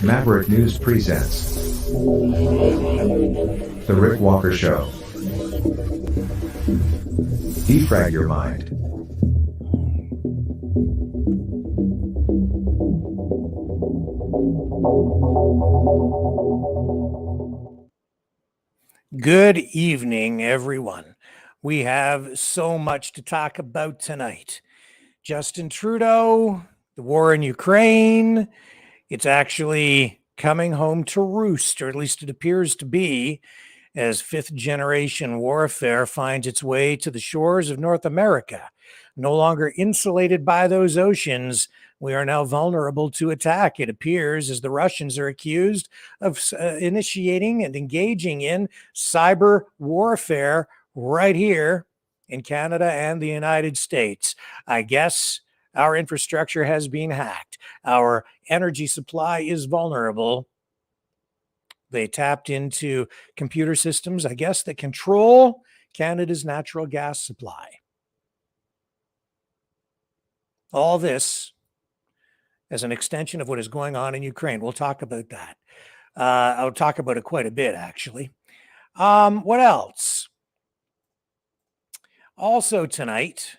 Maverick News presents The Rick Walker Show. Defrag your mind. Good evening, everyone. We have so much to talk about tonight. Justin Trudeau, the war in Ukraine, it's actually coming home to roost, or at least it appears to be, as fifth-generation warfare finds its way to the shores of North America. No longer insulated by those oceans, we are now vulnerable to attack, it appears, as the Russians are accused of initiating and engaging in cyber warfare right here in Canada and the United States. I guess our infrastructure has been hacked. Our energy supply is vulnerable. They tapped into computer systems, I guess, that control Canada's natural gas supply. All this as an extension of what is going on in Ukraine. We'll talk about that. I'll talk about it quite a bit, actually. What else? Also tonight,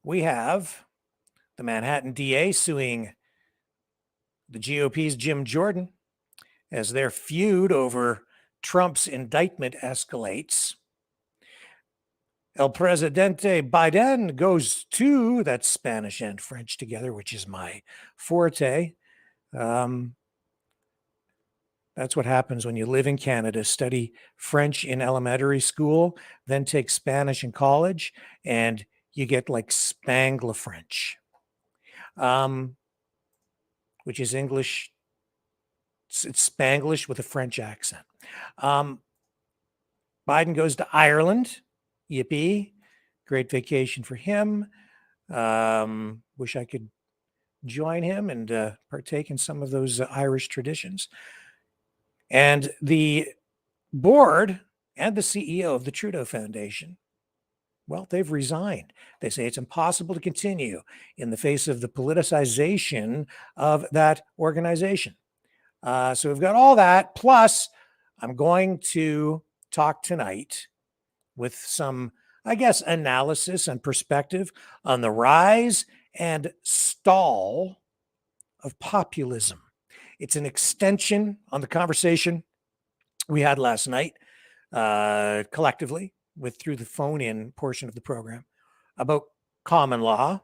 we have the Manhattan DA suing the GOP's Jim Jordan as their feud over Trump's indictment escalates. El Presidente Biden goes to, that's Spanish and French together, which is my forte. That's what happens when you live in Canada, study French in elementary school, then take Spanish in college, and you get like Spangler French, which is English. It's Spanglish with a French accent. Biden goes to Ireland. Yippee. Great vacation for him. Wish I could join him and partake in some of those Irish traditions. And the board and the CEO of the Trudeau Foundation, well, they've resigned. They say it's impossible to continue in the face of the politicization of that organization. So we've got all that. Plus, I'm going to talk tonight with some, I guess, analysis and perspective on the rise and stall of populism. It's an extension on the conversation we had last night, collectively, through the phone-in portion of the program about common law.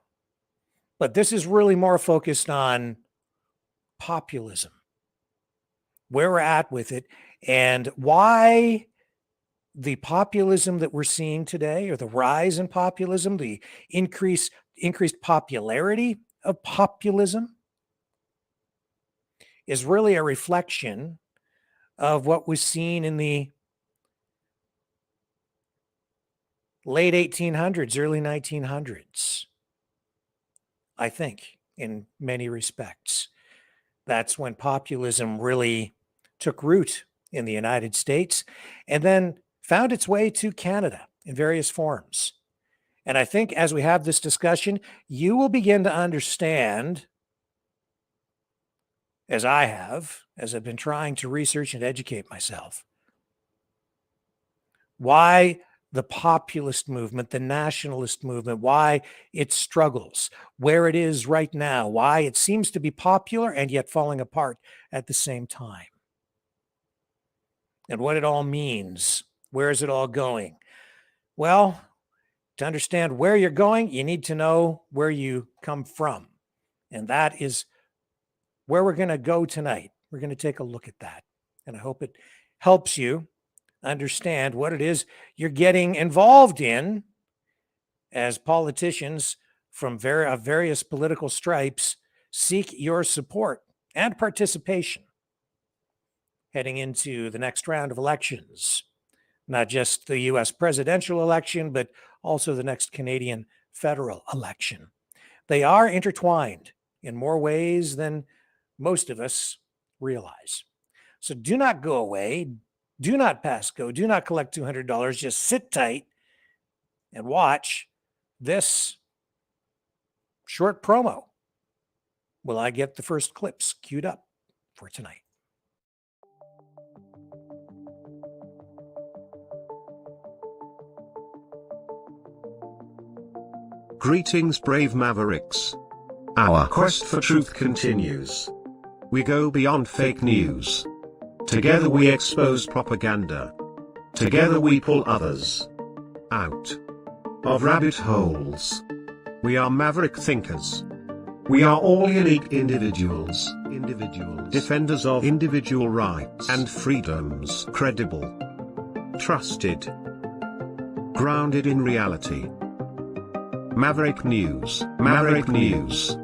But this is really more focused on populism, where we're at with it, and why the populism that we're seeing today, or the rise in populism, the increased popularity of populism, is really a reflection of what was seen in the late 1800s, early 1900s, I think, in many respects. That's when populism really took root in the United States and then found its way to Canada in various forms. And I think as we have this discussion, you will begin to understand, as I have, as I've been trying to research and educate myself, why the populist movement, the nationalist movement, why it struggles, where it is right now, why it seems to be popular and yet falling apart at the same time, and what it all means. Where is it all going? Well, to understand where you're going, you need to know where you come from. And that is where we're going to go tonight. We're going to take a look at that. And I hope it helps you understand what it is you're getting involved in as politicians from various political stripes seek your support and participation heading into the next round of elections. Not just the U.S. presidential election, but also the next Canadian federal election. They are intertwined in more ways than most of us realize. So do not go away. Do not pass go. Do not collect $200. Just sit tight and watch this short promo. Will I get the first clips queued up for tonight? Greetings, brave Mavericks. Our quest for truth continues. We go beyond fake news. Together we expose propaganda. Together we pull others out of rabbit holes. We are maverick thinkers. We are all unique individuals, defenders of individual rights and freedoms, credible, trusted, grounded in reality. Maverick News, Maverick News.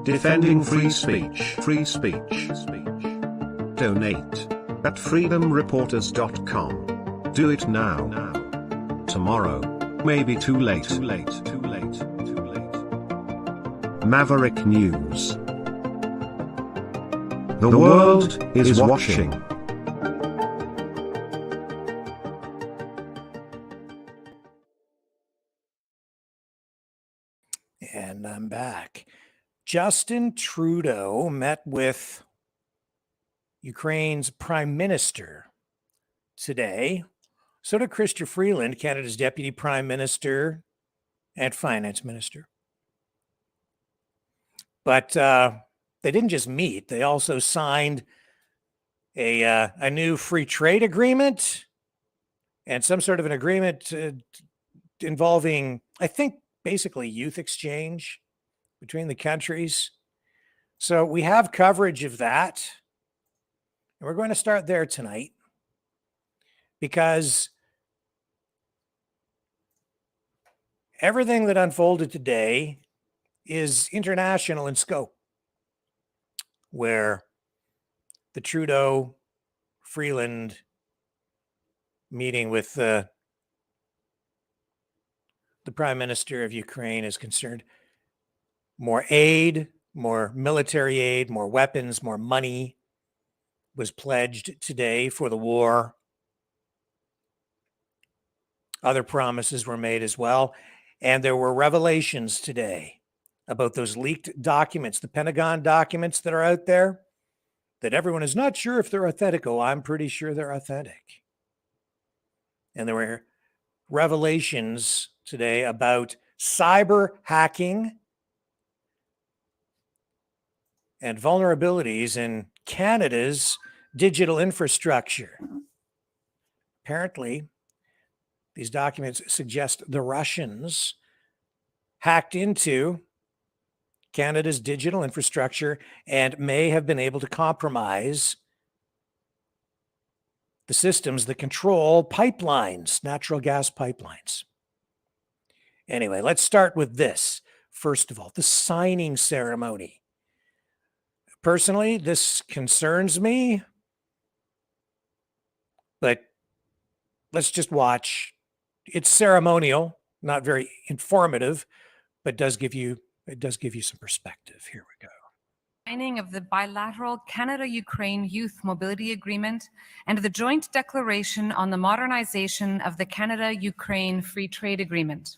Defending free speech, free speech. Donate at freedomreporters.com. Do it now. Tomorrow may be too late. Maverick News. The world is watching. And I'm back. Justin Trudeau met with Ukraine's Prime Minister today. So did Chrystia Freeland, Canada's Deputy Prime Minister and Finance Minister. But they didn't just meet. They also signed a new free trade agreement and some sort of an agreement involving, I think, basically youth exchange between the countries. So we have coverage of that. And we're going to start there tonight because everything that unfolded today is international in scope, where the Trudeau Freeland meeting with the Prime Minister of Ukraine is concerned. More aid, more military aid, more weapons, more money was pledged today for the war. Other promises were made as well. And there were revelations today about those leaked documents, the Pentagon documents that are out there, that everyone is not sure if they're authentic. Oh, I'm pretty sure they're authentic. And there were revelations today about cyber hacking and vulnerabilities in Canada's digital infrastructure. Apparently, these documents suggest the Russians hacked into Canada's digital infrastructure and may have been able to compromise the systems that control pipelines, natural gas pipelines. Anyway, let's start with this. First of all, the signing ceremony. Personally, this concerns me, but let's just watch. It's ceremonial, not very informative, but it does give you some perspective. Here we go. Signing of the bilateral Canada-Ukraine Youth Mobility Agreement and the joint declaration on the modernization of the Canada-Ukraine Free Trade Agreement.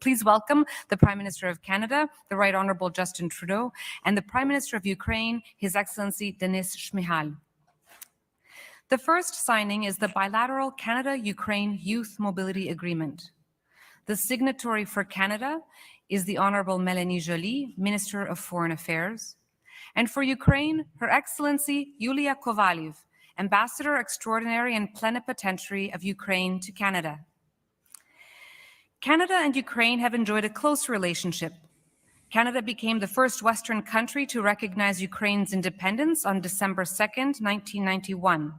Please welcome the Prime Minister of Canada, the Right Honourable Justin Trudeau, and the Prime Minister of Ukraine, His Excellency Denis Shmyhal. The first signing is the bilateral Canada-Ukraine Youth Mobility Agreement. The signatory for Canada is the Honourable Mélanie Joly, Minister of Foreign Affairs, and for Ukraine, Her Excellency Yulia Kovalyev, Ambassador Extraordinary and Plenipotentiary of Ukraine to Canada. Canada and Ukraine have enjoyed a close relationship. Canada became the first Western country to recognize Ukraine's independence on December 2nd, 1991.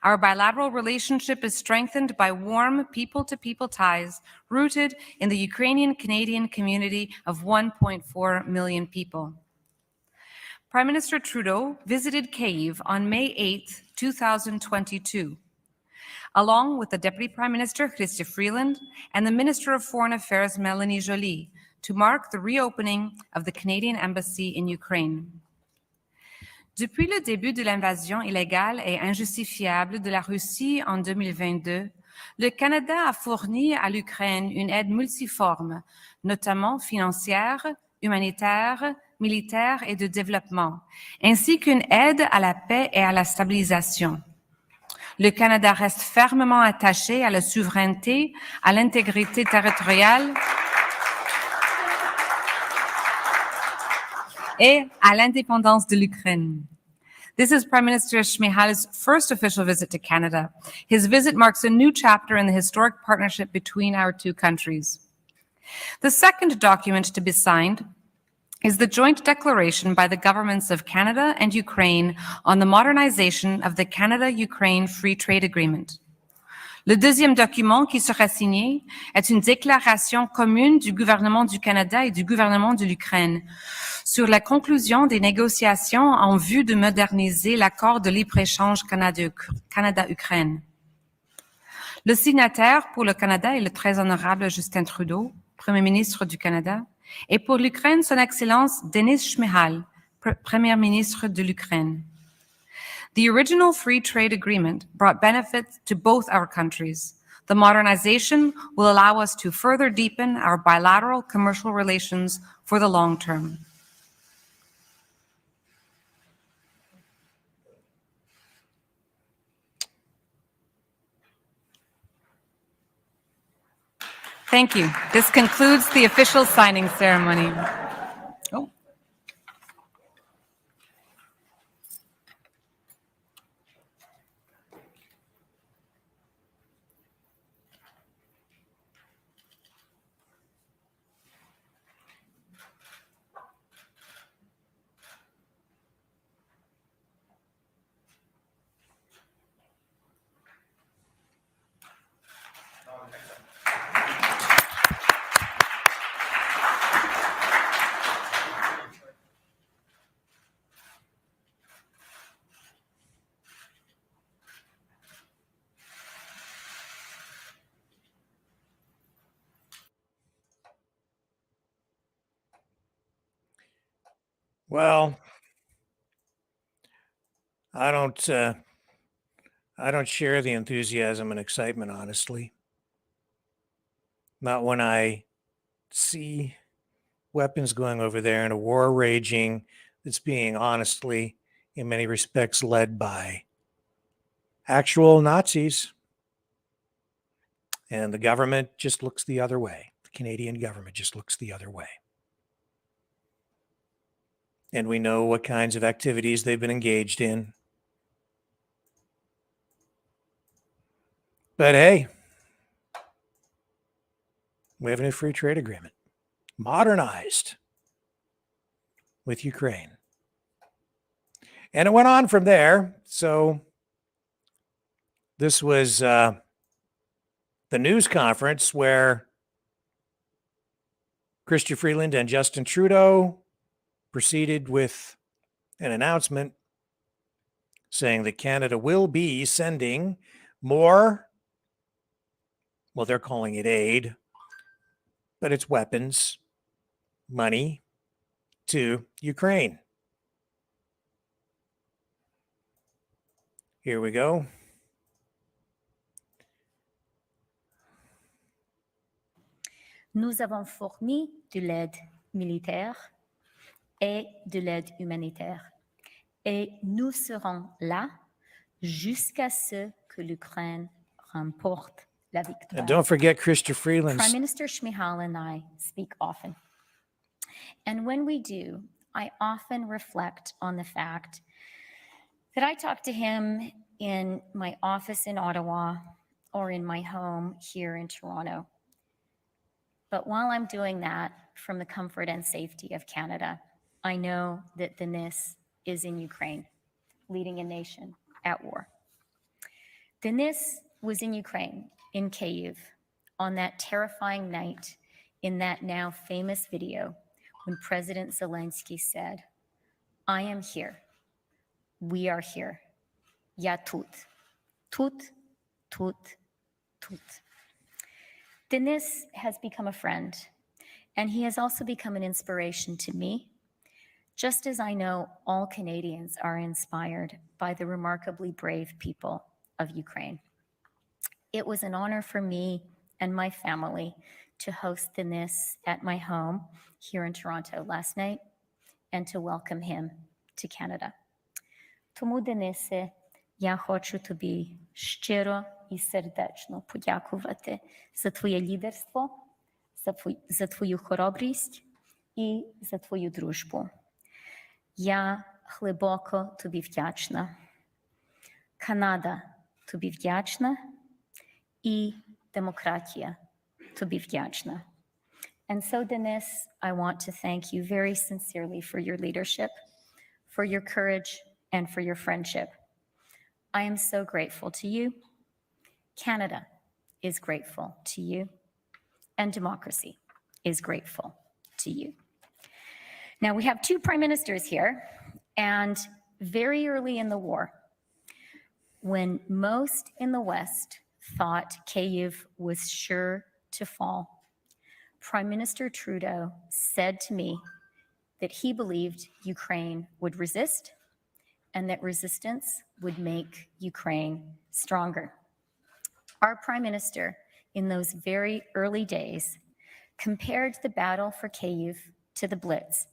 Our bilateral relationship is strengthened by warm people-to-people ties rooted in the Ukrainian-Canadian community of 1.4 million people. Prime Minister Trudeau visited Kyiv on May 8, 2022, along with the Deputy Prime Minister Chrystia Freeland and the Minister of Foreign Affairs Mélanie Joly, to mark the reopening of the Canadian Embassy in Ukraine. Depuis le début de l'invasion illégale et injustifiable de la Russie en 2022, Le Canada a fourni à l'Ukraine une aide multiforme, notamment financière, humanitaire, militaire et de développement, ainsi qu'une aide à la paix et à la stabilisation. Le Canada reste fermement attaché à la souveraineté, à l'intégrité territoriale et à l'indépendance de l'Ukraine. This is Prime Minister Shmyhal's first official visit to Canada. His visit marks a new chapter in the historic partnership between our two countries. The second document to be signed is the joint declaration by the governments of Canada and Ukraine on the modernization of the Canada-Ukraine Free Trade Agreement. Le deuxième document qui sera signé est une déclaration commune du gouvernement du Canada et du gouvernement de l'Ukraine sur la conclusion des négociations en vue de moderniser l'accord de libre-échange Canada-Ukraine. Le signataire pour le Canada est le très honorable Justin Trudeau, Premier ministre du Canada, et pour l'Ukraine, son Excellence Denis Shmyhal, Premier ministre de l'Ukraine. The original free trade agreement brought benefits to both our countries. The modernization will allow us to further deepen our bilateral commercial relations for the long term. Thank you. This concludes the official signing ceremony. Oh. Well, I don't share the enthusiasm and excitement, honestly. Not when I see weapons going over there and a war raging that's being honestly, in many respects, led by actual Nazis. And the government just looks the other way. The Canadian government just looks the other way. And we know what kinds of activities they've been engaged in. But hey, we have a new free trade agreement, modernized with Ukraine. And it went on from there. So this was the news conference where Chrystia Freeland and Justin Trudeau proceeded with an announcement saying that Canada will be sending more, well, they're calling it aid, but it's weapons, money to Ukraine. Here we go. Nous avons fourni de l'aide militaire et de l'aide humanitaire. Et nous serons là jusqu'à ce que l'Ukraine remporte la victoire. And don't forget Chrystia Freeland's. Prime Minister Shmyhal and I speak often. And when we do, I often reflect on the fact that I talk to him in my office in Ottawa or in my home here in Toronto. But while I'm doing that from the comfort and safety of Canada, I know that Denis is in Ukraine, leading a nation at war. Denis was in Ukraine, in Kyiv, on that terrifying night in that now famous video when President Zelensky said, I am here. We are here. Я тут. Тут, тут, тут. Denis has become a friend, and he has also become an inspiration to me, just as I know all Canadians are inspired by the remarkably brave people of Ukraine. It was an honor for me and my family to host Denis at my home here in Toronto last night and to welcome him to Canada. Тому, Денисе, я хочу тобі щиро і сердечно подякувати за твоє лідерство, за твою хоробрість і за твою дружбу. Я глибоко тобі вдячна. Канада тобі вдячна і демократія тобі вдячна. And so, Denis, I want to thank you very sincerely for your leadership, for your courage, and for your friendship. I am so grateful to you. Canada is grateful to you, and democracy is grateful to you. Now, we have two prime ministers here, and very early in the war, when most in the West thought Kyiv was sure to fall, Prime Minister Trudeau said to me that he believed Ukraine would resist and that resistance would make Ukraine stronger. Our Prime Minister, in those very early days, compared the battle for Kyiv to the Blitz,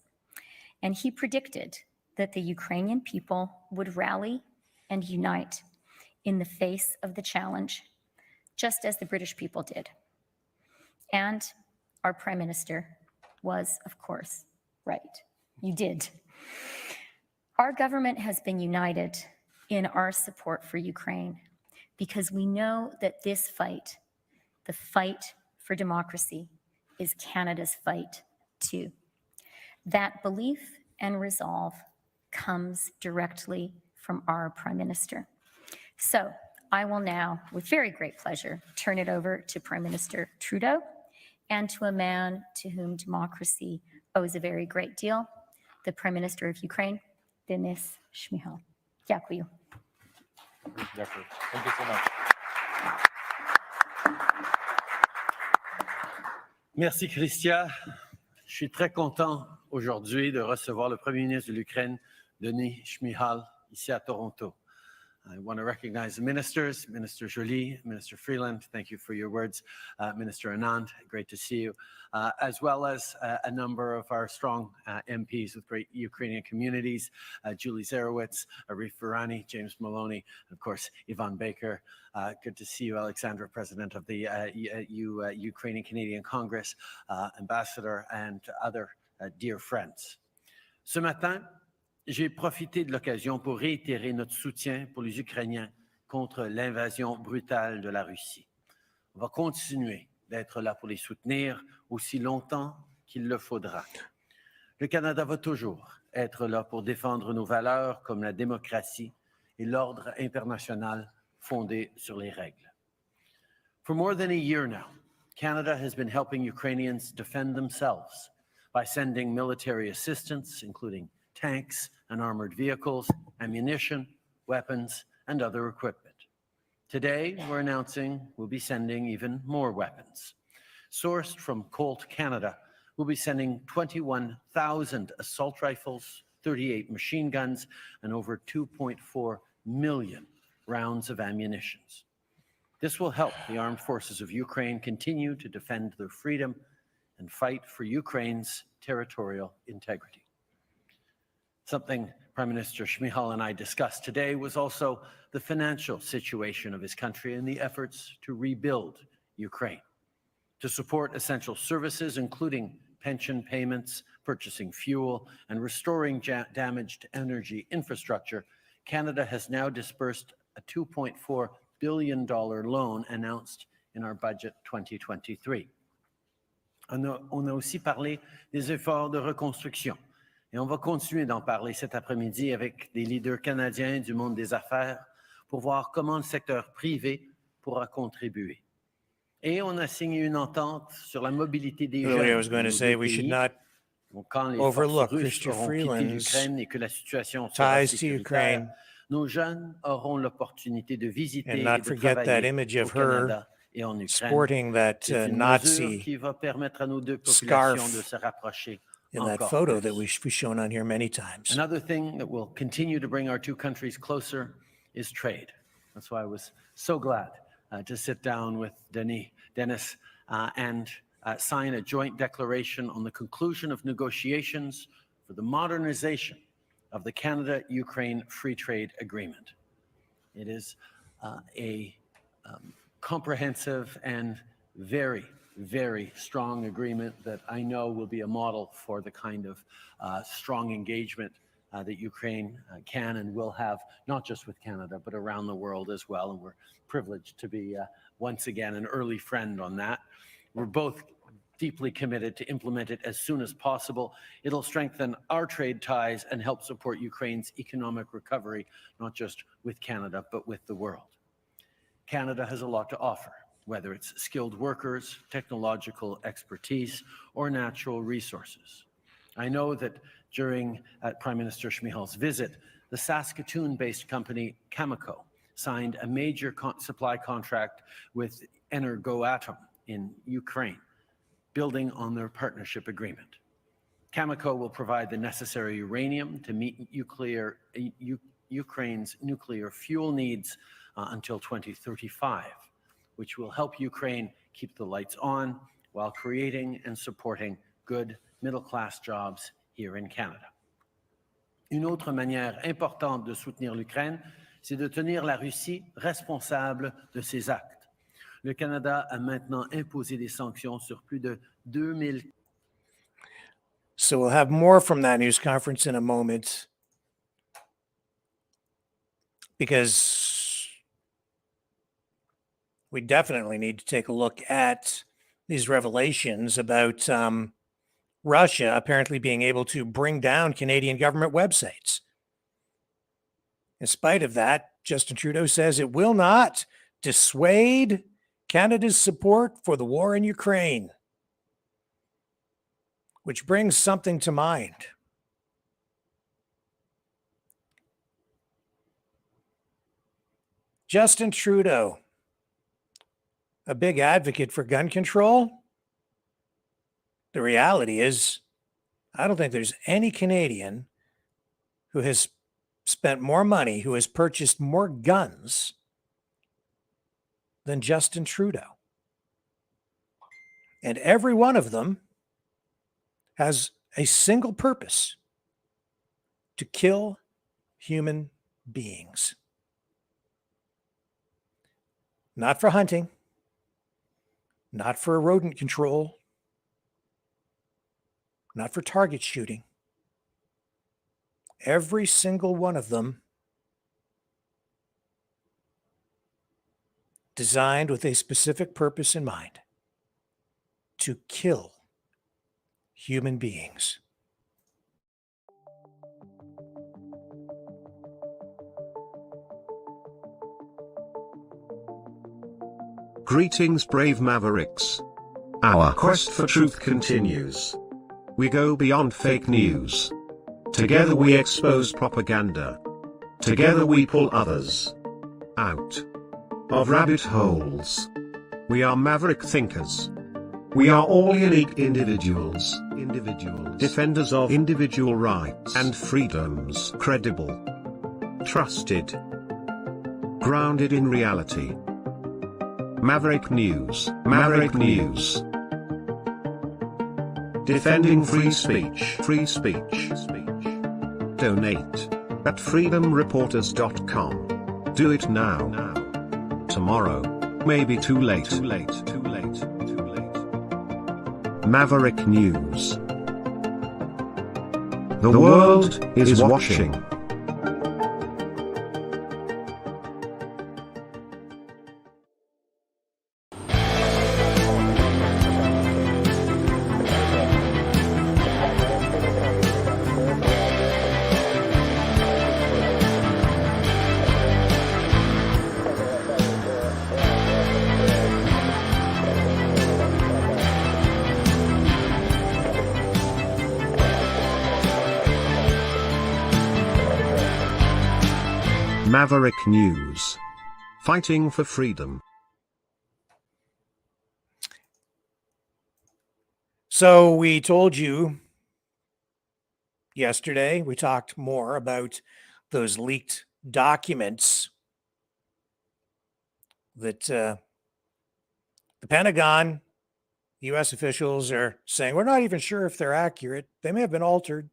and he predicted that the Ukrainian people would rally and unite in the face of the challenge, just as the British people did. And our Prime Minister was, of course, right. You did. Our government has been united in our support for Ukraine because we know that this fight, the fight for democracy, is Canada's fight too. That belief and resolve comes directly from our Prime Minister. So I will now, with very great pleasure, turn it over to Prime Minister Trudeau and to a man to whom democracy owes a very great deal, the Prime Minister of Ukraine, Denis Shmyhal. Дякую. Дякую. Thank you so much. Merci, Christia. Je suis très content aujourd'hui de recevoir le Premier ministre de l'Ukraine, Denis Shmyhal, ici à Toronto. I want to recognize the ministers, Minister Joly, Minister Freeland, thank you for your words, Minister Anand, great to see you, as well as a number of our strong MPs with great Ukrainian communities, Julie Zarowitz, Arif Virani, James Maloney, and of course, Ivan Baker. Good to see you, Alexandra, President of the Ukrainian Canadian Congress, Ambassador, and other dear friends. Ce matin, j'ai profité de l'occasion pour réitérer notre soutien pour les Ukrainiens contre l'invasion brutale de la Russie. On va continuer d'être là pour les soutenir aussi longtemps qu'il le faudra. Le Canada va toujours être là pour défendre nos valeurs comme la démocratie et l'ordre international fondé sur les règles. For more than a year now, Canada has been helping Ukrainians defend themselves by sending military assistance, including tanks and armored vehicles, ammunition, weapons, and other equipment. Today, we're announcing we'll be sending even more weapons. Sourced from Colt Canada, we'll be sending 21,000 assault rifles, 38 machine guns, and over 2.4 million rounds of ammunition. This will help the armed forces of Ukraine continue to defend their freedom and fight for Ukraine's territorial integrity. Something Prime Minister Shmyhal and I discussed today was also the financial situation of his country and the efforts to rebuild Ukraine. To support essential services, including pension payments, purchasing fuel, and restoring damaged energy infrastructure, Canada has now disbursed a $2.4 billion loan announced in our budget 2023. On a aussi parlé des efforts de reconstruction. Et on va continuer d'en parler cet après-midi avec des leaders canadiens du monde des affaires pour voir comment le secteur privé pourra contribuer. Et on a signé une entente sur la mobilité des jeunes. I was going to say we should not quand les overlook forces russes Christian auront quitté Freeland's l'Ukraine et que la situation sera ties to sécuritaire, Ukraine nos jeunes auront l'opportunité de visiter and et not de forget that travailler image au of her Canada et en Ukraine. sporting that C'est une mesure Nazi qui va permettre à nos deux scarf populations de se rapprocher in that encore photo plus. that we've shown on here many times. Another thing that will continue to bring our two countries closer is trade. That's why I was so glad to sit down with Dennis and sign a joint declaration on the conclusion of negotiations for the modernization of the Canada-Ukraine Free Trade Agreement. It is a comprehensive and very, very strong agreement that I know will be a model for the kind of strong engagement that Ukraine can and will have, not just with Canada, but around the world as well. And we're privileged to be, once again, an early friend on that. We're both deeply committed to implement it as soon as possible. It'll strengthen our trade ties and help support Ukraine's economic recovery, not just with Canada, but with the world. Canada has a lot to offer, whether it's skilled workers, technological expertise, or natural resources. I know that during Prime Minister Schmihal's visit, the Saskatoon-based company Cameco signed a major supply contract with Energoatom in Ukraine, building on their partnership agreement. Cameco will provide the necessary uranium to meet Ukraine's nuclear fuel needs until 2035, which will help Ukraine keep the lights on while creating and supporting good middle-class jobs here in Canada. Une autre manière importante de soutenir l'Ukraine, c'est de tenir la Russie responsable de ses actes. Le Canada a maintenant imposé des sanctions sur plus de 2000. So we'll have more from that news conference in a moment, because we definitely need to take a look at these revelations about Russia apparently being able to bring down Canadian government websites. In spite of that, Justin Trudeau says it will not dissuade Canada's support for the war in Ukraine, which brings something to mind. Justin Trudeau, a big advocate for gun control. The reality is, I don't think there's any Canadian who has spent more money, who has purchased more guns than Justin Trudeau. And every one of them has a single purpose: to kill human beings. Not for hunting, not for rodent control, not for target shooting. Every single one of them designed with a specific purpose in mind: to kill human beings. Greetings, brave Mavericks. Our quest for truth continues. We go beyond fake news. Together we expose propaganda. Together we pull others out of rabbit holes. We are maverick thinkers. We are all unique individuals. Defenders of individual rights and freedoms. Credible. Trusted. Grounded in reality. Maverick News. Maverick News. Defending free speech. Free speech. Donate at freedomreporters.com. Do it now. Tomorrow may be too late. Maverick News. The world is watching. Maverick News. Fighting for freedom. So we told you yesterday, we talked more about those leaked documents that the Pentagon, U.S. officials are saying, we're not even sure if they're accurate. They may have been altered.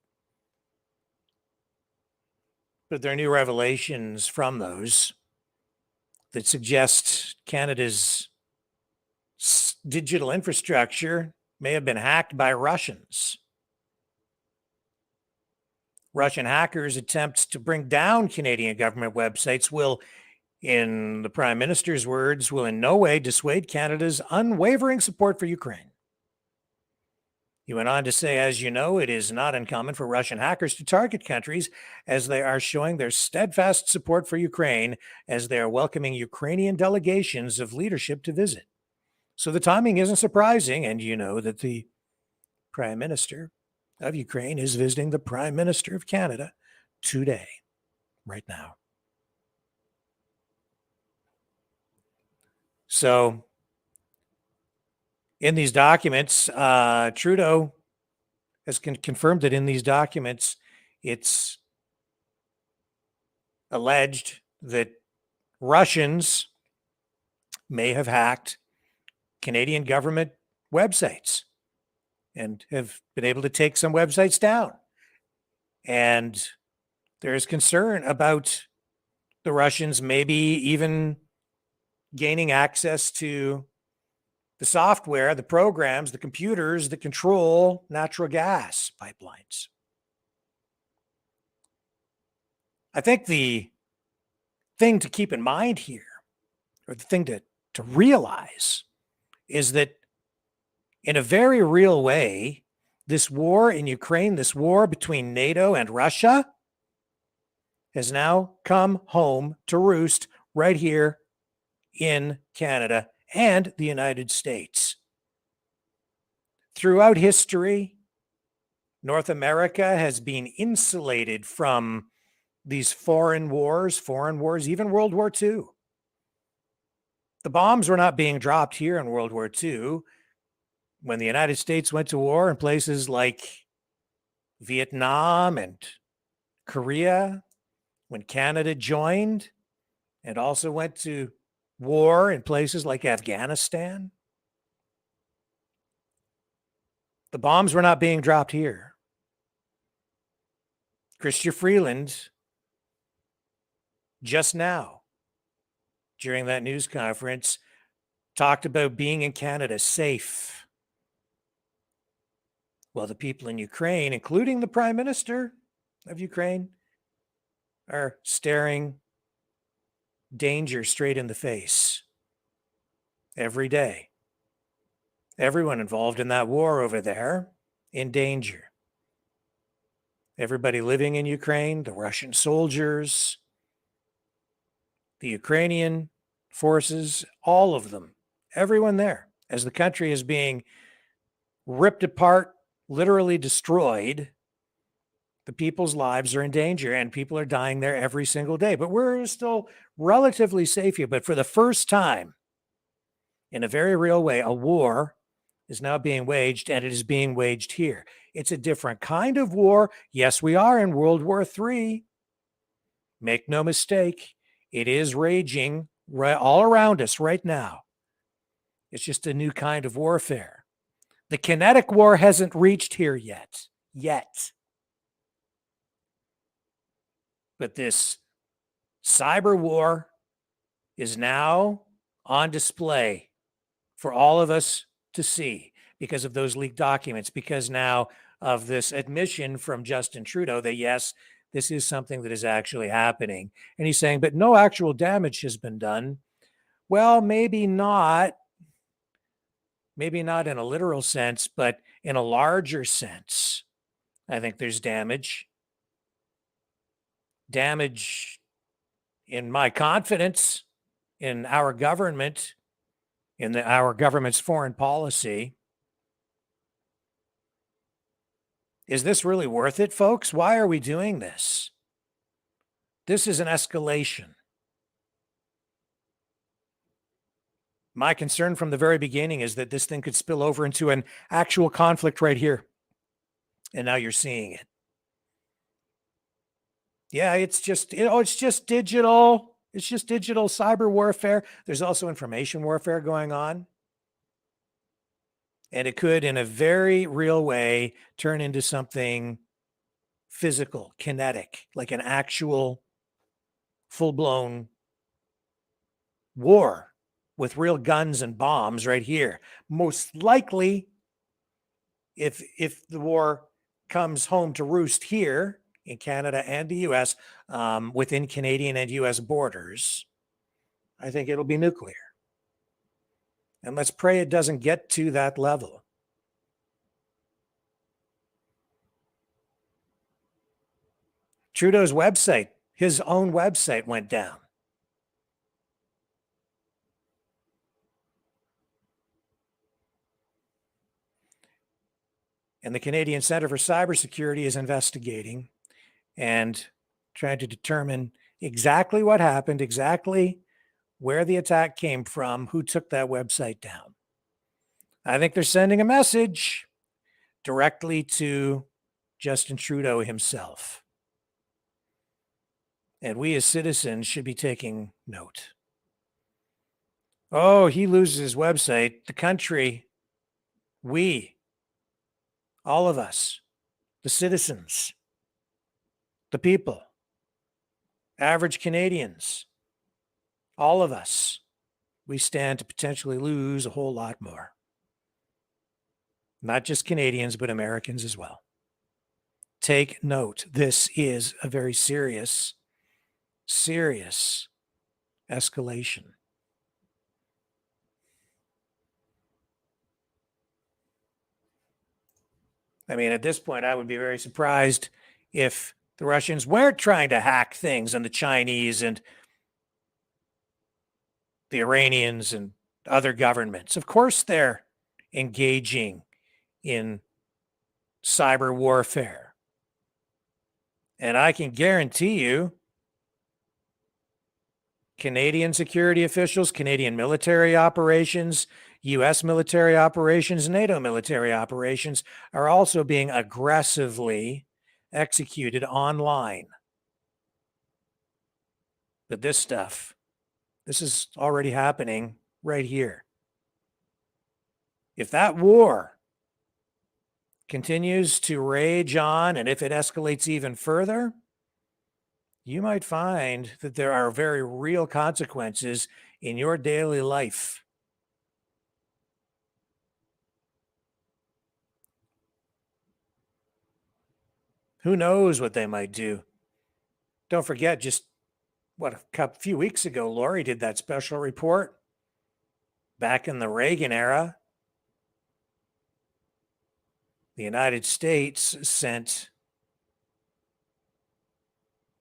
But there are new revelations from those that suggest Canada's digital infrastructure may have been hacked by Russians. Russian hackers' attempts to bring down Canadian government websites will, in the Prime Minister's words, will in no way dissuade Canada's unwavering support for Ukraine. He went on to say, as you know, it is not uncommon for Russian hackers to target countries as they are showing their steadfast support for Ukraine as they are welcoming Ukrainian delegations of leadership to visit. So the timing isn't surprising, and you know that the Prime Minister of Ukraine is visiting the Prime Minister of Canada today, right now. So in these documents, Trudeau has confirmed that in these documents, it's alleged that Russians may have hacked Canadian government websites and have been able to take some websites down. And there is concern about the Russians maybe even gaining access to the software, the programs, the computers that control natural gas pipelines. I think the thing to keep in mind here, or the thing to realize, is that in a very real way, this war in Ukraine, this war between NATO and Russia, has now come home to roost right here in Canada and the United States. Throughout history, North America has been insulated from these foreign wars, even World War II. The bombs were not being dropped here in World War II. When the United States went to war in places like Vietnam and Korea, when Canada joined and also went to war in places like Afghanistan, the bombs were not being dropped here. Chrystia Freeland, just now, during that news conference, talked about being in Canada safe. Well, the people in Ukraine, including the Prime Minister of Ukraine, are staring danger straight in the face every day. Everyone involved in that war over there in danger. Everybody living in Ukraine, the Russian soldiers, the Ukrainian forces, all of them, everyone there, as the country is being ripped apart, literally destroyed, the people's lives are in danger and people are dying there every single day. But we're still relatively safe here. But for the first time, in a very real way, a war is now being waged, and it is being waged here. It's a different kind of war. Yes, we are in World War III. Make no mistake, it is raging right all around us right now. It's just a new kind of warfare. The kinetic war hasn't reached here yet. But this cyber war is now on display for all of us to see because of those leaked documents, because now of this admission from Justin Trudeau that, yes, this is something that is actually happening. And he's saying, but no actual damage has been done. Well, maybe not in a literal sense, but in a larger sense, I think there's damage. Damage in my confidence in our government, in our government's foreign policy. Is this really worth it, folks? Why are we doing this? This is an escalation. My concern from the very beginning is that this thing could spill over into an actual conflict right here. And now you're seeing it. Yeah, it's just digital. It's just digital cyber warfare. There's also information warfare going on. And it could, in a very real way, turn into something physical, kinetic, like an actual full-blown war with real guns and bombs right here. Most likely, if the war comes home to roost here in Canada and the US, within Canadian and US borders, I think it'll be nuclear. And let's pray it doesn't get to that level. Trudeau's website, his own website, went down. And the Canadian Centre for Cybersecurity is investigating and trying to determine exactly what happened, exactly where the attack came from, who took that website down. I think they're sending a message directly to Justin Trudeau himself. And we as citizens should be taking note. Oh, he loses his website. The country, we, all of us, the citizens, the people, average Canadians, all of us, we stand to potentially lose a whole lot more. Not just Canadians, but Americans as well. Take note. This is a very serious, serious escalation. I mean, at this point, I would be very surprised if the Russians weren't trying to hack things and the Chinese and the Iranians and other governments. Of course, they're engaging in cyber warfare. And I can guarantee you, Canadian security officials, Canadian military operations, US military operations, NATO military operations are also being aggressively executed online. But this stuff, this is already happening right here. If that war continues to rage on, and if it escalates even further, you might find that there are very real consequences in your daily life. Who knows what they might do? Don't forget, just a few weeks ago, Lori did that special report back in the Reagan era. The United States sent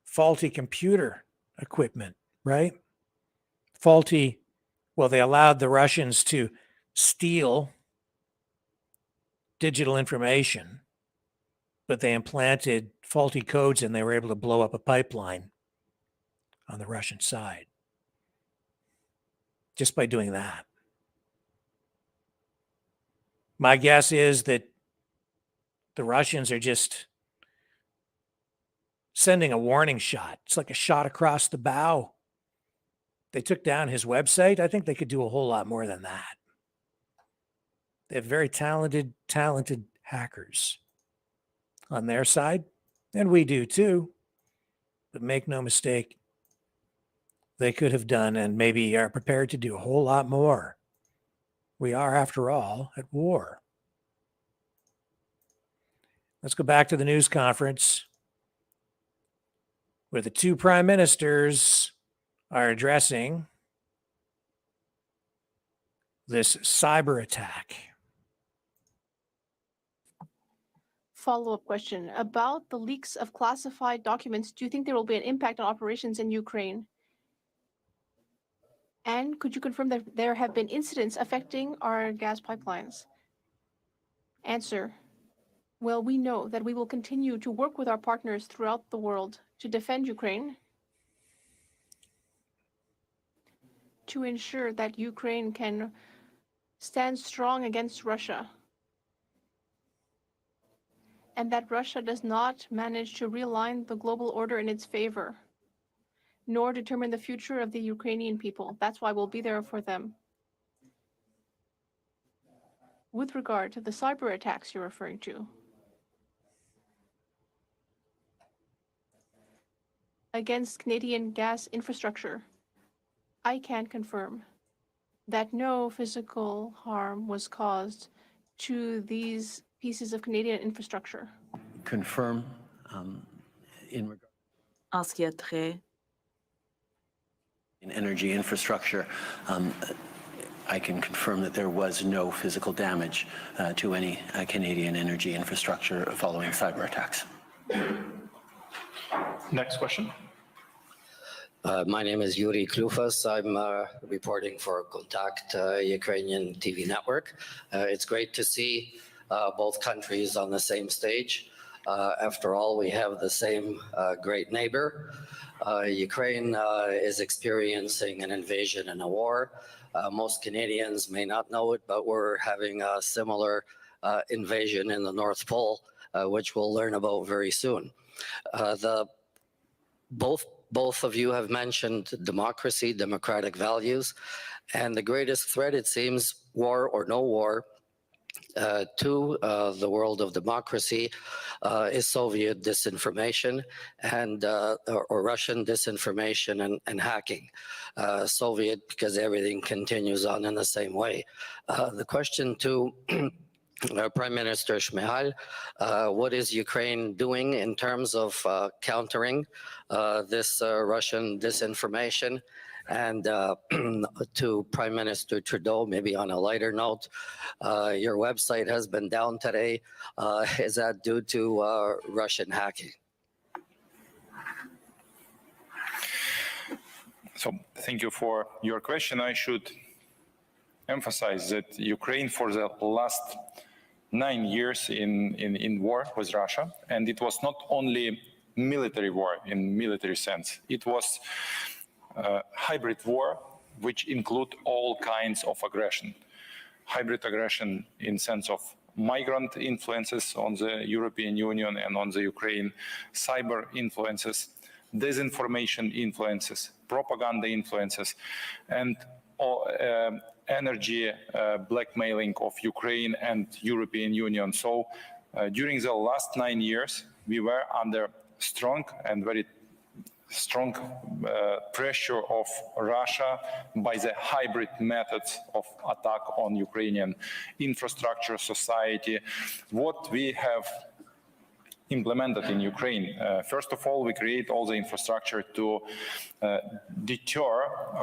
faulty computer equipment, right? They allowed the Russians to steal digital information, but they implanted faulty codes and they were able to blow up a pipeline on the Russian side just by doing that. My guess is that the Russians are just sending a warning shot. It's like a shot across the bow. They took down his website. I think they could do a whole lot more than that. They have very talented hackers on their side, and we do too. But make no mistake, they could have done and maybe are prepared to do a whole lot more. We are, after all, at war. Let's go back to the news conference where the two prime ministers are addressing this cyber attack. Follow-up question. About the leaks of classified documents, do you think there will be an impact on operations in Ukraine? And could you confirm that there have been incidents affecting our gas pipelines? Answer. Well, we know that we will continue to work with our partners throughout the world to defend Ukraine, to ensure that Ukraine can stand strong against Russia, and that Russia does not manage to realign the global order in its favor. nor determine the future of the Ukrainian people. That's why we'll be there for them. With regard to the cyber attacks you're referring to, against Canadian gas infrastructure, I can confirm that no physical harm was caused to these pieces of Canadian infrastructure. Confirm in regard En ce qui a trait in energy infrastructure, I can confirm that there was no physical damage to any Canadian energy infrastructure following cyber attacks. Next question. My name is Yuri Klufas. I'm reporting for Contact Ukrainian TV network. It's great to see both countries on the same stage. After all, we have the same great neighbor. Ukraine is experiencing an invasion and a war. Most Canadians may not know it, but we're having a similar invasion in the North Pole, which we'll learn about very soon. Both of you have mentioned democracy, democratic values, and the greatest threat, it seems, war or no war, to the world of democracy is Soviet disinformation and or Russian disinformation and hacking. Soviet because everything continues on in the same way. The question to Prime Minister Shmyhal, what is Ukraine doing in terms of countering this Russian disinformation? And to Prime Minister Trudeau, maybe on a lighter note, your website has been down today. Is that due to Russian hacking? So thank you for your question. I should emphasize that Ukraine for the last 9 years in war with Russia, and it was not only military war in military sense. It was hybrid war, which include all kinds of aggression. Hybrid aggression in sense of migrant influences on the European Union and on the Ukraine, cyber influences, disinformation influences, propaganda influences, and energy blackmailing of Ukraine and European Union. So during the last 9 years, we were under strong and very strong pressure of Russia by the hybrid methods of attack on Ukrainian infrastructure, society. What we have implemented in Ukraine. First of all, we create all the infrastructure to deter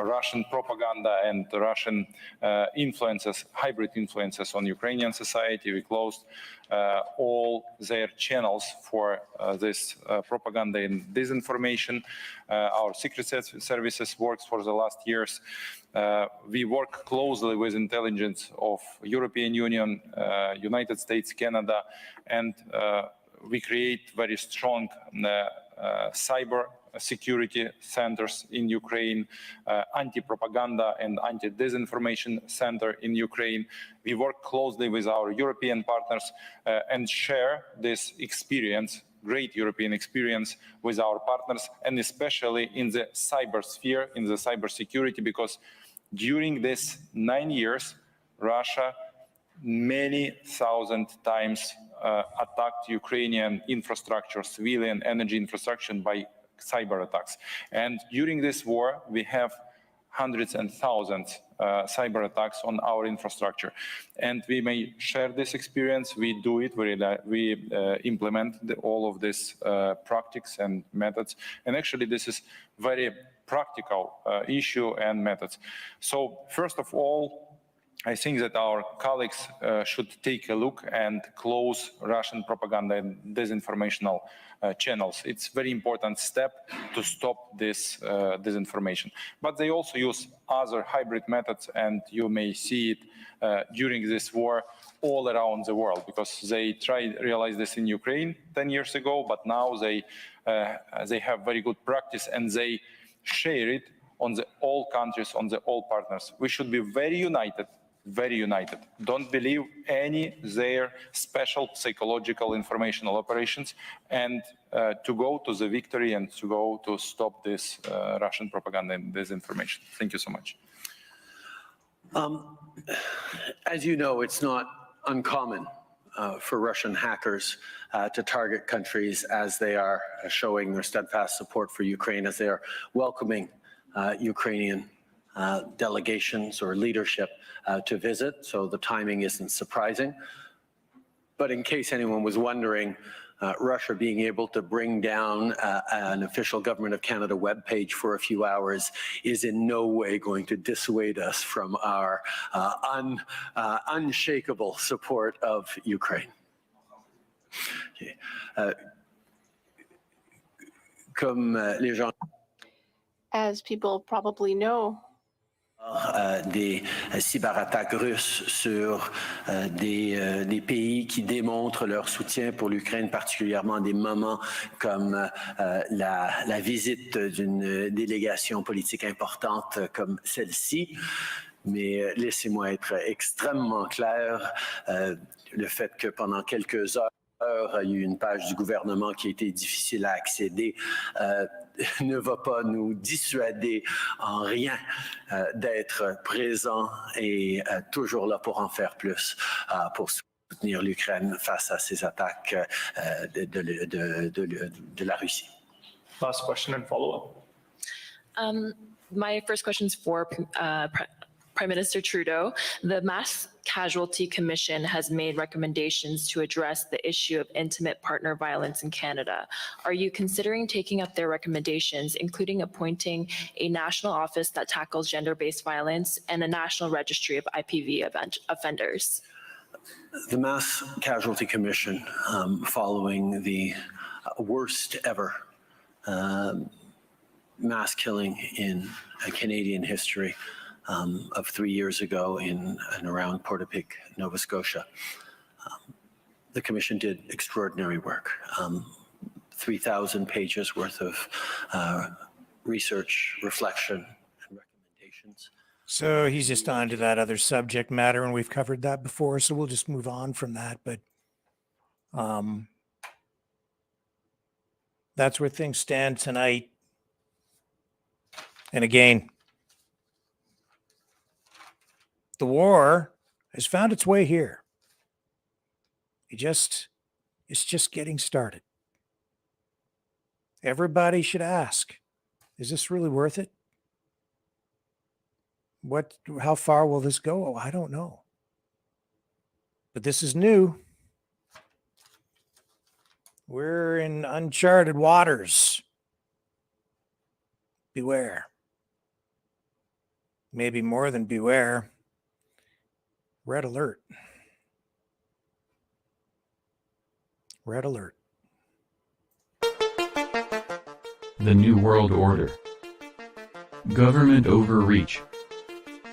Russian propaganda and Russian influences, hybrid influences on Ukrainian society. We closed all their channels for this propaganda and disinformation. Our secret services works for the last years. We work closely with intelligence of European Union, United States, Canada, and we create very strong cyber security centers in Ukraine, anti-propaganda and anti-disinformation center in Ukraine. We work closely with our European partners and share this experience, great European experience, with our partners, and especially in the cyber sphere, in the cyber security, because during these 9 years, Russia many thousand times attacked Ukrainian infrastructure, civilian energy infrastructure by cyber attacks. And during this war, we have hundreds and thousands cyber attacks on our infrastructure. And we may share this experience. We do it. We implement all of these practices and methods. And actually, this is very practical issue and methods. So first of all, I think that our colleagues should take a look and close Russian propaganda and disinformational channels. It's a very important step to stop this disinformation. But they also use other hybrid methods, and you may see it during this war all around the world, because they realize this in Ukraine 10 years ago, but now they have very good practice and they share it on all countries, on all partners. We should be very united very united. Don't believe any their special psychological informational operations, and to go to the victory and to go to stop this Russian propaganda and disinformation. Thank you so much. As you know, it's not uncommon for Russian hackers to target countries as they are showing their steadfast support for Ukraine, as they are welcoming Ukrainian delegations or leadership to visit. So the timing isn't surprising. But in case anyone was wondering, Russia being able to bring down an official Government of Canada webpage for a few hours is in no way going to dissuade us from our unshakable support of Ukraine. Okay. Comme les gens As people probably know, des cyberattaques russes sur des pays qui démontrent leur soutien pour l'Ukraine, particulièrement à des moments comme la visite d'une délégation politique importante comme celle-ci. Mais laissez-moi être extrêmement clair, le fait que pendant quelques heures, il y a eu une page du gouvernement qui a été difficile à accéder, ne va pas nous dissuader en rien d'être présents et toujours là pour en faire plus, pour soutenir l'Ukraine face à ces attaques de la Russie. Last question and follow-up. My first question is for Prime Minister Trudeau. The Mass Casualty Commission has made recommendations to address the issue of intimate partner violence in Canada. Are you considering taking up their recommendations, including appointing a national office that tackles gender-based violence and a national registry of IPV offenders? The Mass Casualty Commission, following the worst ever mass killing in Canadian history, of 3 years ago in and around Portapique, Nova Scotia. The Commission did extraordinary work, 3,000 pages worth of research, reflection, and recommendations. So he's just on to that other subject matter, and we've covered that before, so we'll just move on from that. But that's where things stand tonight. And again, the war has found its way here. It's just getting started. Everybody should ask, is this really worth it? How far will this go? Oh, I don't know. But this is new. We're in uncharted waters. Beware. Maybe more than beware. Red alert. Red alert. The New World Order. Government overreach.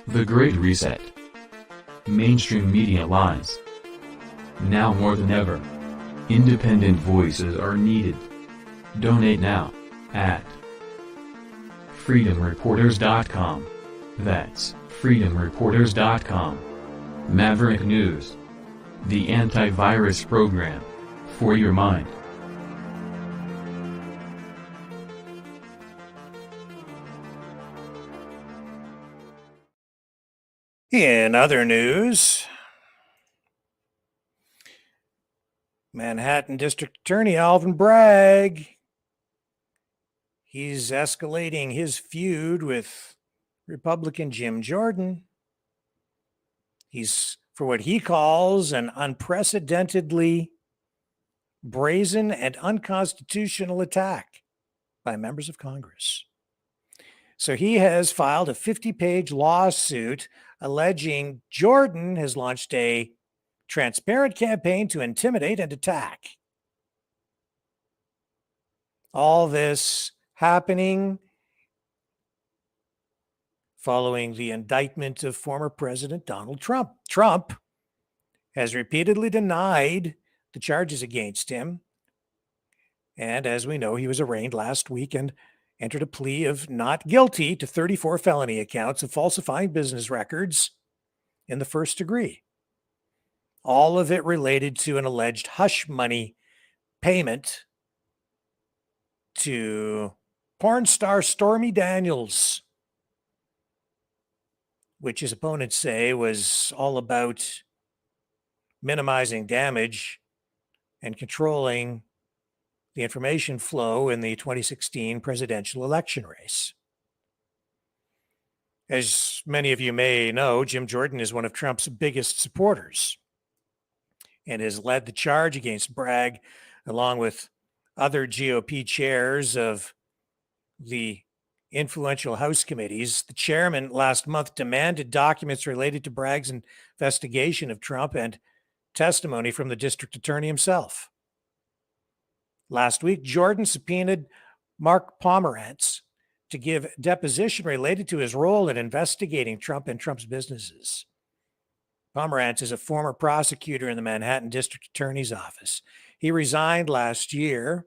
The Great Reset. Mainstream media lies. Now more than ever, independent voices are needed. Donate now at freedomreporters.com. That's freedomreporters.com. Maverick News. The antivirus program for your mind. In other news, Manhattan District Attorney Alvin Bragg, he's escalating his feud with Republican Jim Jordan. He's for what he calls an unprecedentedly brazen and unconstitutional attack by members of Congress. So he has filed a 50-page lawsuit alleging Jordan has launched a transparent campaign to intimidate and attack. All this happening following the indictment of former President Donald Trump. Trump has repeatedly denied the charges against him. And as we know, he was arraigned last week and entered a plea of not guilty to 34 felony accounts of falsifying business records in the first degree. All of it related to an alleged hush money payment to porn star Stormy Daniels, which his opponents say was all about minimizing damage and controlling the information flow in the 2016 presidential election race. As many of you may know, Jim Jordan is one of Trump's biggest supporters and has led the charge against Bragg, along with other GOP chairs of the influential House committees. The chairman last month demanded documents related to Bragg's investigation of Trump and testimony from the district attorney himself. Last week, Jordan subpoenaed Mark Pomerantz to give deposition related to his role in investigating Trump and Trump's businesses. Pomerantz is a former prosecutor in the Manhattan District Attorney's Office. He resigned last year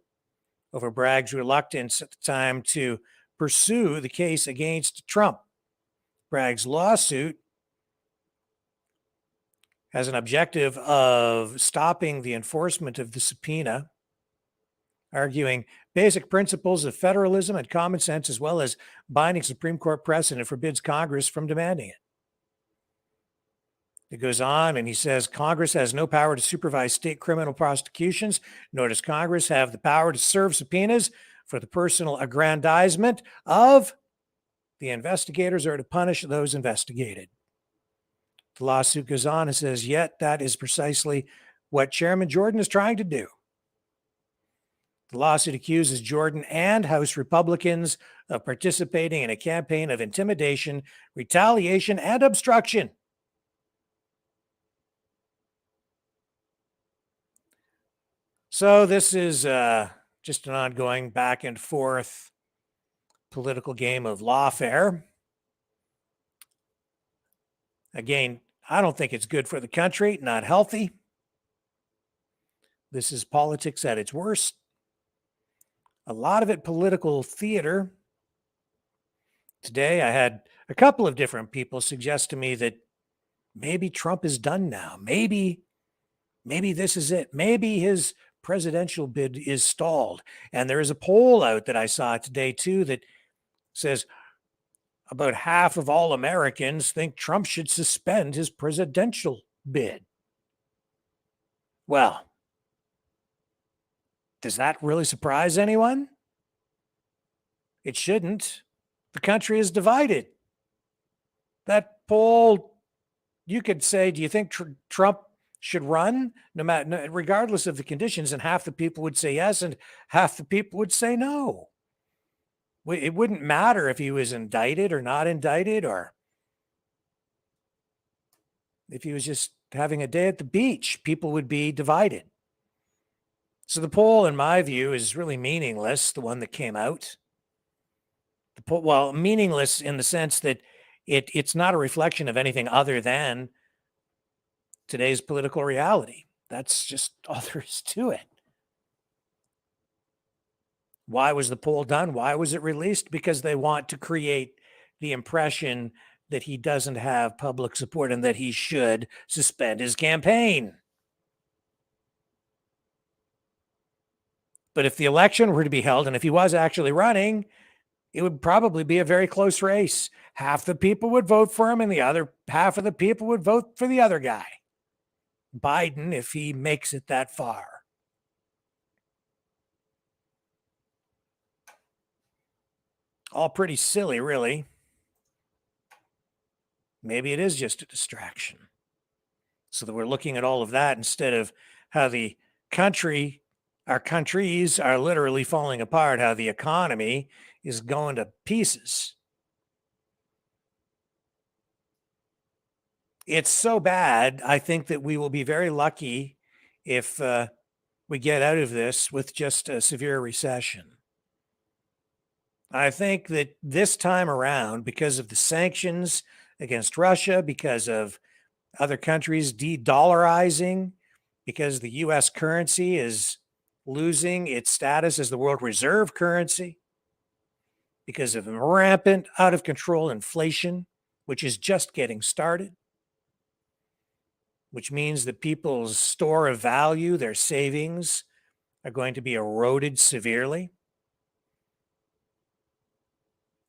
over Bragg's reluctance at the time to pursue the case against Trump. Bragg's lawsuit has an objective of stopping the enforcement of the subpoena, arguing basic principles of federalism and common sense, as well as binding Supreme Court precedent, forbids Congress from demanding it. It goes on and he says, Congress has no power to supervise state criminal prosecutions, nor does Congress have the power to serve subpoenas for the personal aggrandizement of the investigators or to punish those investigated. The lawsuit goes on and says, yet that is precisely what Chairman Jordan is trying to do. The lawsuit accuses Jordan and House Republicans of participating in a campaign of intimidation, retaliation, and obstruction. So this is just an ongoing back and forth political game of lawfare. Again, I don't think it's good for the country, not healthy. This is politics at its worst. A lot of it political theater. Today, I had a couple of different people suggest to me that maybe Trump is done now. Maybe this is it. Maybe his presidential bid is stalled. And there is a poll out that I saw today too that says about half of all Americans think Trump should suspend his presidential bid. Well, does that really surprise anyone? It shouldn't. The country is divided. That poll, you could say, do you think Trump should run, regardless of the conditions? And half the people would say yes, and half the people would say no. It wouldn't matter if he was indicted or not indicted, or if he was just having a day at the beach. People would be divided. So the poll, in my view, is really meaningless, the one that came out. The poll, well, meaningless in the sense that it's not a reflection of anything other than today's political reality. That's just all there is to it. Why was the poll done? Why was it released? Because they want to create the impression that he doesn't have public support and that he should suspend his campaign. But if the election were to be held and if he was actually running, it would probably be a very close race. Half the people would vote for him and the other half of the people would vote for the other guy, Biden, if he makes it that far. All pretty silly, really. Maybe it is just a distraction. So that we're looking at all of that instead of how the country, our countries are literally falling apart, how the economy is going to pieces. It's so bad, I think that we will be very lucky if we get out of this with just a severe recession. I think that this time around, because of the sanctions against Russia, because of other countries de-dollarizing, because the U.S. currency is losing its status as the world reserve currency, because of rampant, out of control inflation, which is just getting started, which means that people's store of value, their savings, are going to be eroded severely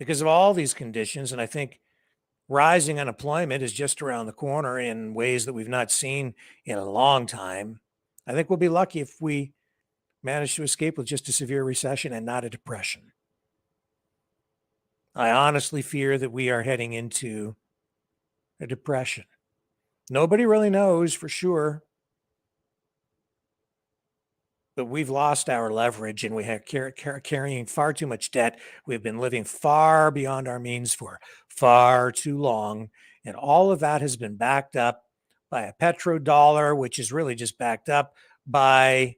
because of all these conditions. And I think rising unemployment is just around the corner in ways that we've not seen in a long time. I think we'll be lucky if we manage to escape with just a severe recession and not a depression. I honestly fear that we are heading into a depression. Nobody really knows for sure, but we've lost our leverage and we have carrying far too much debt. We've been living far beyond our means for far too long. And all of that has been backed up by a petrodollar, which is really just backed up by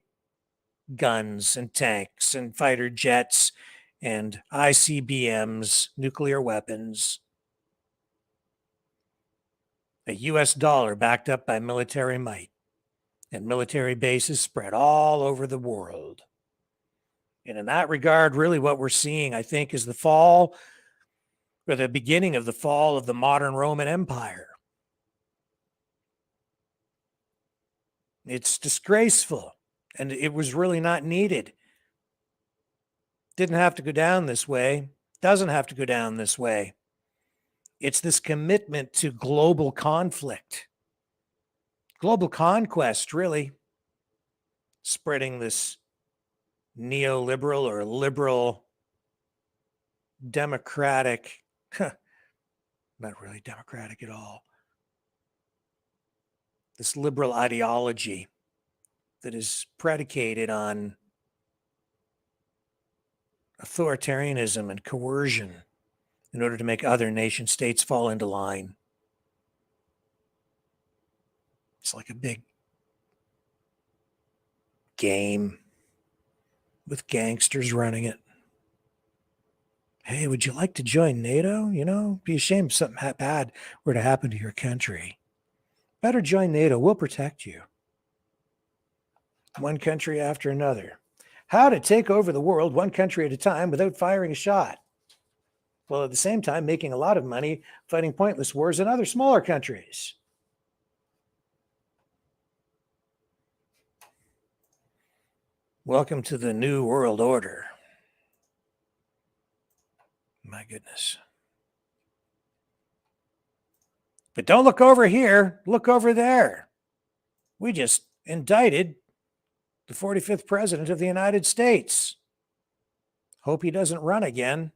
guns and tanks and fighter jets and ICBMs, nuclear weapons. A US dollar backed up by military might and military bases spread all over the world. And in that regard, really what we're seeing, I think, is the fall or the beginning of the fall of the modern Roman Empire. It's disgraceful, and it was really not needed. Didn't have to go down this way, doesn't have to go down this way. It's this commitment to global conflict, global conquest, really, spreading this neoliberal or liberal democratic, not really democratic at all, this liberal ideology that is predicated on authoritarianism and coercion in order to make other nation states fall into line. It's like a big game with gangsters running it. Hey, would you like to join NATO? You know, be ashamed if something bad were to happen to your country. Better join NATO. We'll protect you. One country after another. How to take over the world one country at a time without firing a shot, while at the same time making a lot of money fighting pointless wars in other smaller countries. Welcome to the New World Order. My goodness. But don't look over here, look over there. We just indicted the 45th president of the United States. Hope he doesn't run again.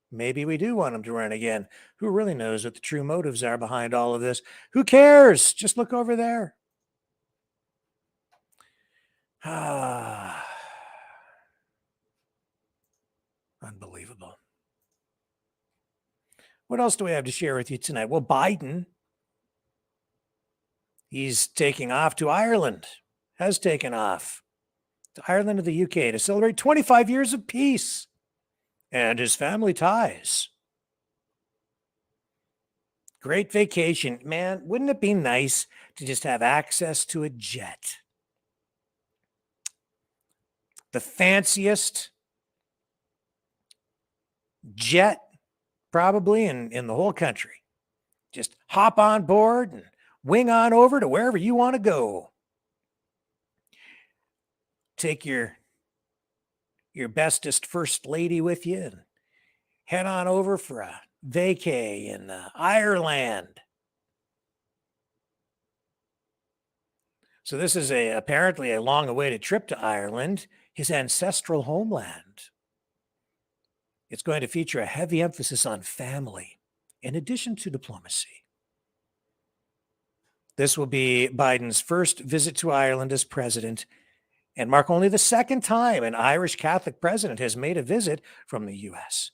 Maybe we do want him to run again. Who really knows what the true motives are behind all of this? Who cares? Just look over there. Unbelievable. What else do we have to share with you tonight? Well, Biden, he's taking off to Ireland, has taken off to Ireland and the UK to celebrate 25 years of peace and his family ties. Great vacation. Man, wouldn't it be nice to just have access to a jet? The fanciest jet probably in the whole country. Just hop on board and wing on over to wherever you want to go. Take your bestest first lady with you and head on over for a vacay in Ireland. So this is apparently a long-awaited trip to Ireland, his ancestral homeland. It's going to feature a heavy emphasis on family, in addition to diplomacy. This will be Biden's first visit to Ireland as president and mark only the second time an Irish Catholic president has made a visit from the U.S.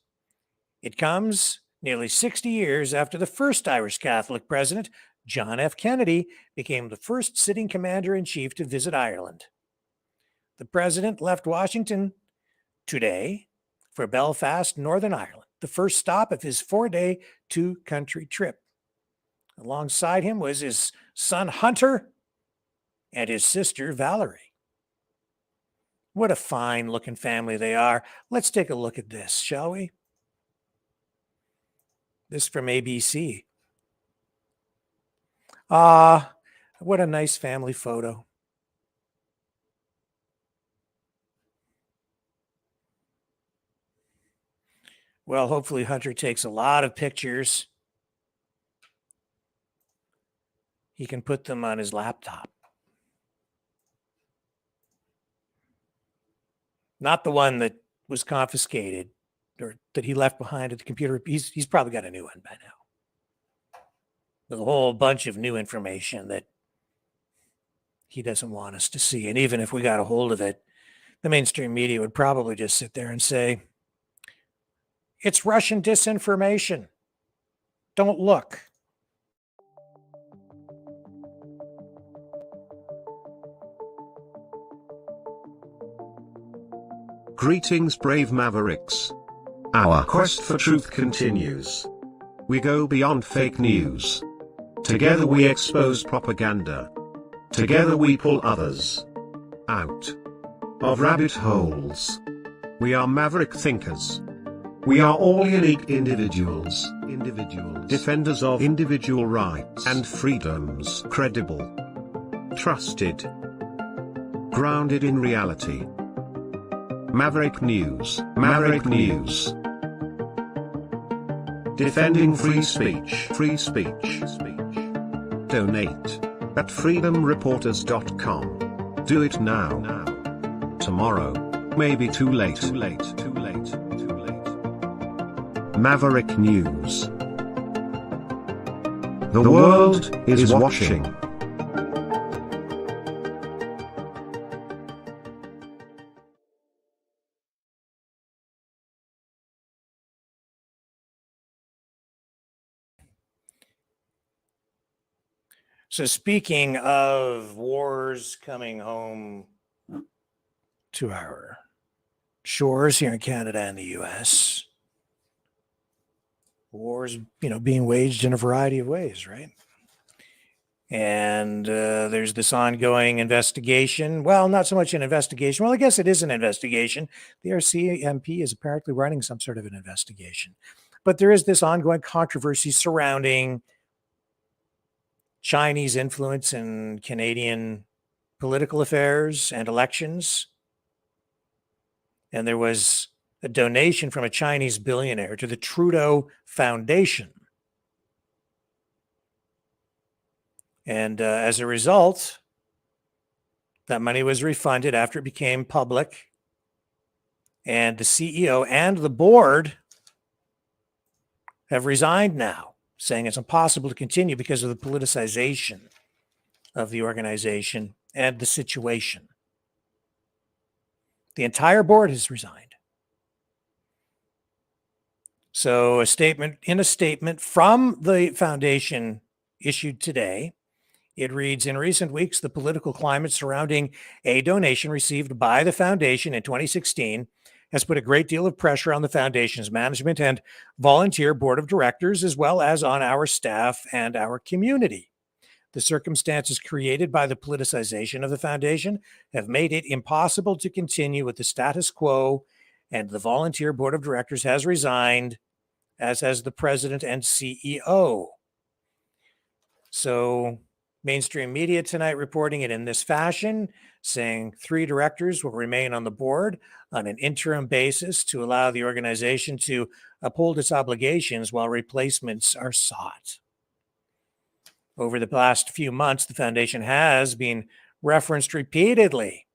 It comes nearly 60 years after the first Irish Catholic president, John F. Kennedy, became the first sitting commander-in-chief to visit Ireland. The president left Washington today for Belfast, Northern Ireland, the first stop of his 4-day two-country trip. Alongside him was his son Hunter and his sister Valerie. What a fine-looking family they are. Let's take a look at this, shall we? This from ABC. What a nice family photo. Well, hopefully Hunter takes a lot of pictures. He can put them on his laptop. Not the one that was confiscated or that he left behind at the computer. He's probably got a new one by now. With a whole bunch of new information that he doesn't want us to see. And even if we got a hold of it, the mainstream media would probably just sit there and say, it's Russian disinformation. Don't look. Greetings, brave Mavericks. Our quest for truth continues. We go beyond fake news. Together we expose propaganda. Together we pull others out of rabbit holes. We are maverick thinkers. We are all unique individuals, defenders of individual rights and freedoms, credible, trusted, grounded in reality. Maverick News, Maverick News. Defending free speech, free speech. Donate at freedomreporters.com. Do it now. Tomorrow may be too late. Maverick News. The world is watching. So speaking of wars coming home to our shores here in Canada and the US, wars, being waged in a variety of ways, right? And there's this ongoing investigation. Well, not so much an investigation. Well, I guess it is an investigation. The RCMP is apparently running some sort of an investigation. But there is this ongoing controversy surrounding Chinese influence in Canadian political affairs and elections. And there was a donation from a Chinese billionaire to the Trudeau Foundation. And as a result, that money was refunded after it became public. And the CEO and the board have resigned now, saying it's impossible to continue because of the politicization of the organization and the situation. The entire board has resigned. So in a statement from the foundation issued today, it reads, in recent weeks, the political climate surrounding a donation received by the foundation in 2016 has put a great deal of pressure on the foundation's management and volunteer board of directors, as well as on our staff and our community. The circumstances created by the politicization of the foundation have made it impossible to continue with the status quo, and the volunteer board of directors has resigned, as has the president and CEO. So mainstream media tonight reporting it in this fashion, saying 3 directors will remain on the board on an interim basis to allow the organization to uphold its obligations while replacements are sought. Over the past few months, the foundation has been referenced repeatedly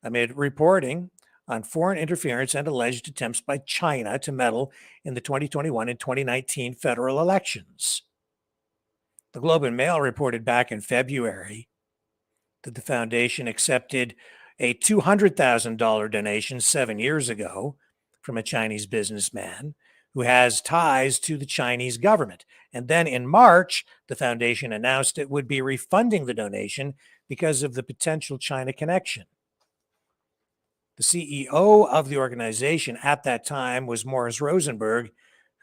amid reporting on foreign interference and alleged attempts by China to meddle in the 2021 and 2019 federal elections. The Globe and Mail reported back in February that the foundation accepted a $200,000 donation 7 years ago from a Chinese businessman who has ties to the Chinese government. And then in March, the foundation announced it would be refunding the donation because of the potential China connection. The CEO of the organization at that time was Morris Rosenberg,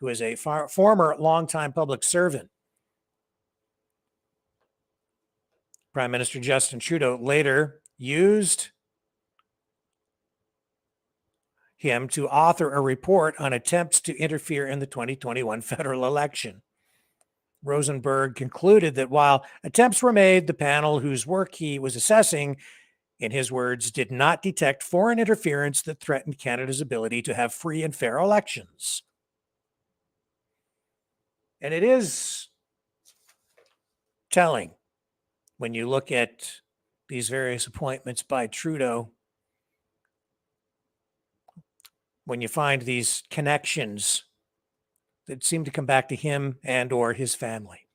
who is a former longtime public servant. Prime Minister Justin Trudeau later used him to author a report on attempts to interfere in the 2021 federal election. Rosenberg concluded that while attempts were made, the panel whose work he was assessing, in his words, did not detect foreign interference that threatened Canada's ability to have free and fair elections. And it is telling when you look at these various appointments by Trudeau, when you find these connections that seem to come back to him and or his family.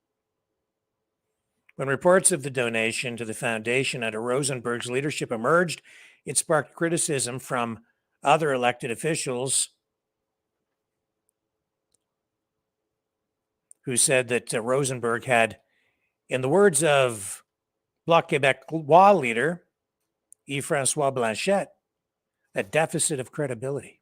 When reports of the donation to the foundation under Rosenberg's leadership emerged, it sparked criticism from other elected officials who said that Rosenberg had, in the words of Bloc Québécois leader Yves-François Blanchet, a deficit of credibility.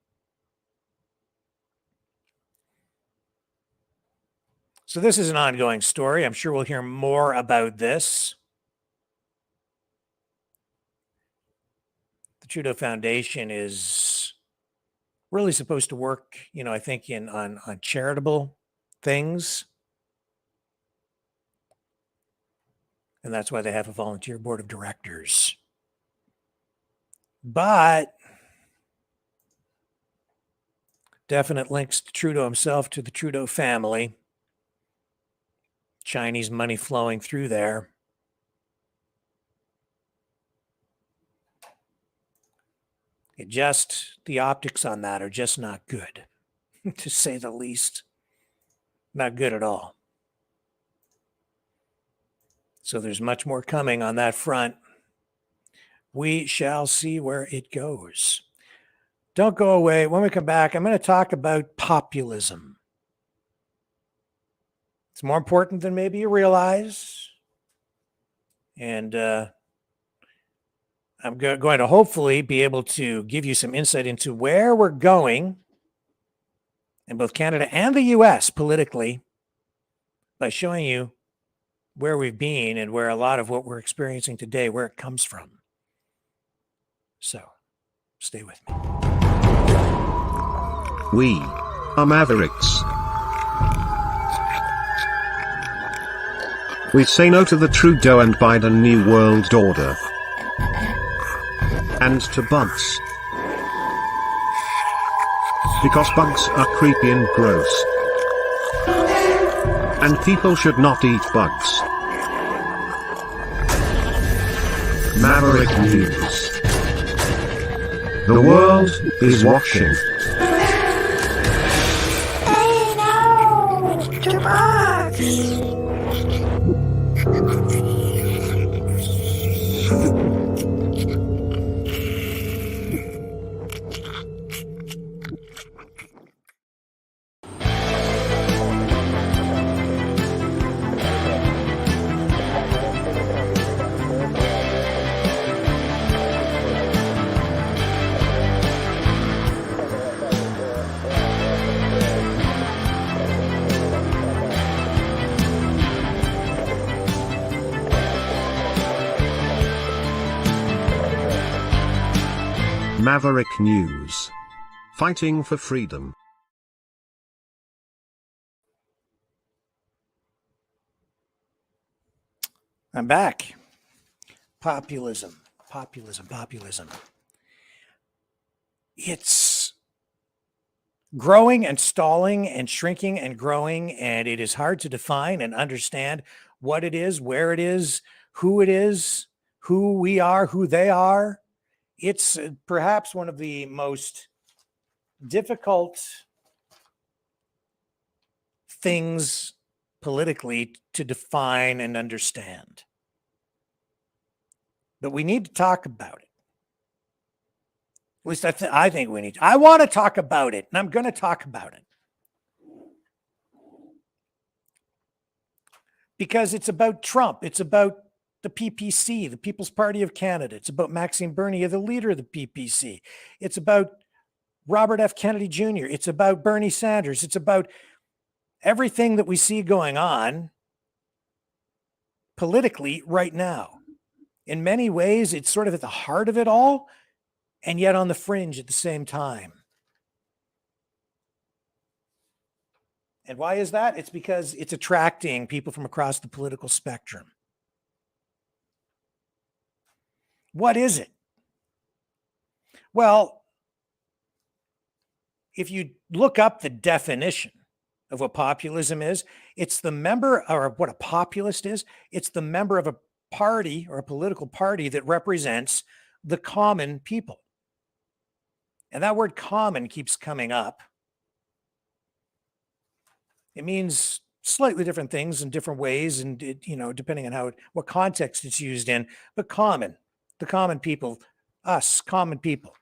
So this is an ongoing story. I'm sure we'll hear more about this. The Trudeau Foundation is really supposed to work, I think on charitable things. And that's why they have a volunteer board of directors. But definite links to Trudeau himself, to the Trudeau family. Chinese money flowing through there. The optics on that are just not good, to say the least. Not good at all. So there's much more coming on that front. We shall see where it goes. Don't go away. When we come back, I'm going to talk about populism. It's more important than maybe you realize. And I'm going to hopefully be able to give you some insight into where we're going in both Canada and the US politically by showing you where we've been and where a lot of what we're experiencing today, where it comes from. So, stay with me. We are Mavericks. We say no to the Trudeau and Biden New World Order. And to bugs. Because bugs are creepy and gross. And people should not eat bugs. Maverick News. The world is watching. Hey, no! To bugs! Maverick News. Fighting for freedom. I'm back. Populism. Populism. It's growing and stalling and shrinking and growing, and it is hard to define and understand what it is, where it is, who we are, who they are. It's perhaps one of the most difficult things politically to define and understand. But we need to talk about it. At least I think we need to. I want to talk about it, and I'm going to talk about it. Because it's about Trump. It's about the PPC, the People's Party of Canada. It's about Maxime Bernier, the leader of the PPC. It's about Robert F. Kennedy Jr. It's about Bernie Sanders. It's about everything that we see going on politically right now. In many ways, it's sort of at the heart of it all, and yet on the fringe at the same time. And why is that? It's because it's attracting people from across the political spectrum. What is it? Well, if you look up the definition of what populism is, it's the member, or what a populist is, it's the member of a party or a political party that represents the common people. And that word common keeps coming up. It means slightly different things in different ways, and depending on what context it's used in, but common, the common people, us, common people.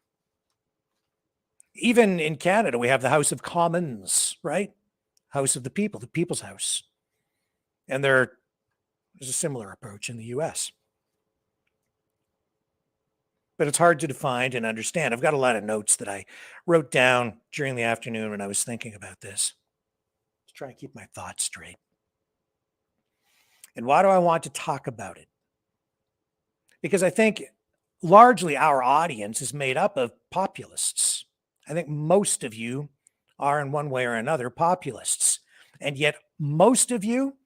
Even in Canada, we have the House of Commons, right? House of the people, the people's house. And there's a similar approach in the US. But it's hard to define and understand. I've got a lot of notes that I wrote down during the afternoon when I was thinking about this. Let's try and keep my thoughts straight. And why do I want to talk about it? Because I think largely our audience is made up of populists. I think most of you are in one way or another populists. And yet most of you,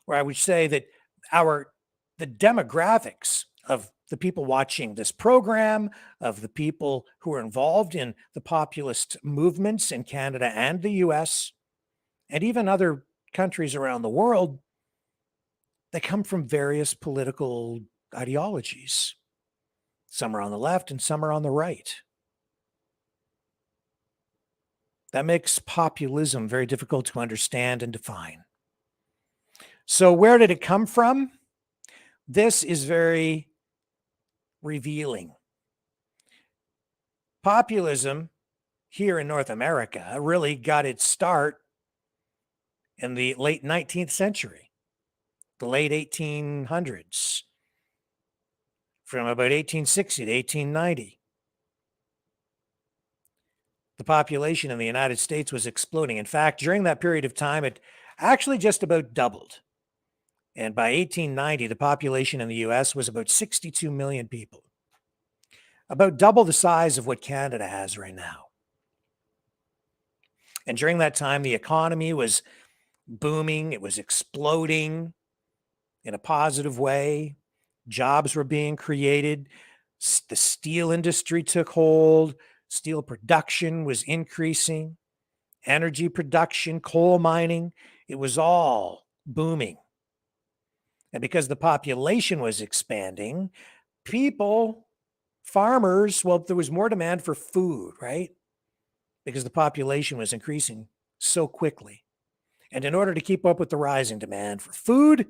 or I would say that the demographics of the people watching this program, of the people who are involved in the populist movements in Canada and the US, and even other countries around the world, they come from various political ideologies. Some are on the left and some are on the right. That makes populism very difficult to understand and define. So where did it come from? This is very revealing. Populism here in North America really got its start in the late 19th century, the late 1800s, from about 1860 to 1890. The population in the United States was exploding. In fact, during that period of time, it actually just about doubled. And by 1890, the population in the US was about 62 million people, about double the size of what Canada has right now. And during that time, the economy was booming. It was exploding in a positive way. Jobs were being created. The steel industry took hold. Steel production was increasing. Energy production, coal mining, it was all booming. And because the population was expanding, farmers, well, there was more demand for food, right? Because the population was increasing so quickly. And in order to keep up with the rising demand for food,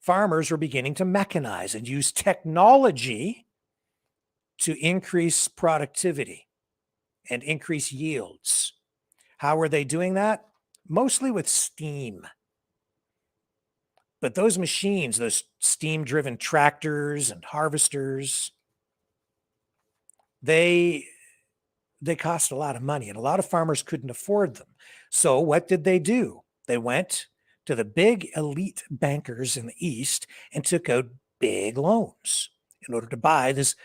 farmers were beginning to mechanize and use technology to increase productivity and increase yields. How were they doing that? Mostly with steam. But those machines, those steam-driven tractors and harvesters, they cost a lot of money, and a lot of farmers couldn't afford them. So what did they do? They went to the big elite bankers in the East and took out big loans in order to buy these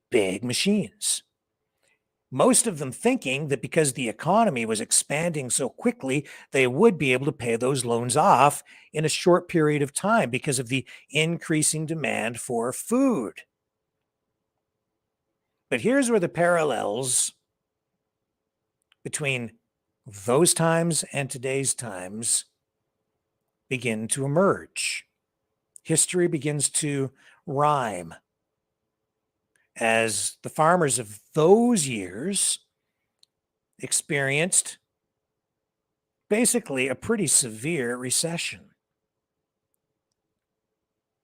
big machines. Most of them thinking that because the economy was expanding so quickly, they would be able to pay those loans off in a short period of time because of the increasing demand for food. But here's where the parallels between those times and today's times begin to emerge. History begins to rhyme as the farmers of those years experienced basically a pretty severe recession.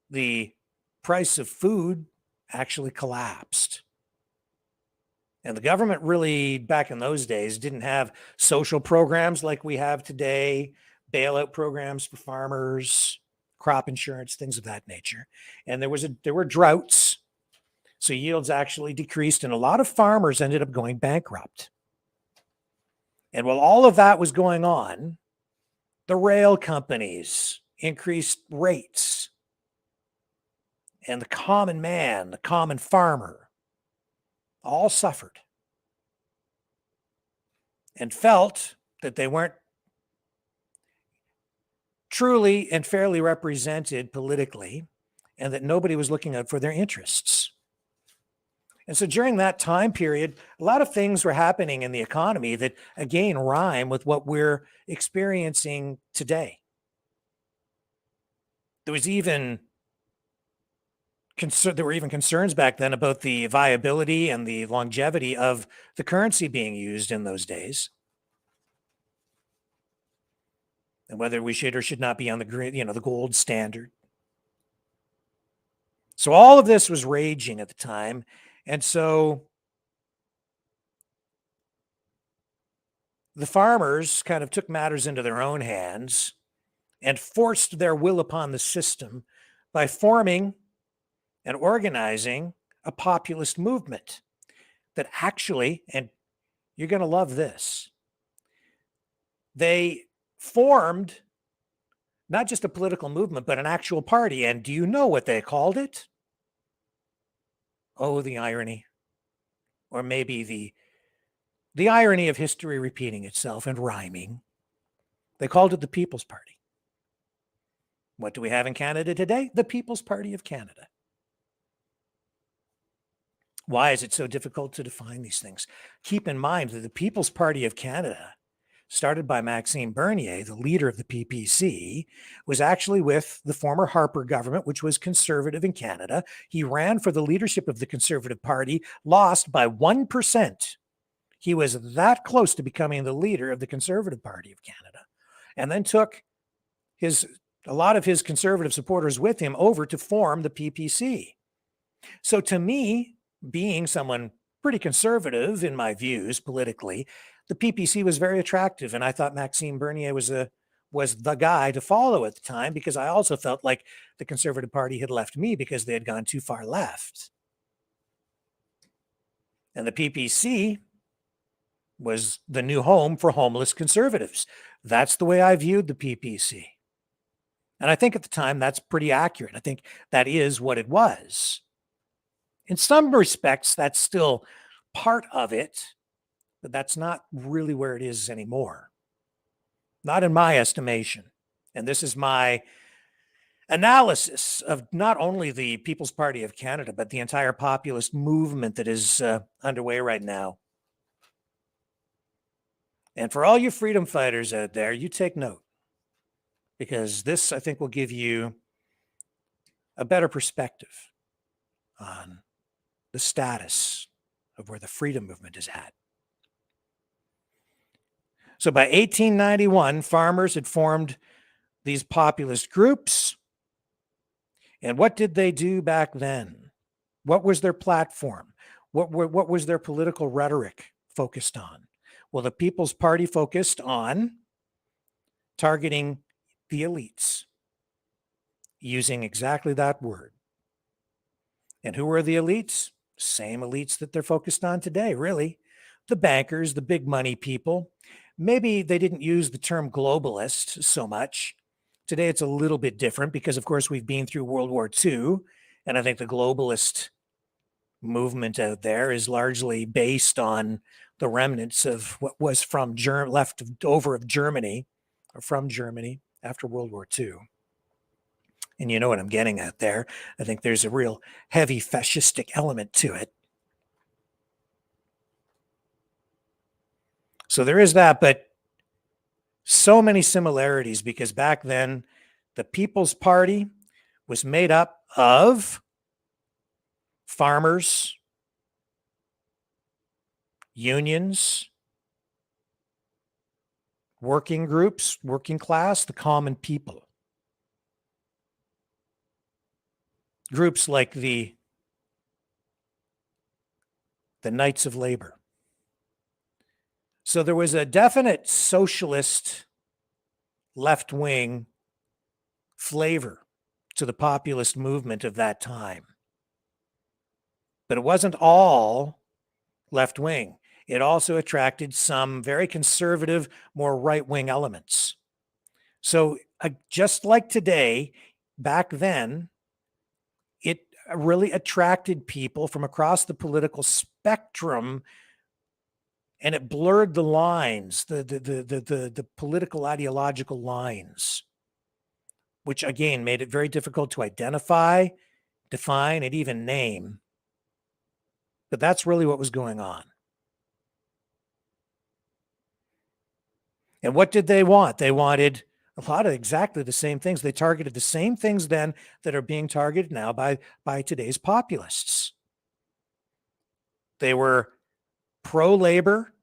The price of food actually collapsed. And the government really, back in those days, didn't have social programs like we have today, bailout programs for farmers, crop insurance, things of that nature. And there were droughts. So yields actually decreased, and a lot of farmers ended up going bankrupt. And while all of that was going on, the rail companies increased rates. And the common man, the common farmer, all suffered and felt that they weren't truly and fairly represented politically, and that nobody was looking out for their interests. And so during that time period, a lot of things were happening in the economy that, again, rhyme with what we're experiencing today. There was even there were even concerns back then about the viability and the longevity of the currency being used in those days, and whether we should or should not be on the gold standard. So all of this was raging at the time, and so the farmers kind of took matters into their own hands and forced their will upon the system by forming and organizing a populist movement that actually, and you're going to love this, they formed not just a political movement, but an actual party. And do you know what they called it? Oh, the irony. Or maybe the irony of history repeating itself and rhyming. They called it the People's Party. What do we have in Canada today? The People's Party of Canada. Why is it so difficult to define these things? Keep in mind that the People's Party of Canada, started by Maxime Bernier, the leader of the PPC, was actually with the former Harper government, which was conservative in Canada. He ran for the leadership of the Conservative Party, lost by 1%. He was that close to becoming the leader of the Conservative Party of Canada, and then took a lot of his conservative supporters with him over to form the PPC. So to me, being someone pretty conservative in my views politically, the PPC was very attractive, and I thought Maxime Bernier was the guy to follow at the time, because I also felt like the Conservative Party had left me because they had gone too far left. And the PPC was the new home for homeless conservatives. That's the way I viewed the PPC. And I think at the time that's pretty accurate. I think that is what it was. In some respects, that's still part of it, but that's not really where it is anymore. Not in my estimation. And this is my analysis of not only the People's Party of Canada, but the entire populist movement that is underway right now. And for all you freedom fighters out there, you take note, because this, I think, will give you a better perspective on the status of where the freedom movement is at. So by 1891, farmers had formed these populist groups. And what did they do back then? What was their platform? What was their political rhetoric focused on? Well, the People's Party focused on targeting the elites, using exactly that word. And who are the elites? Same elites that they're focused on today, really. The bankers, the big money people. Maybe they didn't use the term globalist so much. Today it's a little bit different because, of course, we've been through World War II, and I think the globalist movement out there is largely based on the remnants of what was left over of Germany, or from Germany after World War II. And you know what I'm getting at there. I think there's a real heavy fascistic element to it. So there is that, but so many similarities, because back then the People's Party was made up of farmers, unions, working groups, working class, the common people. Groups like the Knights of Labor. So there was a definite socialist left-wing flavor to the populist movement of that time. But it wasn't all left-wing. It also attracted some very conservative, more right-wing elements. So just like today, back then, it really attracted people from across the political spectrum, and it blurred the lines, the political ideological lines. which again made it very difficult to identify, define, and even name. But that's really what was going on. And what did they want? They wanted a lot of exactly the same things. They targeted the same things then that are being targeted now by today's populists. They were pro-labor,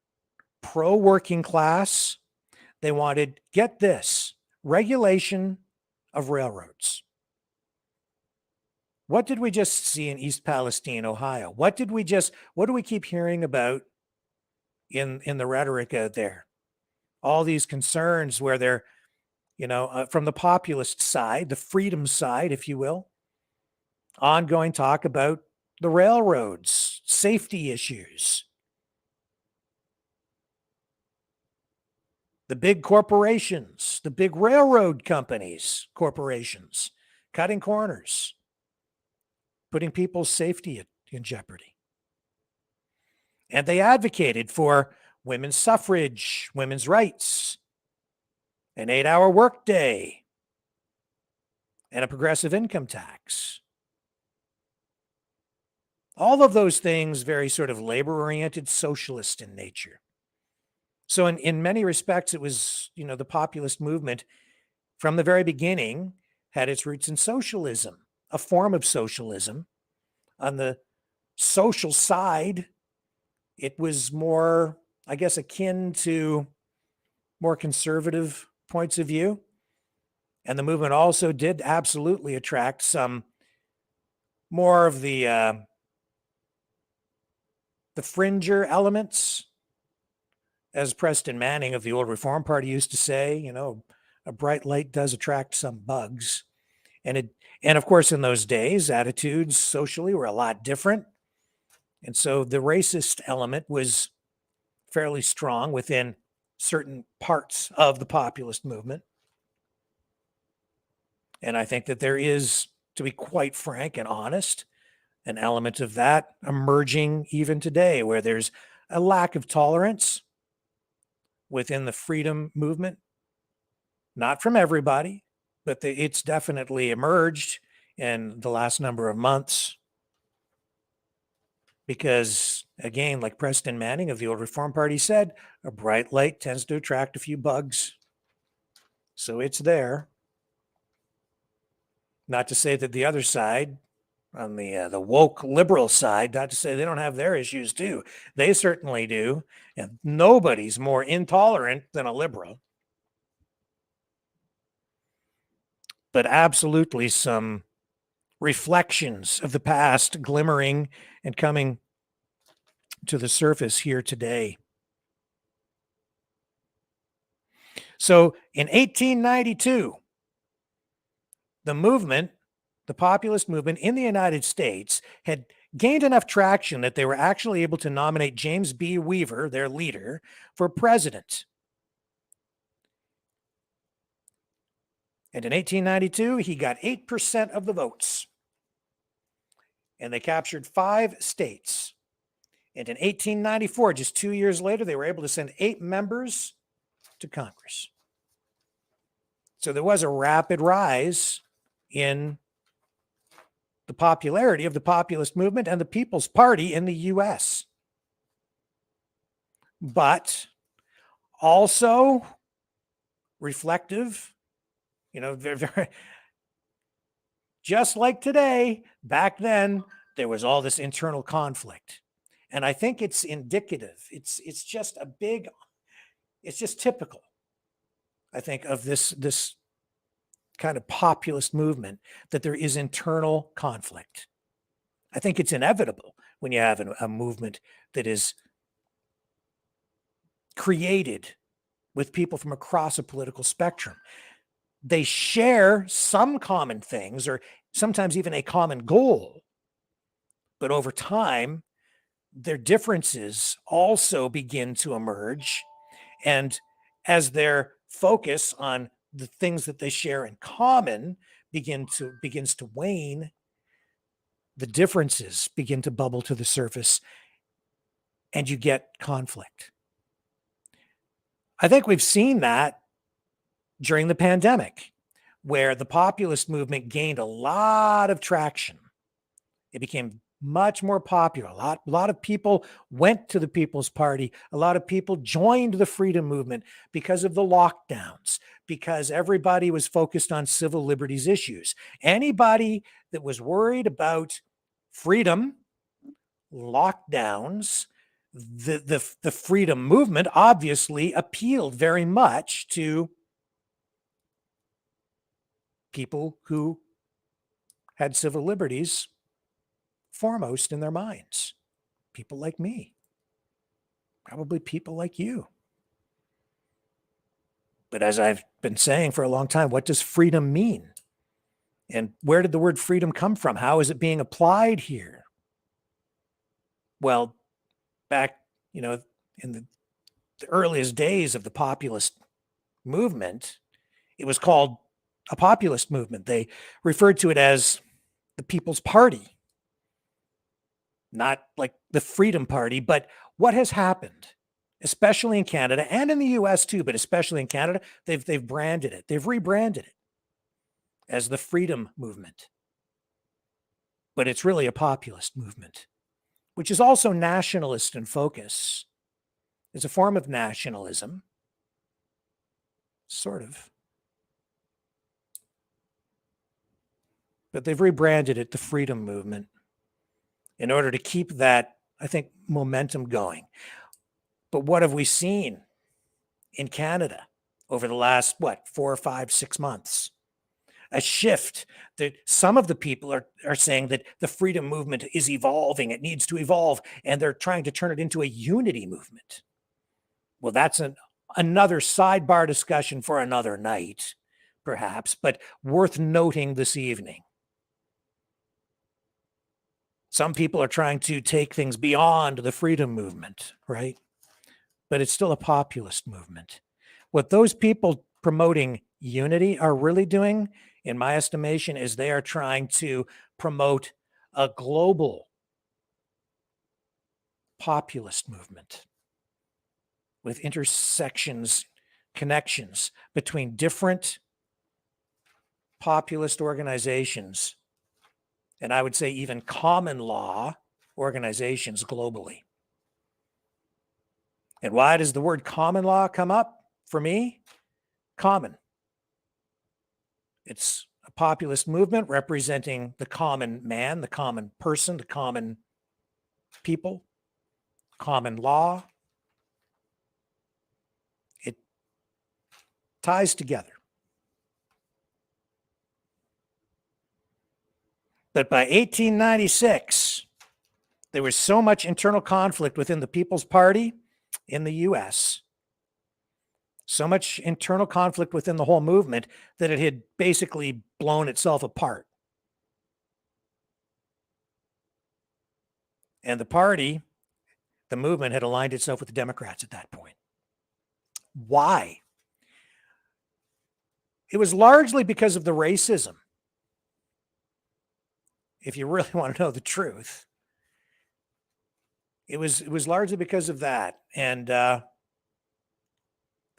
pro-working class. They wanted, get this, regulation of railroads. What did we just see in East Palestine, Ohio? What do we keep hearing about in the rhetoric out there? All these concerns where they're, from the populist side, the freedom side, if you will, ongoing talk about the railroads, safety issues, the big corporations, the big railroad corporations, cutting corners, putting people's safety in jeopardy. And they advocated for women's suffrage, women's rights, an 8-hour workday, and a progressive income tax. All of those things very sort of labor-oriented, socialist in nature. So in many respects, it was, the populist movement from the very beginning had its roots in socialism, a form of socialism. On the social side, it was more, I guess, akin to more conservative points of view. And the movement also did absolutely attract some more of the fringer elements. As Preston Manning of the old Reform Party used to say, a bright light does attract some bugs. And of course, in those days, attitudes socially were a lot different. And so the racist element was fairly strong within certain parts of the populist movement. And I think that there is, to be quite frank and honest, an element of that emerging even today, where there's a lack of tolerance within the freedom movement. Not from everybody, but it's definitely emerged in the last number of months. Because, again, like Preston Manning of the old Reform Party said, a bright light tends to attract a few bugs. So it's there. Not to say that the other side, on the woke liberal side, not to say they don't have their issues too. They certainly do. And nobody's more intolerant than a liberal. But absolutely some reflections of the past glimmering and coming to the surface here today. So in 1892, the populist movement in the United States had gained enough traction that they were actually able to nominate James B. Weaver, their leader, for president. And in 1892, he got 8% of the votes. And they captured 5 states. And in 1894, just 2 years later, they were able to send 8 members to Congress. So there was a rapid rise in the popularity of the populist movement and the People's Party in the U.S. But also reflective, very, just like today, back then, there was all this internal conflict. And I think it's indicative. It's just it's just typical, I think, of this kind of populist movement, that there is internal conflict. I think it's inevitable when you have a movement that is created with people from across a political spectrum. They share some common things, or sometimes even a common goal, but over time, their differences also begin to emerge. And as their focus on the things that they share in common begins to wane, the differences begin to bubble to the surface, and you get conflict. I think we've seen that during the pandemic, where the populist movement gained a lot of traction. It became much more popular. A lot of people went to the People's Party. A lot of people joined the freedom movement because of the lockdowns, because everybody was focused on civil liberties issues. Anybody that was worried about freedom, lockdowns, the freedom movement obviously appealed very much to people who had civil liberties foremost in their minds. People like me, probably people like you. But as I've been saying for a long time, what does freedom mean? And where did the word freedom come from? How is it being applied here? Well, back, in the earliest days of the populist movement, it was called a populist movement. They referred to it as the People's Party, not like the Freedom Party. But what has happened, especially in Canada and in the US too, but especially in Canada, they've branded it. They've rebranded it as the Freedom Movement. But it's really a populist movement, which is also nationalist in focus. It's a form of nationalism, sort of. But they've rebranded it the Freedom Movement in order to keep that, I think, momentum going. But what have we seen in Canada over the last, 4, 5, 6 months? A shift that some of the people are saying that the freedom movement is evolving. It needs to evolve, and they're trying to turn it into a unity movement. Well, that's another sidebar discussion for another night, perhaps, but worth noting this evening. Some people are trying to take things beyond the freedom movement, right? But it's still a populist movement. What those people promoting unity are really doing, in my estimation, is they are trying to promote a global populist movement with intersections, connections between different populist organizations, and I would say even common law organizations globally. And why does the word common law come up for me? Common. It's a populist movement representing the common man, the common person, the common people, common law. It ties together. But by 1896, there was so much internal conflict within the People's Party in the US, so much internal conflict within the whole movement, that it had basically blown itself apart. And the movement had aligned itself with the Democrats at that point. Why? It was largely because of the racism. If you really want to know the truth, it was largely because of that. And the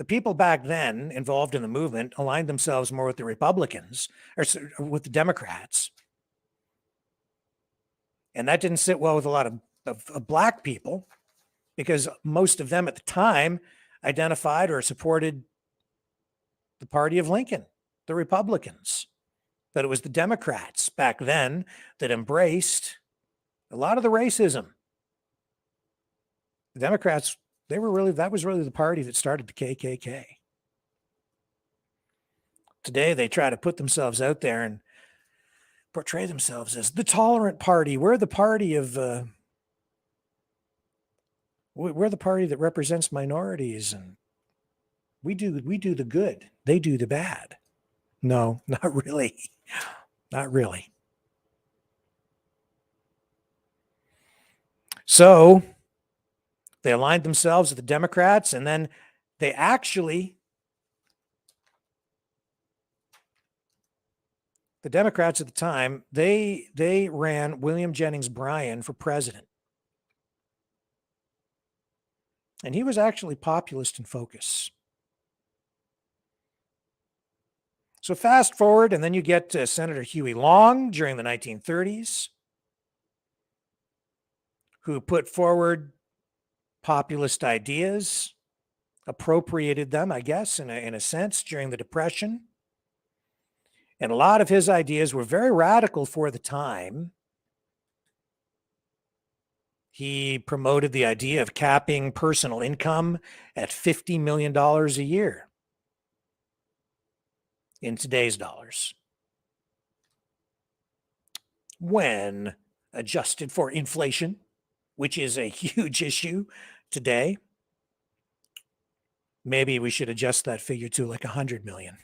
people back then involved in the movement aligned themselves more with the Republicans or with the Democrats. And that didn't sit well with a lot of black people, because most of them at the time identified or supported the party of Lincoln, the Republicans. But it was the Democrats back then that embraced a lot of the racism. The Democrats, that was really the party that started the KKK. Today, they try to put themselves out there and portray themselves as the tolerant party. We're the party of, we're the party that represents minorities, and we do the good. They do the bad. No, not really. Not really. So they aligned themselves with the Democrats, and then they actually, the Democrats at the time, they ran William Jennings Bryan for president. And he was actually populist in focus. So fast forward, and then you get Senator Huey Long during the 1930s, who put forward populist ideas, appropriated them, I guess, in a sense, during the Depression. And a lot of his ideas were very radical for the time. He promoted the idea of capping personal income at $50 million a year in today's dollars, when adjusted for inflation, which is a huge issue today. Maybe we should adjust that figure to like 100 million.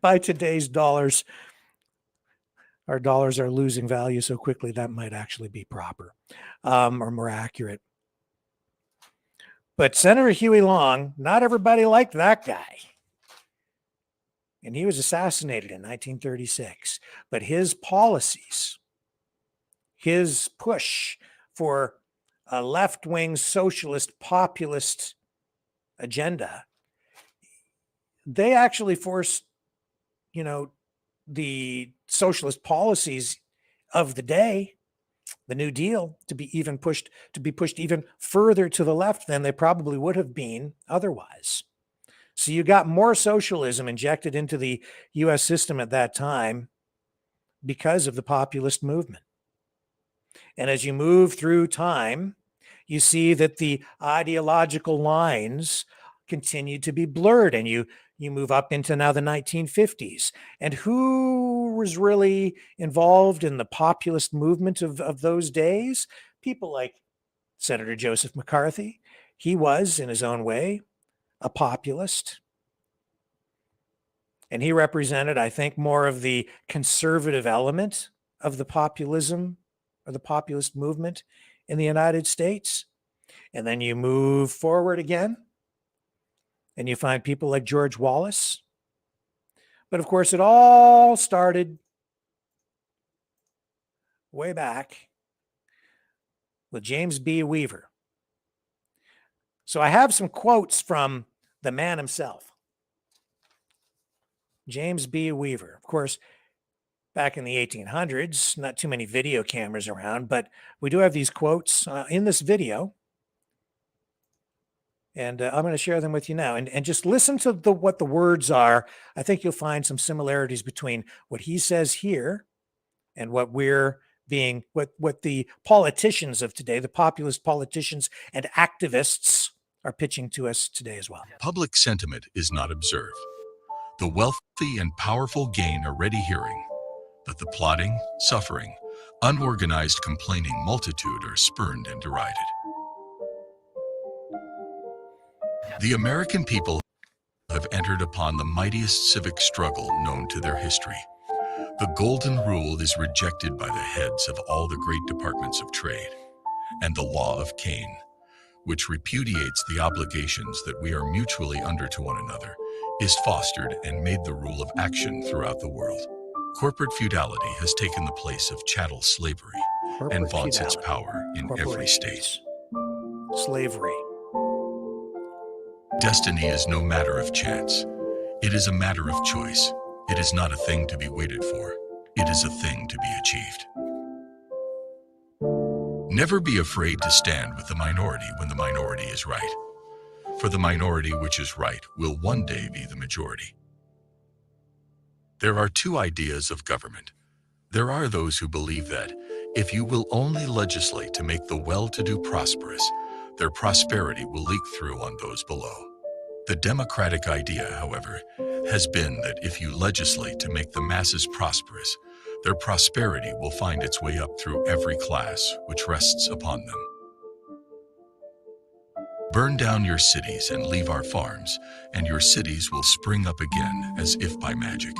By today's dollars, our dollars are losing value so quickly that might actually be proper, or more accurate. But Senator Huey Long, not everybody liked that guy. And he was assassinated in 1936. But his policies, his push for a left-wing socialist populist agenda, they actually forced, the socialist policies of the day, the New Deal, to be pushed even further to the left than they probably would have been otherwise. So you got more socialism injected into the US system at that time because of the populist movement. And as you move through time, you see that the ideological lines continue to be blurred, and you move up into now the 1950s. And who was really involved in the populist movement of those days? People like Senator Joseph McCarthy. He was, in his own way, a populist. And he represented, I think, more of the conservative element of the populism or the populist movement in the United States. And then you move forward again, and you find people like George Wallace. But of course, it all started way back with James B. Weaver. So I have some quotes from the man himself, James B. Weaver. Of course, back in the 1800s, not too many video cameras around, but we do have these quotes in this video. And I'm going to share them with you now. And just listen to what the words are. I think you'll find some similarities between what he says here and what what the politicians of today, the populist politicians and activists, are pitching to us today as well. Public sentiment is not observed. The wealthy and powerful gain a ready hearing, but the plodding, suffering, unorganized, complaining multitude are spurned and derided. The American people have entered upon the mightiest civic struggle known to their history. The Golden Rule is rejected by the heads of all the great departments of trade, and the law of Cain, which repudiates the obligations that we are mutually under to one another, is fostered and made the rule of action throughout the world. Corporate feudality has taken the place of chattel slavery and vaunts its power in every state. Slavery. Destiny is no matter of chance. It is a matter of choice. It is not a thing to be waited for. It is a thing to be achieved. Never be afraid to stand with the minority when the minority is right. For the minority which is right will one day be the majority. There are two ideas of government. There are those who believe that if you will only legislate to make the well-to-do prosperous, their prosperity will leak through on those below. The democratic idea, however, has been that if you legislate to make the masses prosperous, their prosperity will find its way up through every class which rests upon them. Burn down your cities and leave our farms, and your cities will spring up again as if by magic.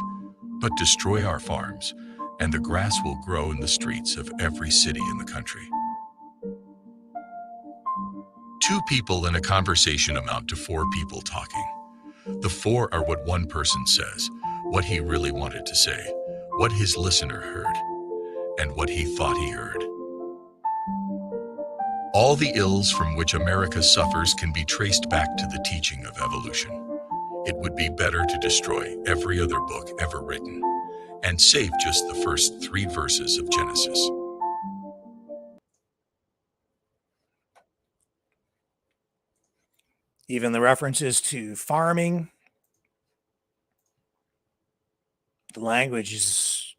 But destroy our farms, and the grass will grow in the streets of every city in the country. Two people in a conversation amount to four people talking. The four are what one person says, what he really wanted to say, what his listener heard, and what he thought he heard. All the ills from which America suffers can be traced back to the teaching of evolution. It would be better to destroy every other book ever written and save just the first 3 verses of Genesis. Even the references to farming, the language is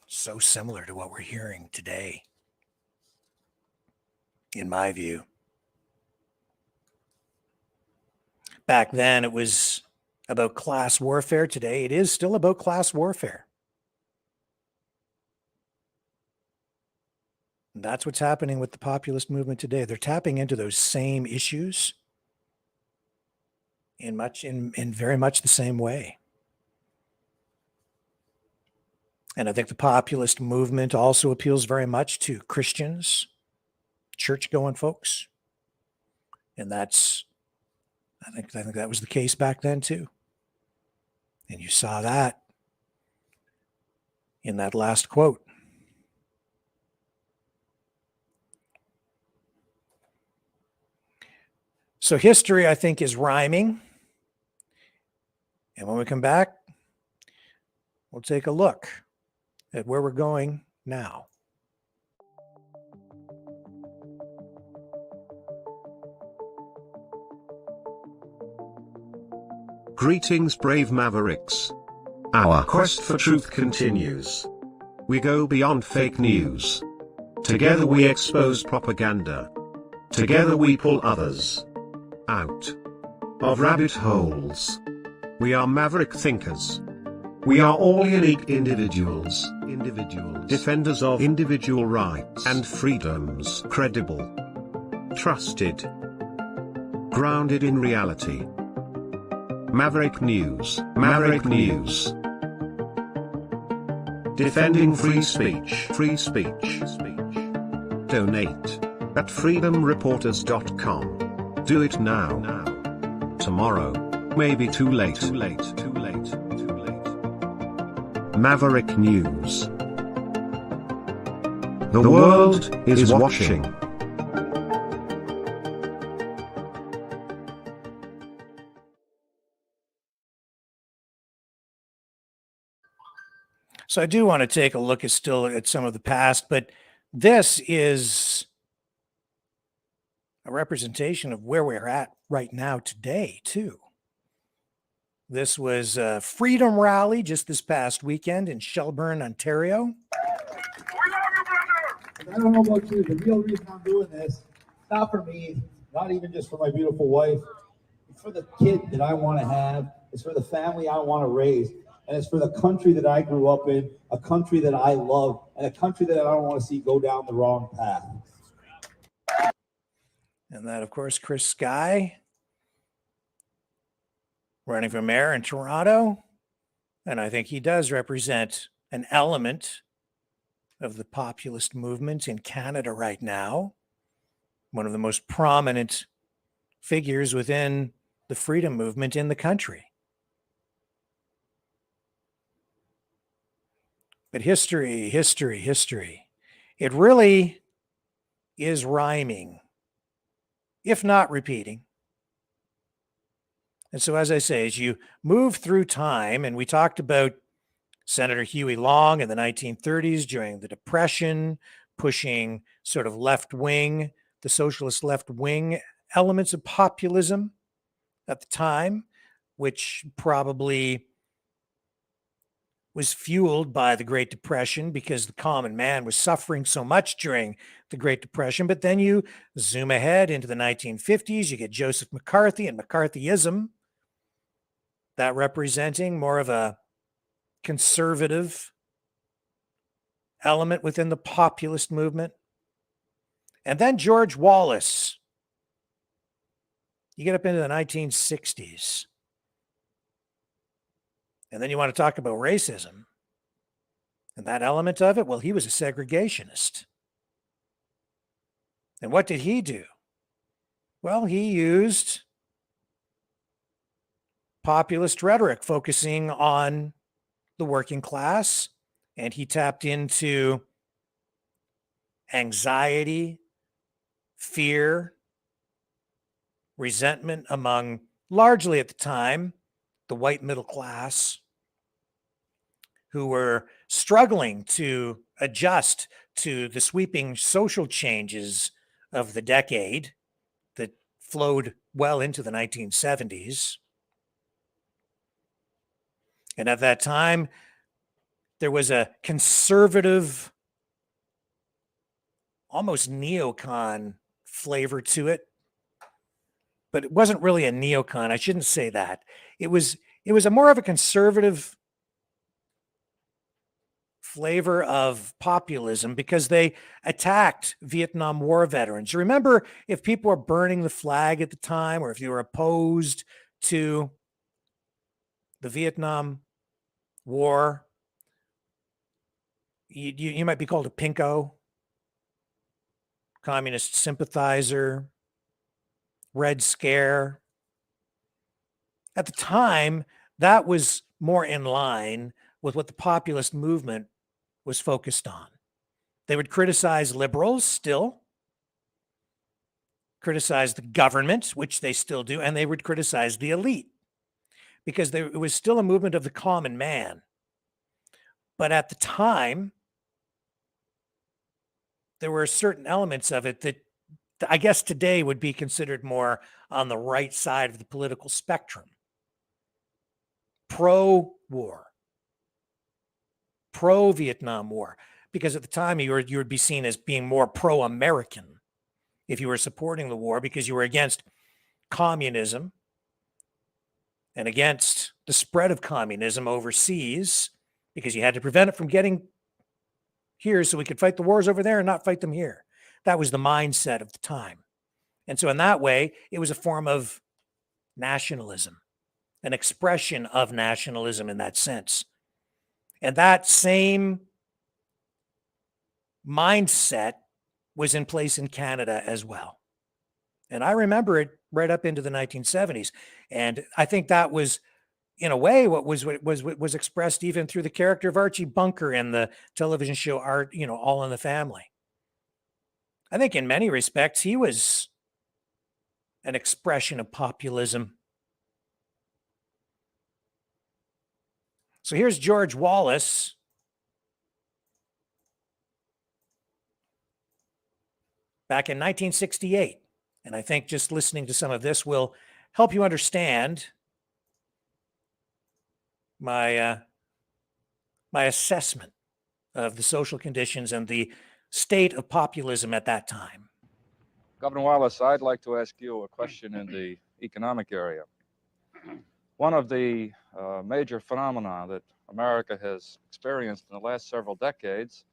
so similar to what we're hearing today, in my view. Back then, it was about class warfare. Today, it is still about class warfare. And that's what's happening with the populist movement today. They're tapping into those same issues in very much the same way. And I think the populist movement also appeals very much to Christians, church-going folks. And I think that was the case back then too. And you saw that in that last quote. So history, I think, is rhyming. And when we come back, we'll take a look at where we're going now. Greetings, brave Mavericks. Our quest for truth continues. We go beyond fake news. Together we expose propaganda. Together we pull others out of rabbit holes. We are maverick thinkers. We are all unique individuals, defenders of individual rights and freedoms, credible, trusted, grounded in reality. Maverick News, Maverick News. Defending free speech, free speech. Donate at freedomreporters.com. Do it now. Tomorrow may be too late. Maverick News. The world is watching. So I do want to take a look at some of the past, but this is a representation of where we're at right now today, too. This was a freedom rally just this past weekend in Shelburne, Ontario. I don't know about you, the real reason I'm doing this, not for me, not even just for my beautiful wife, it's for the kid that I want to have, it's for the family I want to raise, and it's for the country that I grew up in, a country that I love, and a country that I don't want to see go down the wrong path. And that, of course, Chris Skye, running for mayor in Toronto. And I think he does represent an element of the populist movement in Canada right now. One of the most prominent figures within the freedom movement in the country. But history. It really is rhyming, if not repeating. And so, as I say, as you move through time, and we talked about Senator Huey Long in the 1930s during the Depression, pushing sort of left-wing, the socialist left-wing elements of populism at the time, which probably was fueled by the Great Depression because the common man was suffering so much during the Great Depression. But then you zoom ahead into the 1950s, you get Joseph McCarthy and McCarthyism, that representing more of a conservative element within the populist movement. And then George Wallace. You get up into the 1960s. And then you want to talk about racism. And that element of it, well, he was a segregationist. And what did he do? Well, he used populist rhetoric focusing on the working class, and he tapped into anxiety, fear, resentment among largely at the time, the white middle class, who were struggling to adjust to the sweeping social changes of the decade that flowed well into the 1970s. And at that time, there was a conservative, almost neocon flavor to it. But it wasn't really a neocon. I shouldn't say that. It was a more of a conservative flavor of populism because they attacked Vietnam War veterans. Remember, if people were burning the flag at the time, or if you were opposed to the Vietnam War, you might be called a pinko, communist sympathizer, Red Scare. At the time, that was more in line with what the populist movement was focused on. They would criticize liberals still, criticize the government, which they still do, and they would criticize the elite because it was still a movement of the common man. But at the time, there were certain elements of it that I guess today would be considered more on the right side of the political spectrum. Pro-war, pro-Vietnam War, because at the time you would be seen as being more pro-American if you were supporting the war because you were against communism and against the spread of communism overseas because you had to prevent it from getting here so we could fight the wars over there and not fight them here. That was the mindset of the time. And so in that way, it was a form of nationalism, an expression of nationalism in that sense. And that same mindset was in place in Canada as well. And I remember it right up into the 1970s. And I think that was, in a way, what was expressed even through the character of Archie Bunker in the television show All in the Family. I think in many respects, he was an expression of populism. So here's George Wallace back in 1968. And I think just listening to some of this will help you understand my assessment of the social conditions and the state of populism at that time. Governor Wallace, I'd like to ask you a question in the economic area. One of the major phenomena that America has experienced in the last several decades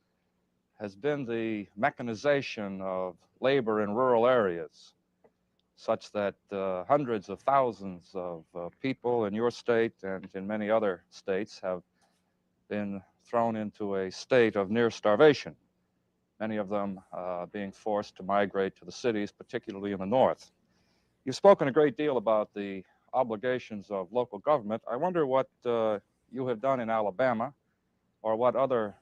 has been the mechanization of labor in rural areas, such that hundreds of thousands of people in your state and in many other states have been thrown into a state of near starvation, many of them being forced to migrate to the cities, particularly in the north. You've spoken a great deal about the obligations of local government. I wonder what you have done in Alabama or what other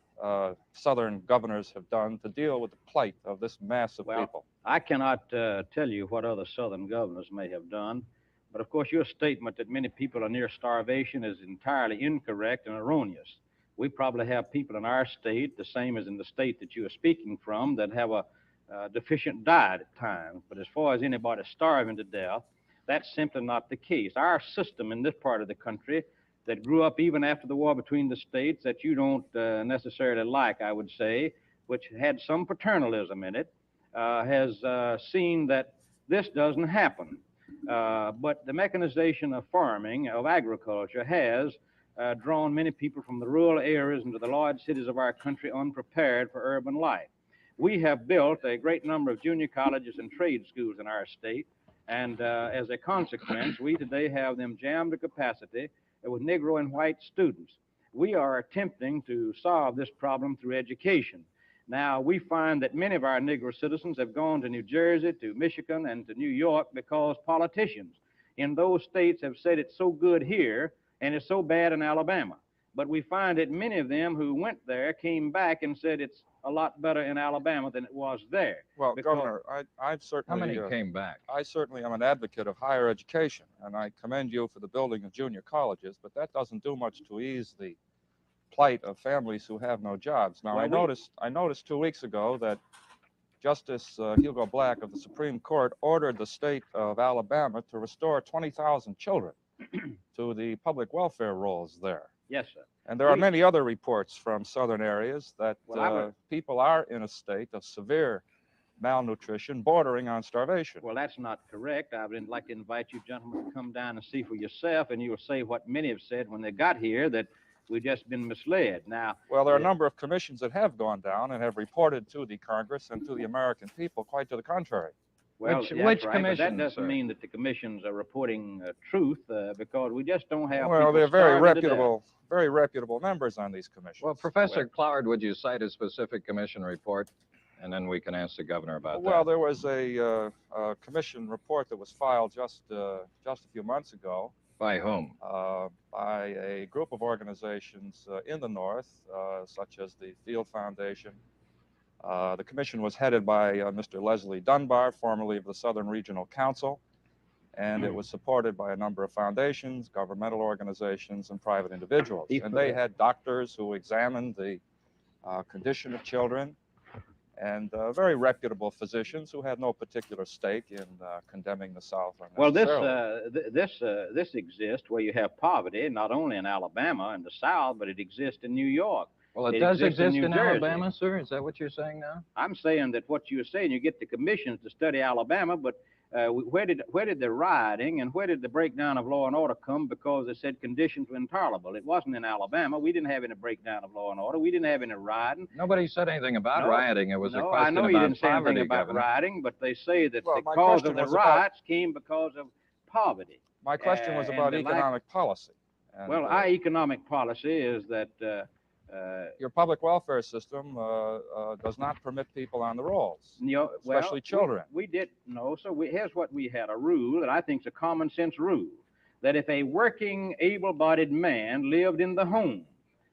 southern governors have done to deal with the plight of this mass of people. I cannot tell you what other southern governors may have done, but of course your statement that many people are near starvation is entirely incorrect and erroneous. We probably have people in our state, the same as in the state that you are speaking from, that have a deficient diet at times. But as far as anybody starving to death, that's simply not the case. Our system in this part of the country that grew up even after the war between the states that you don't necessarily like, I would say, which had some paternalism in it, has seen that this doesn't happen. But the mechanization of farming, of agriculture, has drawn many people from the rural areas into the large cities of our country unprepared for urban life. We have built a great number of junior colleges and trade schools in our state, and as a consequence, we today have them jammed to capacity with Negro and white students. We are attempting to solve this problem through education. Now, we find that many of our Negro citizens have gone to New Jersey, to Michigan, and to New York because politicians in those states have said it's so good here and it's so bad in Alabama. But we find that many of them who went there came back and said it's a lot better in Alabama than it was there. Well, because- Governor, I've certainly... How many came back? I certainly am an advocate of higher education, and I commend you for the building of junior colleges, but that doesn't do much to ease the plight of families who have no jobs. Now, Well, I noticed 2 weeks ago that Justice Hugo Black of the Supreme Court ordered the state of Alabama to restore 20,000 children to the public welfare rolls there. Yes, sir. And there are many other reports from southern areas that Well, people are in a state of severe malnutrition bordering on starvation. Well, that's not correct. I would like to invite you gentlemen to come down and see for yourself, and you will say what many have said when they got here, that we've just been misled. Now, well, there are a number of commissions that have gone down and have reported to the Congress and to the American people quite to the contrary. Well, Which that's right, but commissions, that doesn't sir? mean that the commissions are reporting truth, because we just don't have. Well, people they're very starving to death. very reputable members on these commissions. Well, Professor Cloward, would you cite a specific commission report? And then we can ask the governor about Well, that. there was a commission report that was filed just a few months ago. By whom? By a group of organizations in the North, such as the Field Foundation. The commission was headed by Mr. Leslie Dunbar, formerly of the Southern Regional Council, and it was supported by a number of foundations, governmental organizations, and private individuals. And they had doctors who examined the condition of children, and very reputable physicians who had no particular stake in condemning the South. Well, unnecessarily. this exists where you have poverty, not only in Alabama and the South, but it exists in New York. Well, it does exists exist New in Jersey. Alabama, sir? Is that what you're saying now? I'm saying that what you're saying, you get the commissions to study Alabama, but where did the rioting and where did the breakdown of law and order come? Because they said conditions were intolerable. It wasn't in Alabama. We didn't have any breakdown of law and order. We didn't have any rioting. Nobody said anything about rioting. It was a No, question I know about you didn't say anything poverty, about Governor. rioting, but they say that Well, the my cause question of the was about- riots came because of poverty. My question was And about the lack- economic policy. And, Well, our economic policy is that your public welfare system does not permit people on the rolls, especially children. We did no, so here's what we had: a rule that I think is a common sense rule, that if a working, able-bodied man lived in the home,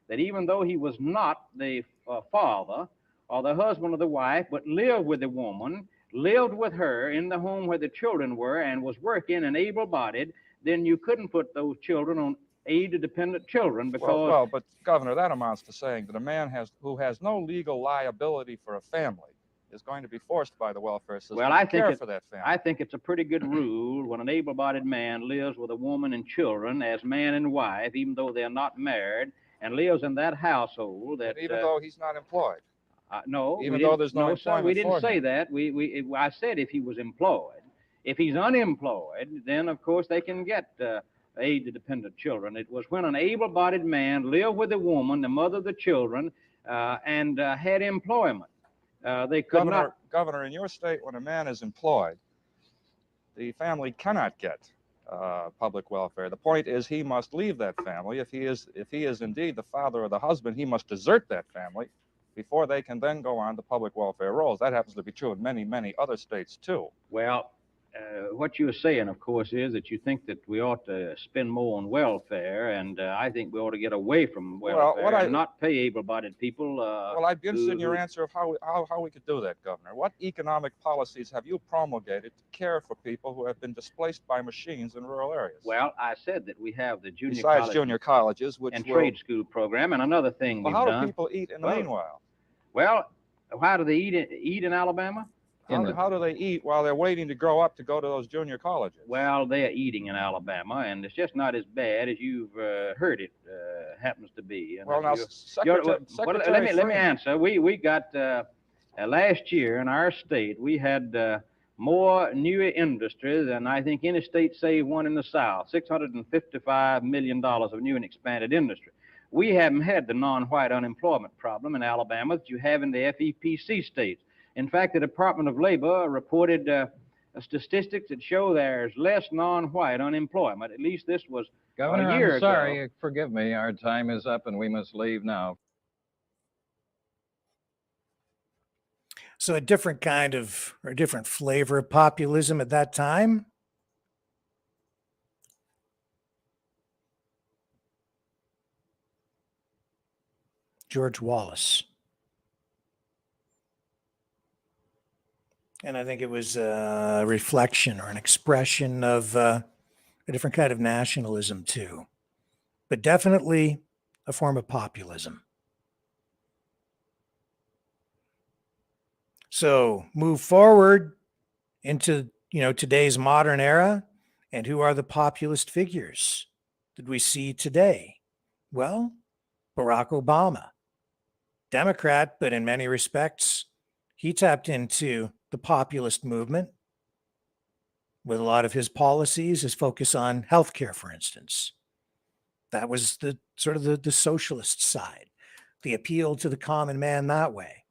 that even though he was not the father or the husband of the wife, but lived with the woman, lived with her in the home where the children were, and was working and able-bodied, then you couldn't put those children on aid-dependent children because. Well, but Governor, that amounts to saying that a man who has no legal liability for a family is going to be forced by the welfare system Well, to I think care for that family. I think it's a pretty good rule when an able-bodied man lives with a woman and children as man and wife, even though they're not married, and lives in that household. That even though he's not employed. No, even though there's no sir, we employment didn't for say him. that. I said if he was employed. If he's unemployed, then of course they can get aid to dependent children. It was when an able-bodied man lived with a woman, the mother of the children, and had employment. They could not. Governor, in your state, when a man is employed, the family cannot get public welfare. The point is he must leave that family. If he is indeed the father or the husband, he must desert that family before they can then go on to public welfare rolls. That happens to be true in many, many other states too. Well, what you're saying, of course, is that you think that we ought to spend more on welfare, and I think we ought to get away from welfare and not pay able-bodied people. Well, I'd be interested in your answer of how we could do that, Governor. What economic policies have you promulgated to care for people who have been displaced by machines in rural areas? Well, I said that we have the junior Besides college junior colleges, which and will... trade school program, and another thing Well, we've how done. do people eat in the meanwhile? Well, how do they eat in Alabama? How do they eat while they're waiting to grow up to go to those junior colleges? Well, they're eating in Alabama, and it's just not as bad as you've heard it happens to be. And Well, now, let me answer. We got last year in our state, we had more new industry than I think any state save one in the South. $655 million of new and expanded industry. We haven't had the non-white unemployment problem in Alabama that you have in the FEPC states. In fact, the Department of Labor reported statistics that show there's less non-white unemployment. At least this was Governor, a year I'm ago. sorry. Forgive me. Our time is up and we must leave now. So a different kind of, or a different flavor of populism at that time. George Wallace. And I think it was a reflection or an expression of a different kind of nationalism too, but definitely a form of populism. So move forward into, today's modern era, and who are the populist figures that we see today? Well, Barack Obama, Democrat, but in many respects, he tapped into the populist movement with a lot of his policies, his focus on healthcare, for instance. That was the sort of the socialist side, the appeal to the common man that way.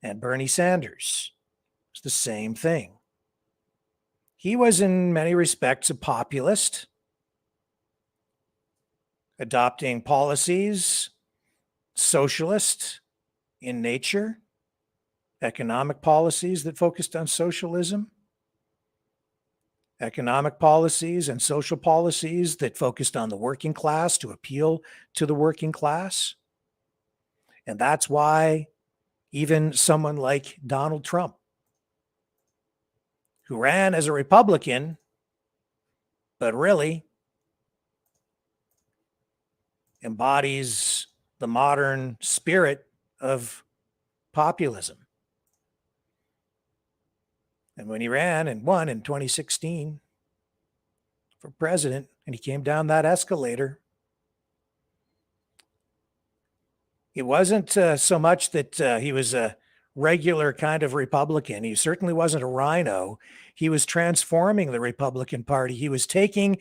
And Bernie Sanders was the same thing. He was in many respects a populist, adopting policies, socialist in nature, economic policies that focused on socialism, economic policies and social policies that focused on the working class to appeal to the working class. And that's why even someone like Donald Trump, who ran as a Republican, but really embodies the modern spirit of populism. And when he ran and won in 2016 for president, and he came down that escalator, it wasn't so much that he was a regular kind of Republican. He certainly wasn't a rhino. He was transforming the Republican Party. He was taking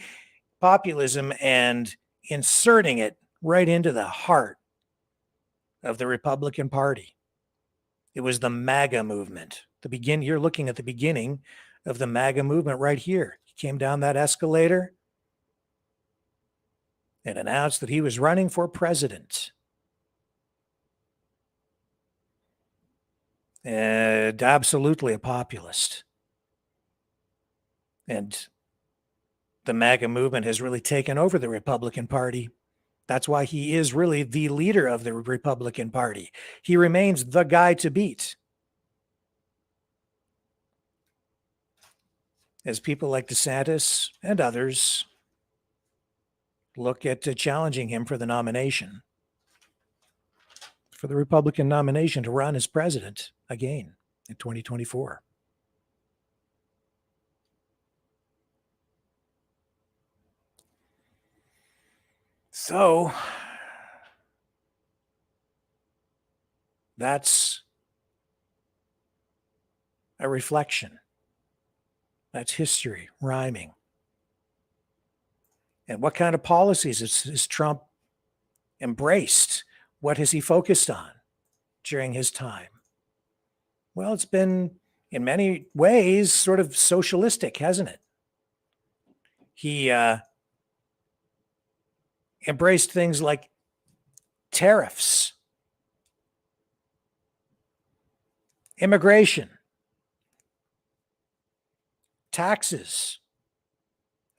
populism and inserting it right into the heart of the Republican Party. It was the MAGA movement. You're looking at the beginning of the MAGA movement right here. He came down that escalator and announced that he was running for president. And absolutely a populist. And the MAGA movement has really taken over the Republican Party. That's why he is really the leader of the Republican Party. He remains the guy to beat. As people like DeSantis and others look at challenging him for the nomination, for the Republican nomination to run as president again in 2024. So that's a reflection. That's history rhyming. And what kind of policies has Trump embraced? What has he focused on during his time? Well, it's been in many ways sort of socialistic, hasn't it? He embraced things like tariffs, immigration, taxes,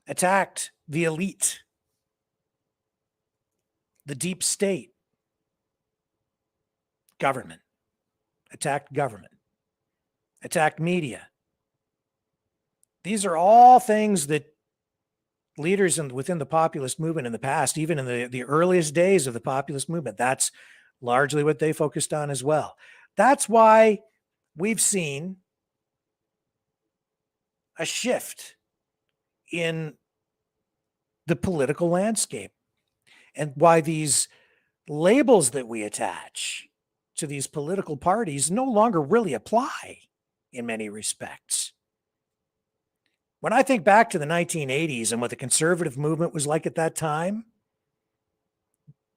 attacked the elite, the deep state, government, attacked media. These are all things that leaders within the populist movement in the past, even in the earliest days of the populist movement, that's largely what they focused on as well. That's why we've seen a shift in the political landscape, and why these labels that we attach to these political parties no longer really apply in many respects. When I think back to the 1980s and what the conservative movement was like at that time,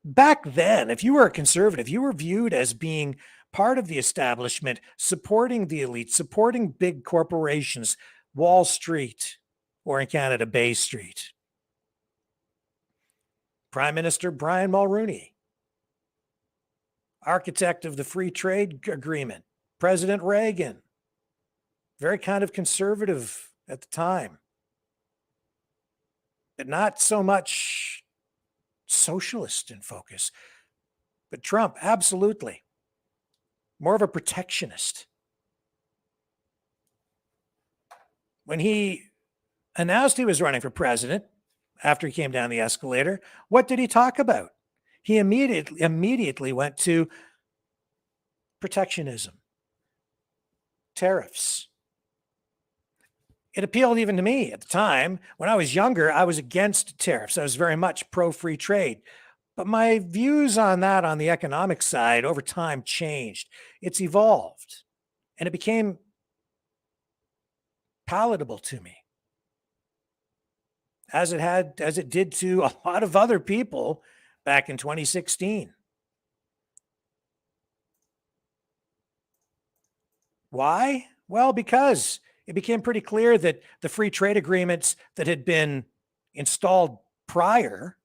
back then, if you were a conservative, you were viewed as being part of the establishment, supporting the elite, supporting big corporations, Wall Street, or in Canada, Bay Street. Prime Minister Brian Mulroney, architect of the free trade agreement, President Reagan, very kind of conservative at the time, but not so much socialist in focus. But Trump, absolutely. More of a protectionist. When he announced he was running for president, after he came down the escalator, what did he talk about? He immediately went to protectionism, tariffs. It appealed even to me at the time. When I was younger, I was against tariffs. I was very much pro-free trade. But my views on that on the economic side over time changed. It's evolved, and it became palatable to me, as it did to a lot of other people back in 2016. Why? Well, because it became pretty clear that the free trade agreements that had been installed prior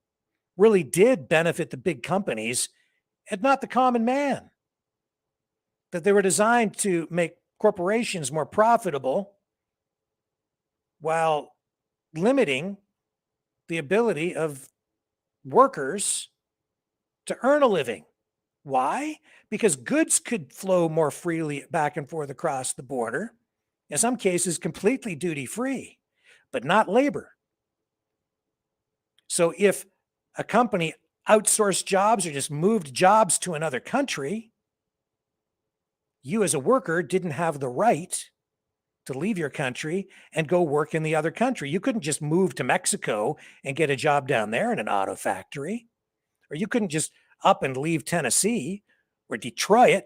really did benefit the big companies and not the common man. That they were designed to make corporations more profitable while limiting the ability of workers to earn a living. Why? Because goods could flow more freely back and forth across the border, in some cases completely duty-free, but not labor. So if a company outsourced jobs or just moved jobs to another country, you as a worker didn't have the right to leave your country and go work in the other country. You couldn't just move to Mexico and get a job down there in an auto factory, or you couldn't just up and leave Tennessee or Detroit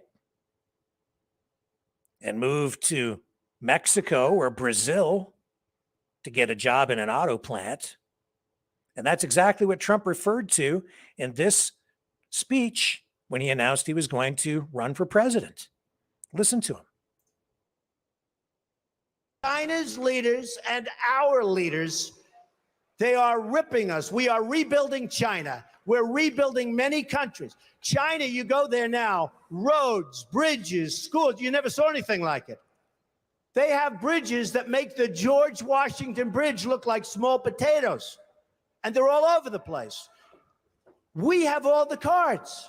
and move to Mexico or Brazil to get a job in an auto plant. And that's exactly what Trump referred to in this speech when he announced he was going to run for president. Listen to him. China's leaders and our leaders, they are ripping us. We are rebuilding China. We're rebuilding many countries. China, you go there now, roads, bridges, schools, you never saw anything like it. They have bridges that make the George Washington Bridge look like small potatoes, and they're all over the place. We have all the cards,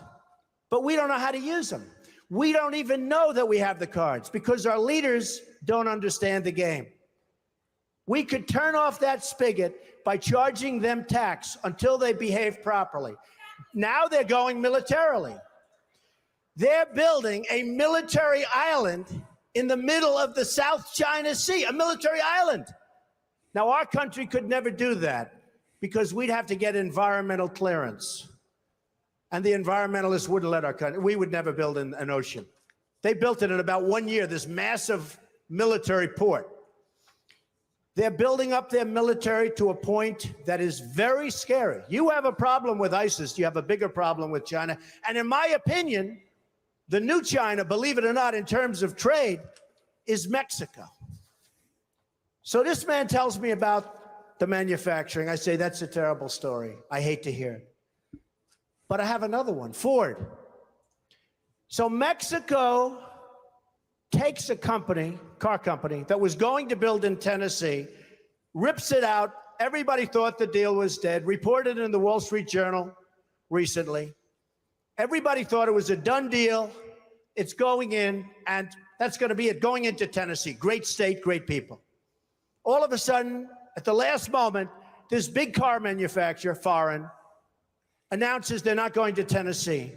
but we don't know how to use them. We don't even know that we have the cards because our leaders don't understand the game. We could turn off that spigot by charging them tax until they behave properly. Now they're going militarily. They're building a military island in the middle of the South China Sea, a military island. Now, our country could never do that because we'd have to get environmental clearance. And the environmentalists wouldn't let our country. We would never build an ocean. They built it in about 1 year, this massive military port. They're building up their military to a point that is very scary. You have a problem with ISIS, you have a bigger problem with China. And in my opinion, the new China, believe it or not, in terms of trade, is Mexico. So this man tells me about the manufacturing. I say, that's a terrible story. I hate to hear it. But I have another one, Ford. So Mexico takes a company, car company, that was going to build in Tennessee, rips it out. Everybody thought the deal was dead. Reported in the Wall Street Journal recently. Everybody thought it was a done deal. It's going in, and that's going to be it, going into Tennessee. Great state, great people. All of a sudden, at the last moment, this big car manufacturer, foreign, announces they're not going to Tennessee.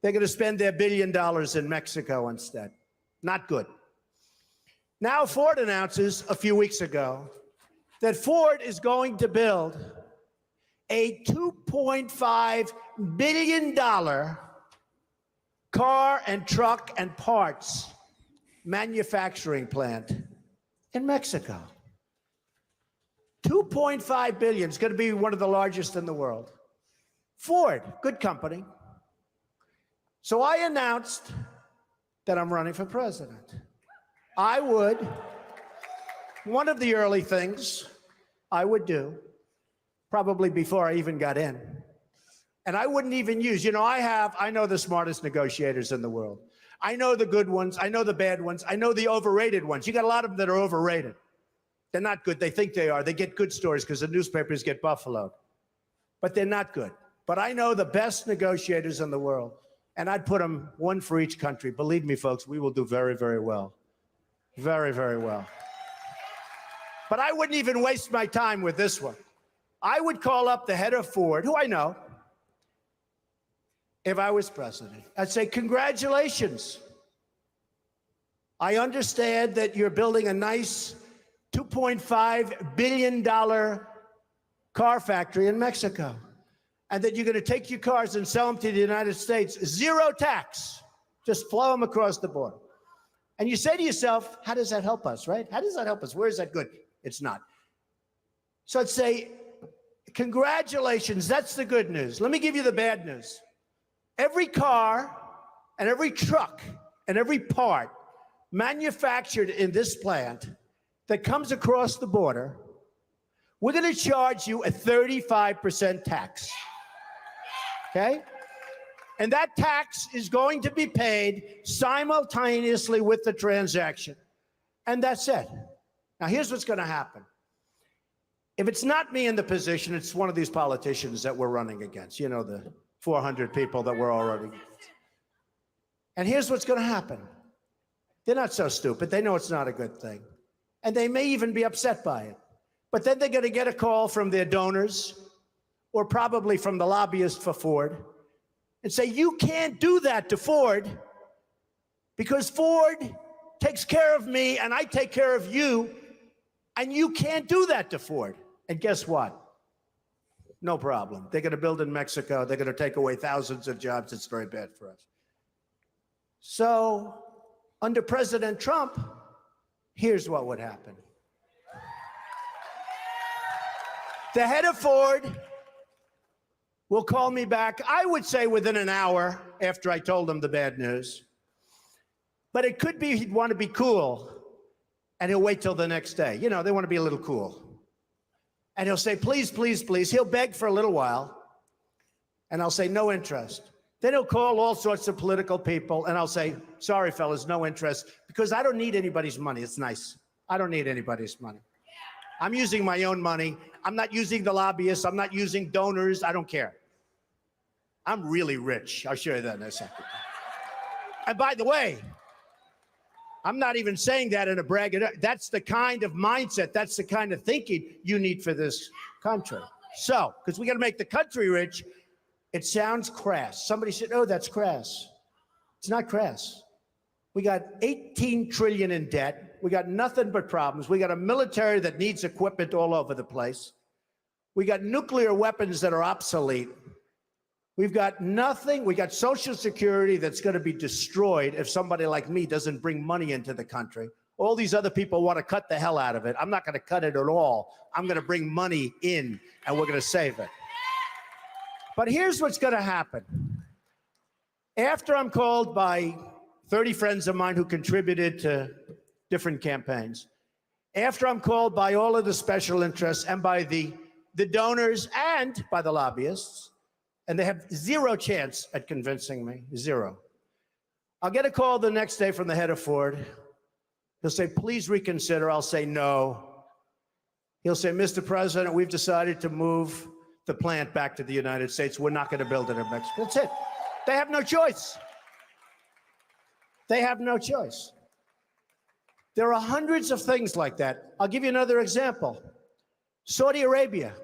They're going to spend their $1 billion in Mexico instead. Not good. Now Ford announces a few weeks ago that Ford is going to build a $2.5 billion car and truck and parts manufacturing plant in Mexico. $2.5 billion. It's going to be one of the largest in the world. Ford, good company. So I announced that I'm running for president. One of the early things I would do, probably before I even got in, and I wouldn't even use, I know the smartest negotiators in the world. I know the good ones, I know the bad ones, I know the overrated ones. You got a lot of them that are overrated. They're not good, they think they are. They get good stories because the newspapers get buffaloed. But they're not good. But I know the best negotiators in the world. and I'd put them one for each country. Believe me, folks, we will do very, very well. Very, very well. But I wouldn't even waste my time with this one. I would call up the head of Ford, who I know, if I was president. I'd say, congratulations. I understand that you're building a nice $2.5 billion car factory in Mexico, and that you're going to take your cars and sell them to the United States, zero tax, just flow them across the border. And you say to yourself, how does that help us, right? How does that help us? Where is that good? It's not. So I'd say, congratulations, that's the good news. Let me give you the bad news. Every car and every truck and every part manufactured in this plant that comes across the border, we're going to charge you a 35% tax, okay? And that tax is going to be paid simultaneously with the transaction. And that's it. Now, here's what's going to happen. If it's not me in the position, it's one of these politicians that we're running against. You know, the 400 people that we're already against. And here's what's going to happen. They're not so stupid. They know it's not a good thing. And they may even be upset by it. But then they're going to get a call from their donors, or probably from the lobbyist for Ford, and say, you can't do that to Ford because Ford takes care of me and I take care of you, and you can't do that to Ford. And guess what? No problem. They're going to build in Mexico. They're going to take away thousands of jobs. It's very bad for us. So under President Trump, here's what would happen. The head of Ford will call me back, I would say within an hour after I told him the bad news. But it could be he'd want to be cool, and he'll wait till the next day. You know, they want to be a little cool. And he'll say, please, please, please. He'll beg for a little while, and I'll say, no interest. Then he'll call all sorts of political people, and I'll say, sorry, fellas, no interest, because I don't need anybody's money. It's nice. I don't need anybody's money. I'm using my own money. I'm not using the lobbyists. I'm not using donors. I don't care. I'm really rich. I'll show you that in a second. And by the way, I'm not even saying that in a brag. That's the kind of mindset, that's the kind of thinking you need for this country. So, because we got to make the country rich, it sounds crass. Somebody said, oh, that's crass. It's not crass. We got 18 trillion in debt. We got nothing but problems. We got a military that needs equipment all over the place. We got nuclear weapons that are obsolete. We've got nothing. We got Social Security that's going to be destroyed if somebody like me doesn't bring money into the country. All these other people want to cut the hell out of it. I'm not going to cut it at all. I'm going to bring money in, and we're going to save it. But here's what's going to happen. After I'm called by 30 friends of mine who contributed to different campaigns, after I'm called by all of the special interests and by the donors and by the lobbyists, and they have zero chance at convincing me, zero. I'll get a call the next day from the head of Ford. He'll say, please reconsider. I'll say no. He'll say, Mr. President, we've decided to move the plant back to the United States. We're not going to build it in Mexico. That's it. They have no choice. They have no choice. There are hundreds of things like that. I'll give you another example. Saudi Arabia.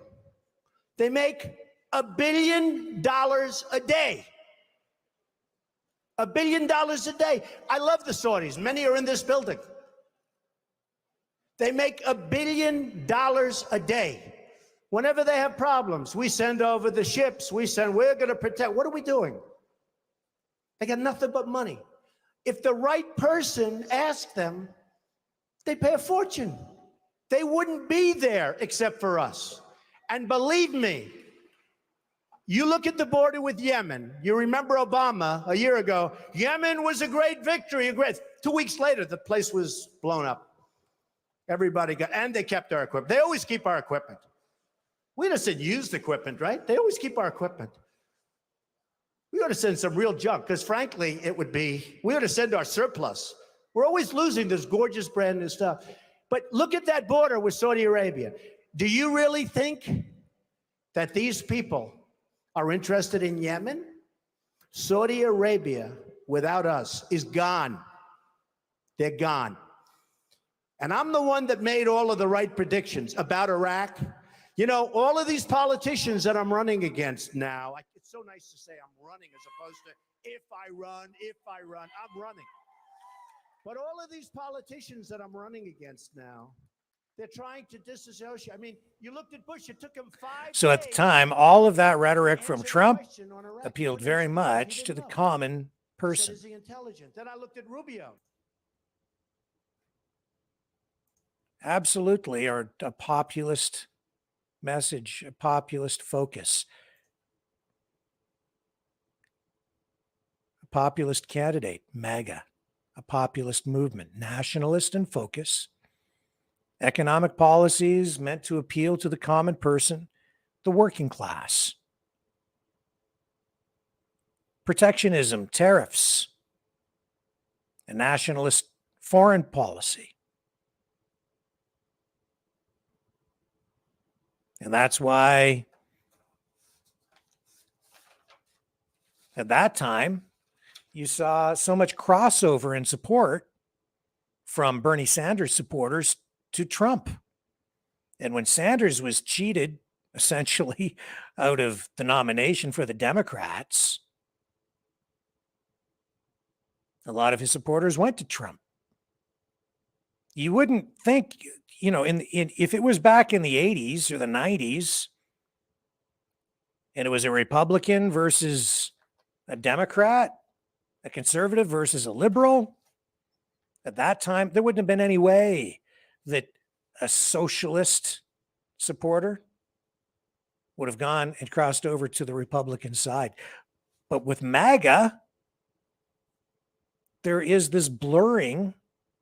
They make $1 billion a day. $1 billion a day. I love the Saudis. Many are in this building. They make $1 billion a day. Whenever they have problems, we send over the ships. We're going to protect. What are we doing? They got nothing but money. If the right person asked them, they pay a fortune. They wouldn't be there except for us. And believe me, you look at the border with Yemen. You remember Obama a year ago. Yemen was a great victory. 2 weeks later, the place was blown up. Everybody got, and they kept our equipment. They always keep our equipment. We just said used equipment, right? They always keep our equipment. We ought to send some real junk, because frankly, we ought to send our surplus. We're always losing this gorgeous brand new stuff. But look at that border with Saudi Arabia. Do you really think that these people are interested in Yemen? Saudi Arabia, without us, is gone. They're gone. And I'm the one that made all of the right predictions about Iraq. You know, all of these politicians that I'm running against now, it's so nice to say I'm running as opposed to if I run, I'm running. But all of these politicians that I'm running against now, they're trying to disassociate. I mean, you looked at Bush, it took him 5 So at the days time, all of that rhetoric to from answer the Trump question on Iraq. appealed He very couldn't much explain. He to the didn't know. common He said, person. is he intelligent? Then I looked at Rubio. Absolutely, or a populist message, a populist focus, a populist candidate, MAGA, a populist movement, nationalist in focus, economic policies meant to appeal to the common person, the working class, protectionism, tariffs, a nationalist foreign policy. And that's why at that time, you saw so much crossover in support from Bernie Sanders supporters to Trump. And when Sanders was cheated, essentially, out of the nomination for the Democrats, a lot of his supporters went to Trump. You wouldn't think, you know, if it was back in the 80s or the 90s, and it was a Republican versus a Democrat, a conservative versus a liberal, at that time, there wouldn't have been any way that a socialist supporter would have gone and crossed over to the Republican side. But with MAGA, there is this blurring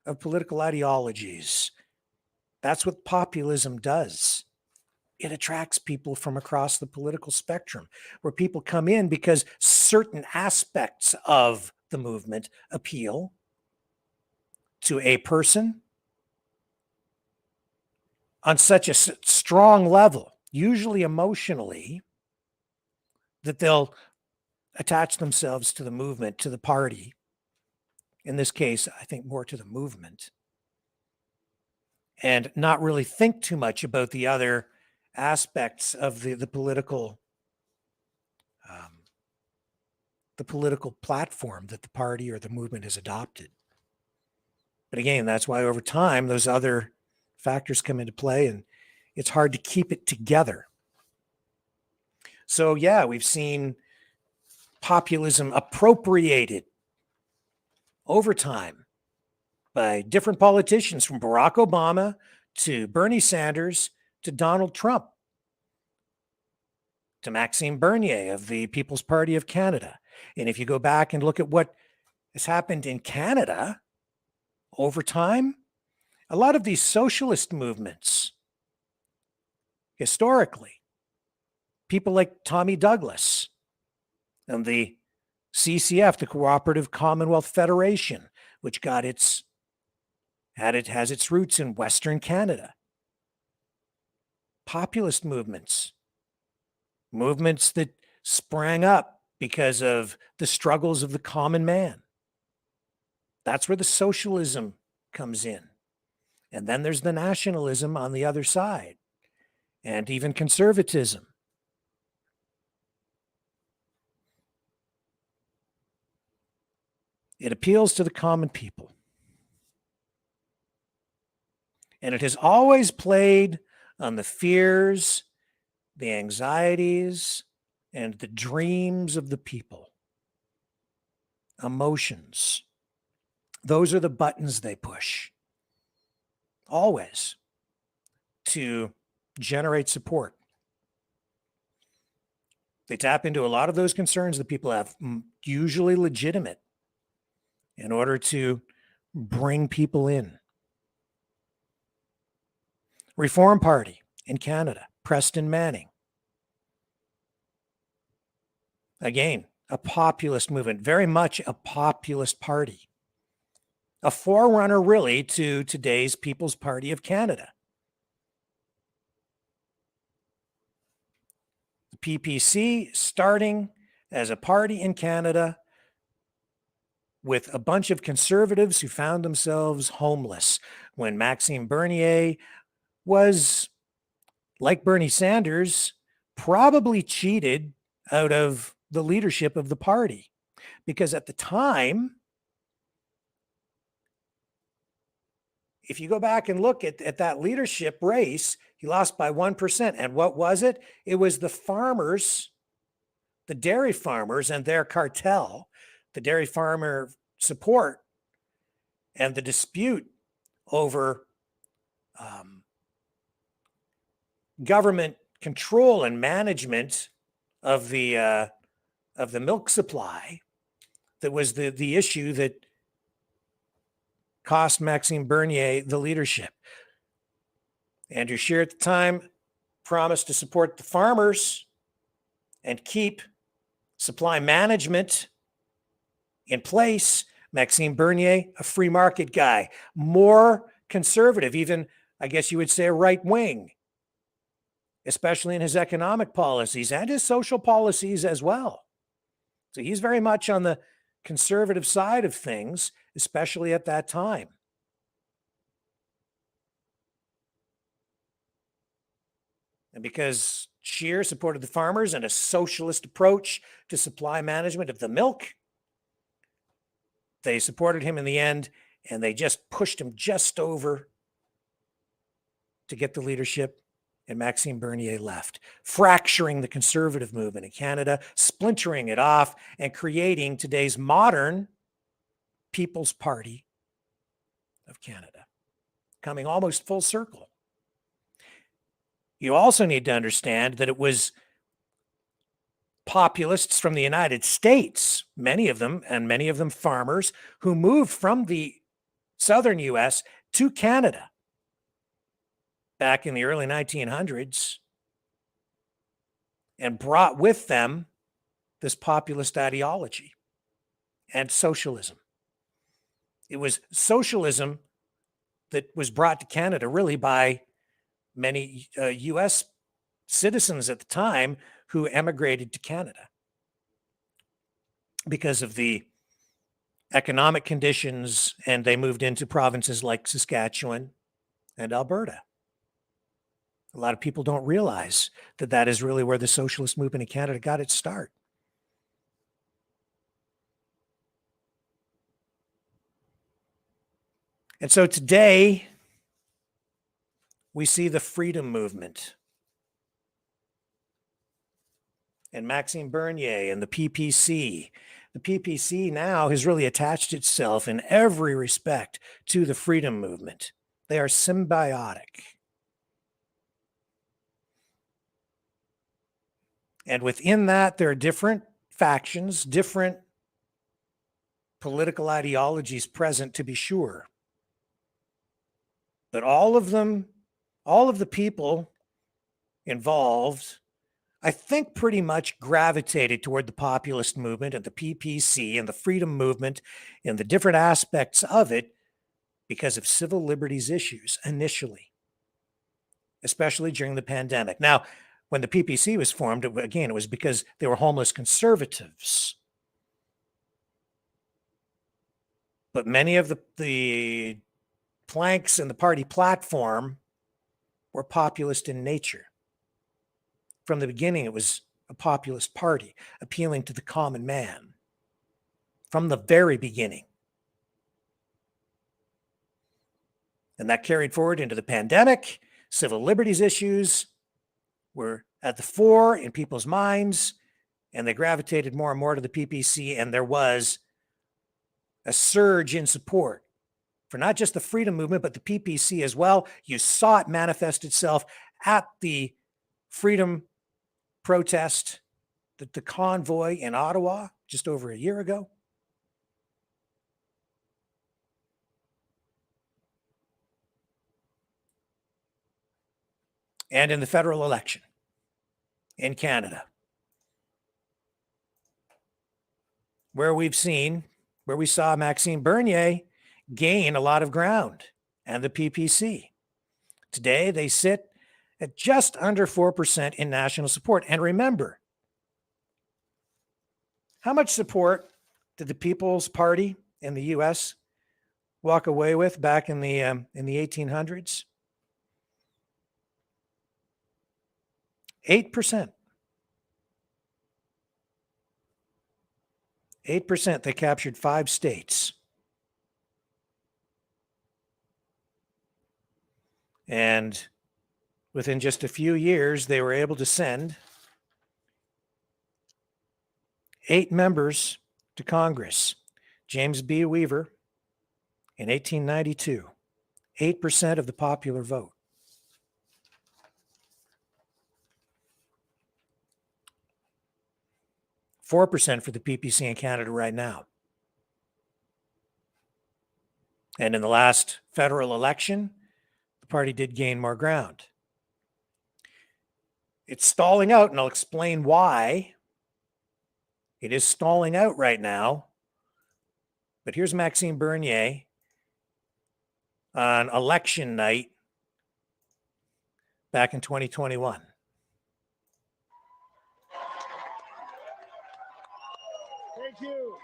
of political ideologies. That's what populism does. It attracts people from across the political spectrum, where people come in because certain aspects of the movement appeal to a person on such a strong level, usually emotionally, that they'll attach themselves to the movement, to the party. In this case, I think more to the movement, and not really think too much about the other aspects of the political platform that the party or the movement has adopted. But again, that's why over time, those other factors come into play, and it's hard to keep it together. So yeah, we've seen populism appropriated over time by different politicians, from Barack Obama to Bernie Sanders to Donald Trump to Maxime Bernier of the People's Party of Canada. And if you go back and look at what has happened in Canada over time, a lot of these socialist movements, historically, people like Tommy Douglas and the CCF, the Cooperative Commonwealth Federation, which has its roots in Western Canada. Populist movements that sprang up because of the struggles of the common man. That's where the socialism comes in. And then there's the nationalism on the other side, and even conservatism. It appeals to the common people. And it has always played on the fears, the anxieties, and the dreams of the people. Emotions. Those are the buttons they push. Always. To generate support. They tap into a lot of those concerns that people have, usually legitimate, in order to bring people in. Reform Party in Canada, Preston Manning. Again, a populist movement, very much a populist party. A forerunner, really, to today's People's Party of Canada. The PPC starting as a party in Canada with a bunch of conservatives who found themselves homeless when Maxime Bernier was, like Bernie Sanders, probably cheated out of the leadership of the party. Because at the time, if you go back and look at that leadership race, he lost by 1%. And what was it? It was the farmers, the dairy farmers and their cartel, the dairy farmer support, and the dispute over government control and management of the milk supply that was the issue that cost Maxime Bernier the leadership. Andrew Scheer at the time promised to support the farmers and keep supply management in place. Maxime Bernier, a free market guy, more conservative, even I guess you would say a right wing, especially in his economic policies and his social policies as well. So he's very much on the conservative side of things, especially at that time. And because Scheer supported the farmers and a socialist approach to supply management of the milk, they supported him in the end, and they just pushed him just over to get the leadership, and Maxime Bernier left, fracturing the conservative movement in Canada, splintering it off, and creating today's modern People's Party of Canada, coming almost full circle. You also need to understand that it was populists from the United States, many of them farmers, who moved from the southern US to Canada back in the early 1900s and brought with them this populist ideology and socialism. It was socialism that was brought to Canada really by many US citizens at the time who emigrated to Canada because of the economic conditions, and they moved into provinces like Saskatchewan and Alberta. A lot of people don't realize that that is really where the socialist movement in Canada got its start. And so today, we see the freedom movement and Maxime Bernier and the PPC. The PPC now has really attached itself in every respect to the freedom movement. They are symbiotic. And within that, there are different factions, different political ideologies present, to be sure. But all of them, all of the people involved, I think pretty much gravitated toward the populist movement and the PPC and the freedom movement and the different aspects of it because of civil liberties issues initially, especially during the pandemic. Now, when the PPC was formed, again, it was because they were homeless conservatives. But many of the planks in the party platform were populist in nature. From the beginning, it was a populist party, appealing to the common man. From the very beginning. And that carried forward into the pandemic. Civil liberties issues were at the fore in people's minds, and they gravitated more and more to the PPC, and there was a surge in support for not just the freedom movement, but the PPC as well. You saw it manifest itself at the freedom protest, the convoy in Ottawa just over a year ago. And in the federal election in Canada, where we saw Maxime Bernier gain a lot of ground and the PPC. Today, they sit at just under 4% in national support. And remember, How much support did the People's Party in the U.S. walk away with back in the 1800s? 8%. 8%. They captured 5 states. And within just a few years, they were able to send 8 members to Congress. James B. Weaver in 1892, 8% of the popular vote. %4 for the PPC in Canada right now. And in the last federal election, the party did gain more ground. It's stalling out, and I'll explain why it is stalling out right now. But here's Maxime Bernier on election night back in 2021. Thank you.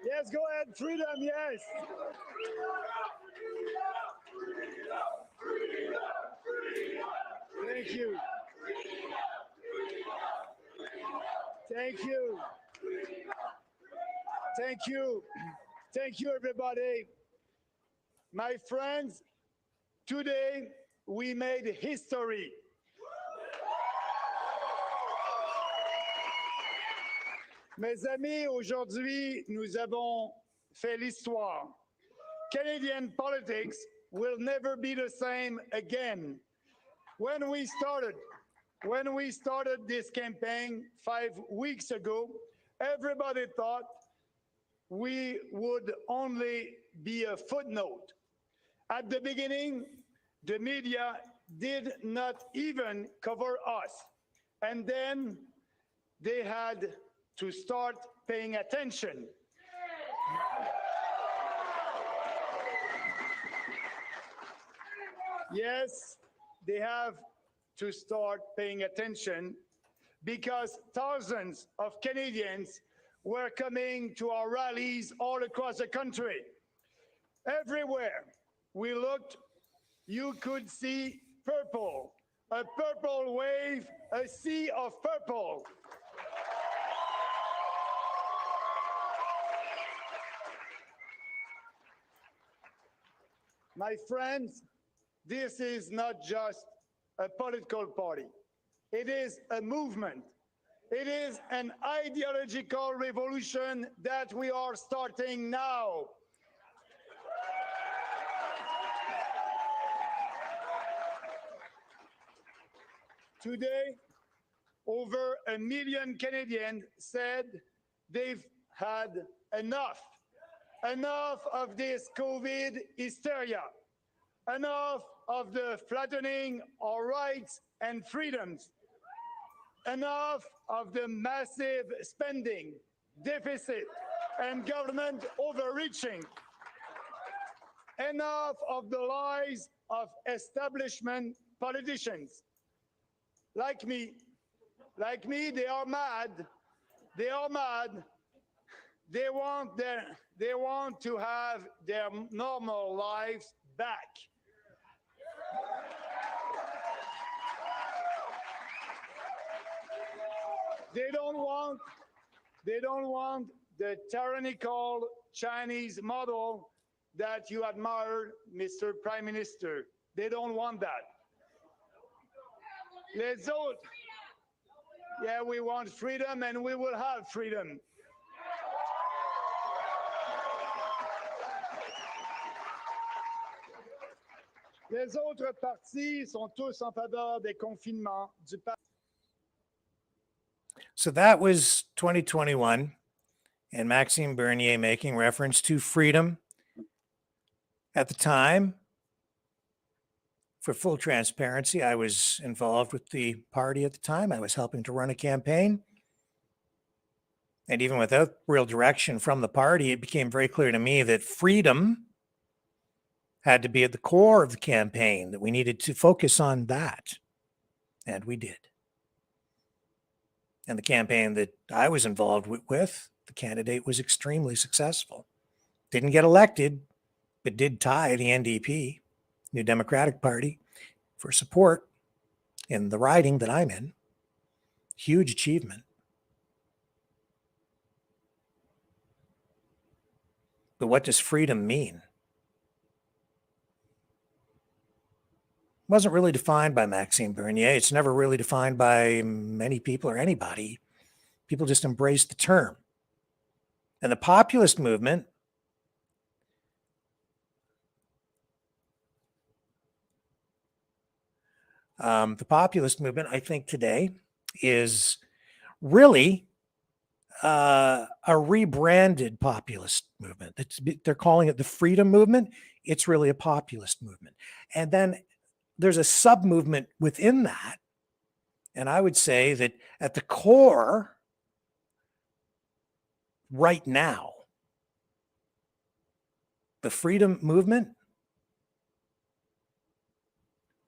Yes, go ahead. Freedom, yes. Thank you. Thank you. Thank you. Thank you, everybody. My friends, today we made history. Mes amis, aujourd'hui, nous avons fait l'histoire. Canadian politics will never be the same again. When we started this campaign 5 weeks ago, everybody thought we would only be a footnote. At the beginning, the media did not even cover us. And then they had to start paying attention. Yes, they have to start paying attention because thousands of Canadians were coming to our rallies all across the country. Everywhere we looked, you could see purple, a purple wave, a sea of purple. My friends, this is not just a political party. It is a movement. It is an ideological revolution that we are starting now. Today, over 1 million Canadians said they've had enough. Enough of this COVID hysteria. Enough of the flattening our rights and freedoms. Enough of the massive spending, deficit, and government overreaching. Enough of the lies of establishment politicians. Like me, they are mad. They are mad. They want to have their normal lives back. They don't want the tyrannical Chinese model that you admire, Mr. Prime Minister. They don't want that. Les autres, yeah, we want freedom and we will have freedom. Les autres partis sont tous en faveur des confinements du So that was 2021, and Maxime Bernier making reference to freedom. At the time, for full transparency, I was involved with the party at the time. I was helping to run a campaign. And even without real direction from the party, it became very clear to me that freedom had to be at the core of the campaign, that we needed to focus on that And we did. And the campaign that I was involved with, the candidate was extremely successful. Didn't get elected, but did tie the NDP, New Democratic Party, for support in the riding that I'm in. Huge achievement. But what does freedom mean? It wasn't really defined by Maxime Bernier. It's never really defined by many people or anybody. People just embrace the term. And the populist movement I think today is really a rebranded populist movement. They're calling it the freedom movement. It's really a populist movement. And then there's a sub-movement within that. And I would say that at the core right now, the freedom movement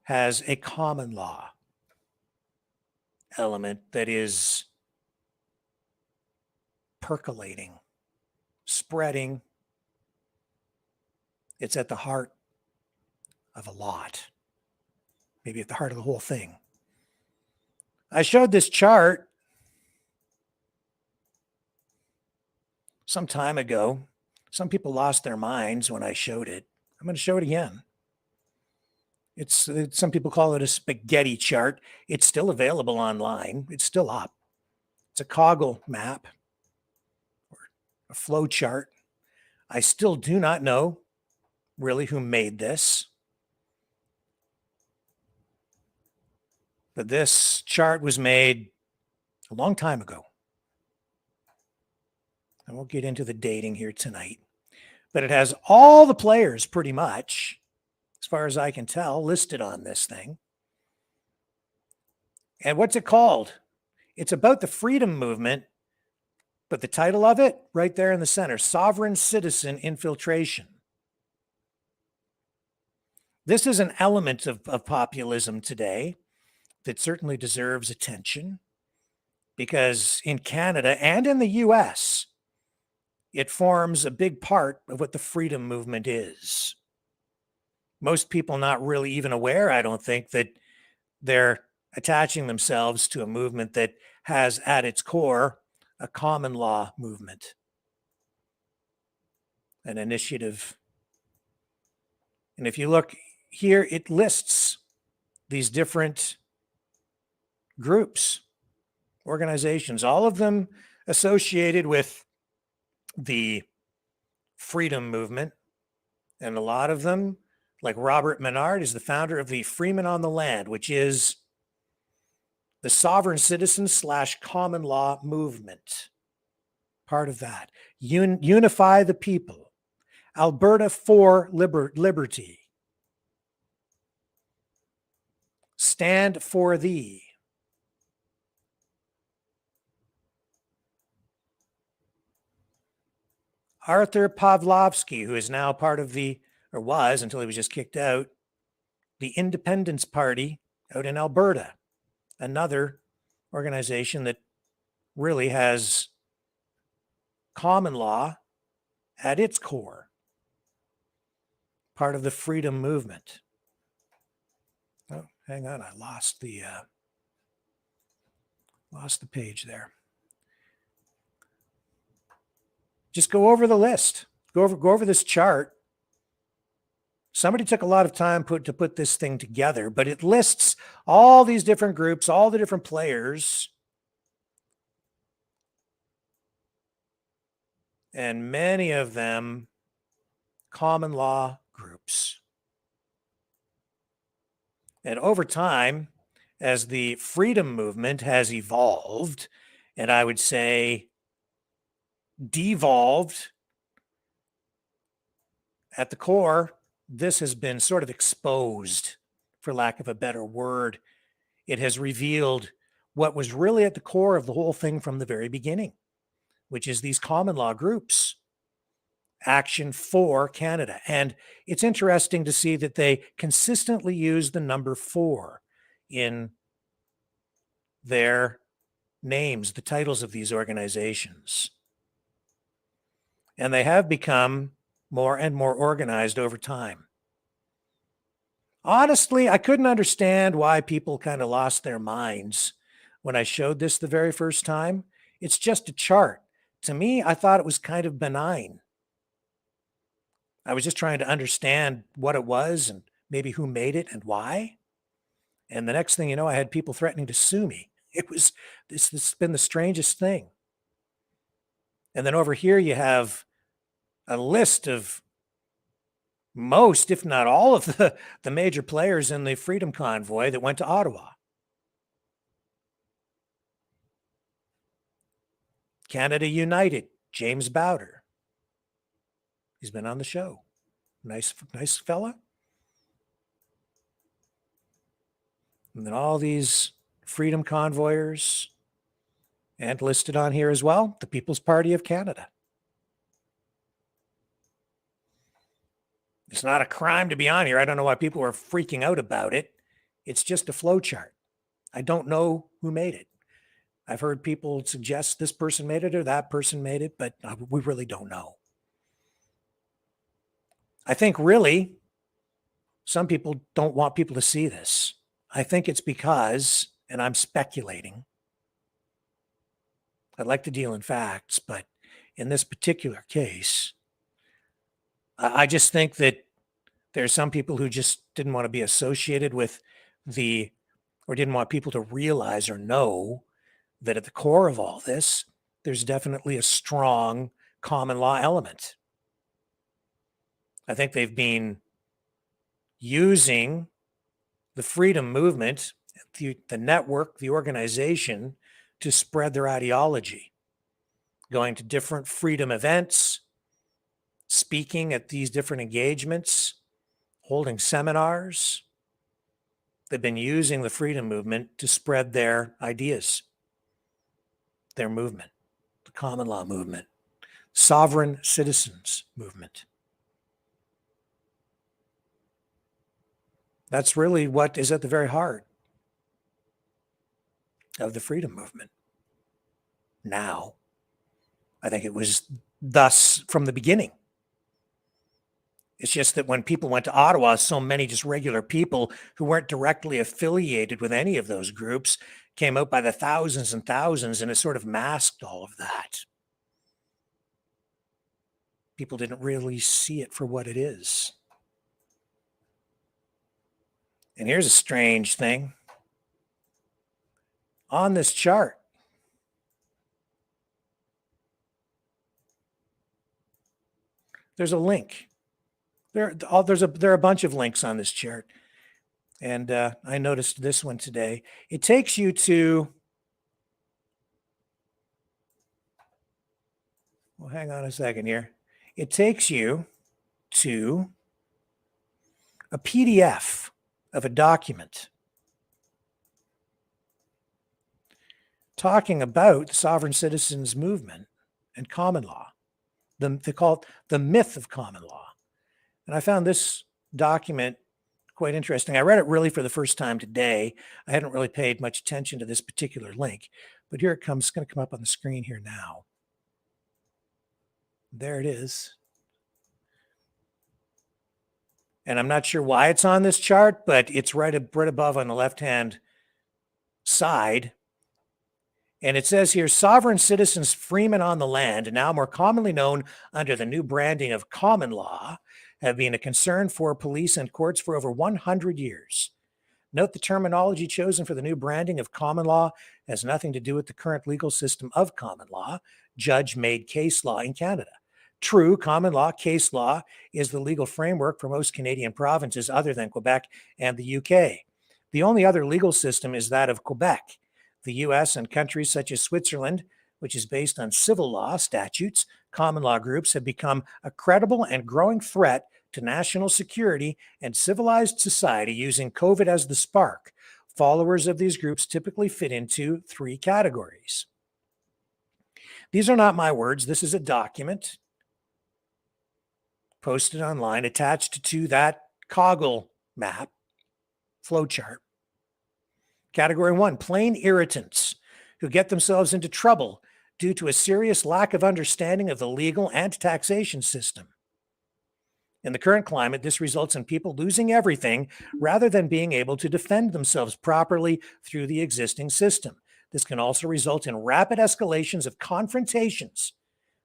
has a common law element that is percolating, spreading. It's at the heart of a lot, maybe at the heart of the whole thing. I showed this chart some time ago. Some people lost their minds when I showed it. I'm going to show it again. It's some people call it a spaghetti chart. It's still available online. It's still up. It's a Coggle map or a flow chart. I still do not know really who made this. But this chart was made a long time ago. I won't get into the dating here tonight, but it has all the players pretty much, as far as I can tell, listed on this thing. And what's it called? It's about the freedom movement, but the title of it right there in the center, Sovereign Citizen Infiltration. This is an element of populism today that certainly deserves attention, because in Canada and in the US, it forms a big part of what the freedom movement is. Most people not really even aware, I don't think, that they're attaching themselves to a movement that has at its core a common law movement, an initiative. And if you look here, it lists these different groups, organizations, all of them associated with the freedom movement. And a lot of them, like Robert Menard, is the founder of the Freemen on the Land, which is the sovereign citizen / common law movement. Part of that. Unify the people. Alberta for liberty. Stand for thee. Arthur Pawlowski, who is now part of or was until he was just kicked out, the Independence Party out in Alberta, another organization that really has common law at its core, part of the freedom movement. Oh, hang on, I lost the page there. Just go over the list. Go over this chart. Somebody took a lot of time to put this thing together, but it lists all these different groups, all the different players, and many of them common law groups. And over time, as the freedom movement has evolved, and I would say devolved, at the core, this has been sort of exposed, for lack of a better word. It has revealed what was really at the core of the whole thing from the very beginning, which is these common law groups, Action for Canada. And it's interesting to see that they consistently use the number 4 in their names, the titles of these organizations. And they have become more and more organized over time. Honestly, I couldn't understand why people kind of lost their minds when I showed this the very first time. It's just a chart. To me, I thought it was kind of benign. I was just trying to understand what it was and maybe who made it and why. And the next thing you know, I had people threatening to sue me. This has been the strangest thing. And then over here, you have a list of most, if not all of the major players in the Freedom Convoy that went to Ottawa. Canada United, James Bowder. He's been on the show. Nice fella. And then all these freedom convoyers, and listed on here as well, the People's Party of Canada. It's not a crime to be on here. I don't know why people are freaking out about it. It's just a flow chart. I don't know who made it. I've heard people suggest this person made it or that person made it, but we really don't know. I think really some people don't want people to see this. I think it's because, and I'm speculating, I'd like to deal in facts, but in this particular case, I just think that there's some people who just didn't want to be associated with or didn't want people to realize or know that at the core of all this, there's definitely a strong common law element. I think they've been using the freedom movement, the network, the organization, to spread their ideology, going to different freedom events, speaking at these different engagements, holding seminars. They've been using the freedom movement to spread their ideas, their movement, the common law movement, sovereign citizens movement. That's really what is at the very heart of the freedom movement. Now, I think it was thus from the beginning. It's just that when people went to Ottawa, so many just regular people who weren't directly affiliated with any of those groups came out by the thousands and thousands, and it sort of masked all of that. People didn't really see it for what it is. And here's a strange thing. On this chart, there's a link. There are a bunch of links on this chart. And I noticed this one today. It takes you to, well, hang on a second here. It takes you to a PDF of a document talking about the sovereign citizens movement and common law. They call it the myth of common law. And I found this document quite interesting. I read it really for the first time today. I hadn't really paid much attention to this particular link, but here it comes. It's going to come up on the screen here now. There it is. And I'm not sure why it's on this chart, but it's right above on the left-hand side. And it says here, sovereign citizens, freemen on the land, now more commonly known under the new branding of common law, have been a concern for police and courts for over 100 years. Note the terminology chosen for the new branding of common law has nothing to do with the current legal system of common law, judge-made case law in Canada. True, common law case law is the legal framework for most Canadian provinces other than Quebec and the UK. The only other legal system is that of Quebec. The US and countries such as Switzerland, which is based on civil law statutes, common law groups have become a credible and growing threat to national security and civilized society using COVID as the spark. Followers of these groups typically fit into 3 categories. These are not my words. This is a document posted online attached to that Coggle map, flowchart. Category 1, plain irritants who get themselves into trouble due to a serious lack of understanding of the legal and taxation system. In the current climate, this results in people losing everything rather than being able to defend themselves properly through the existing system. This can also result in rapid escalations of confrontations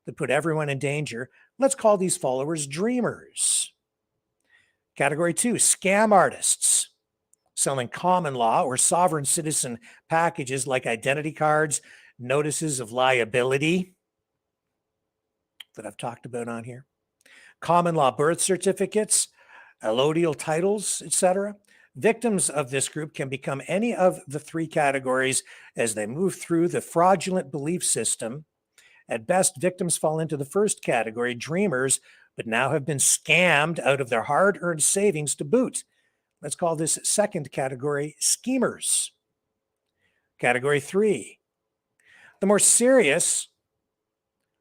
that put everyone in danger. Let's call these followers dreamers. Category 2, scam artists selling common law or sovereign citizen packages like identity cards, notices of liability that I've talked about on here, common law birth certificates, allodial titles, etc. Victims of this group can become any of the three categories as they move through the fraudulent belief system. At best, victims fall into the first category, dreamers, but now have been scammed out of their hard-earned savings to boot. Let's call this second category schemers. Category 3, the more serious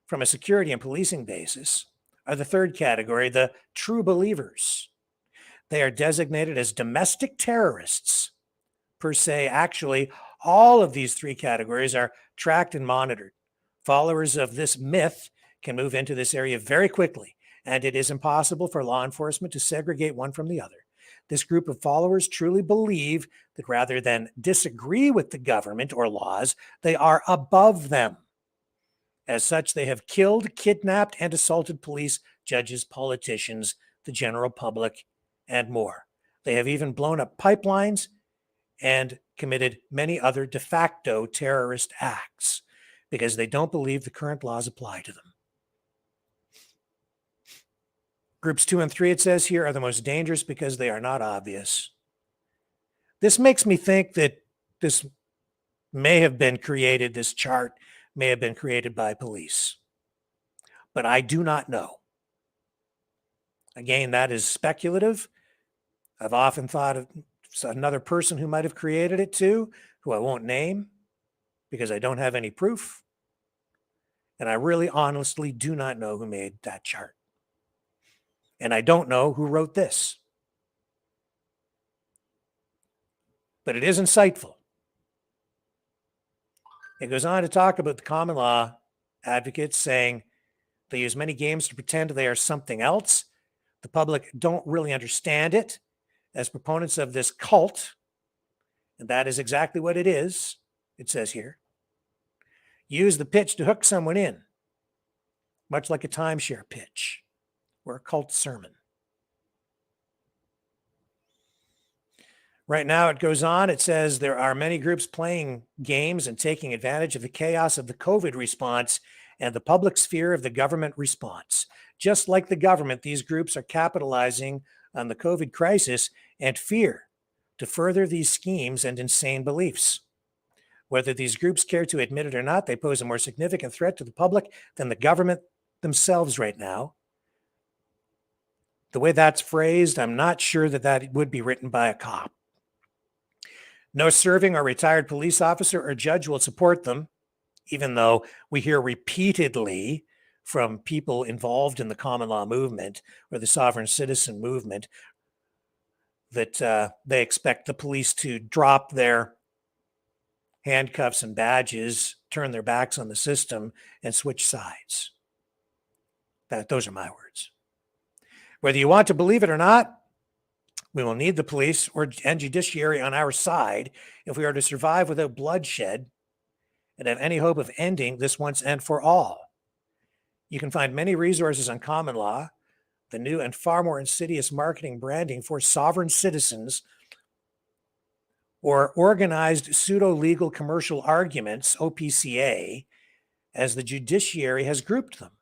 from a security and policing basis are the third category, the true believers. They are designated as domestic terrorists per se. Actually, all of these three categories are tracked and monitored. Followers of this myth can move into this area very quickly, and it is impossible for law enforcement to segregate one from the other. This group of followers truly believe that rather than disagree with the government or laws, they are above them. As such, they have killed, kidnapped, and assaulted police, judges, politicians, the general public, and more. They have even blown up pipelines and committed many other de facto terrorist acts because they don't believe the current laws apply to them. Groups 2 and 3, it says here, are the most dangerous because they are not obvious. This makes me think that this may have been created, this chart may have been created by police, but I do not know. Again, that is speculative. I've often thought of another person who might have created it too, who I won't name because I don't have any proof. And I really honestly do not know who made that chart. And I don't know who wrote this. But it is insightful. It goes on to talk about the common law advocates saying they use many games to pretend they are something else. The public don't really understand it. As proponents of this cult, and that is exactly what it is, it says here, use the pitch to hook someone in, much like a timeshare pitch or a cult sermon. Right now, it goes on. It says there are many groups playing games and taking advantage of the chaos of the COVID response and the public's fear of the government response. Just like the government, these groups are capitalizing on the COVID crisis and fear to further these schemes and insane beliefs. Whether these groups care to admit it or not, they pose a more significant threat to the public than the government themselves right now. The way that's phrased, I'm not sure that that would be written by a cop. No serving or retired police officer or judge will support them, even though we hear repeatedly from people involved in the common law movement or the sovereign citizen movement that they expect the police to drop their handcuffs and badges, turn their backs on the system, and switch sides. Those are my words. Whether you want to believe it or not, we will need the police and judiciary on our side if we are to survive without bloodshed and have any hope of ending this once and for all. You can find many resources on common law, the new and far more insidious marketing branding for sovereign citizens, or organized pseudo-legal commercial arguments, OPCA, as the judiciary has grouped them.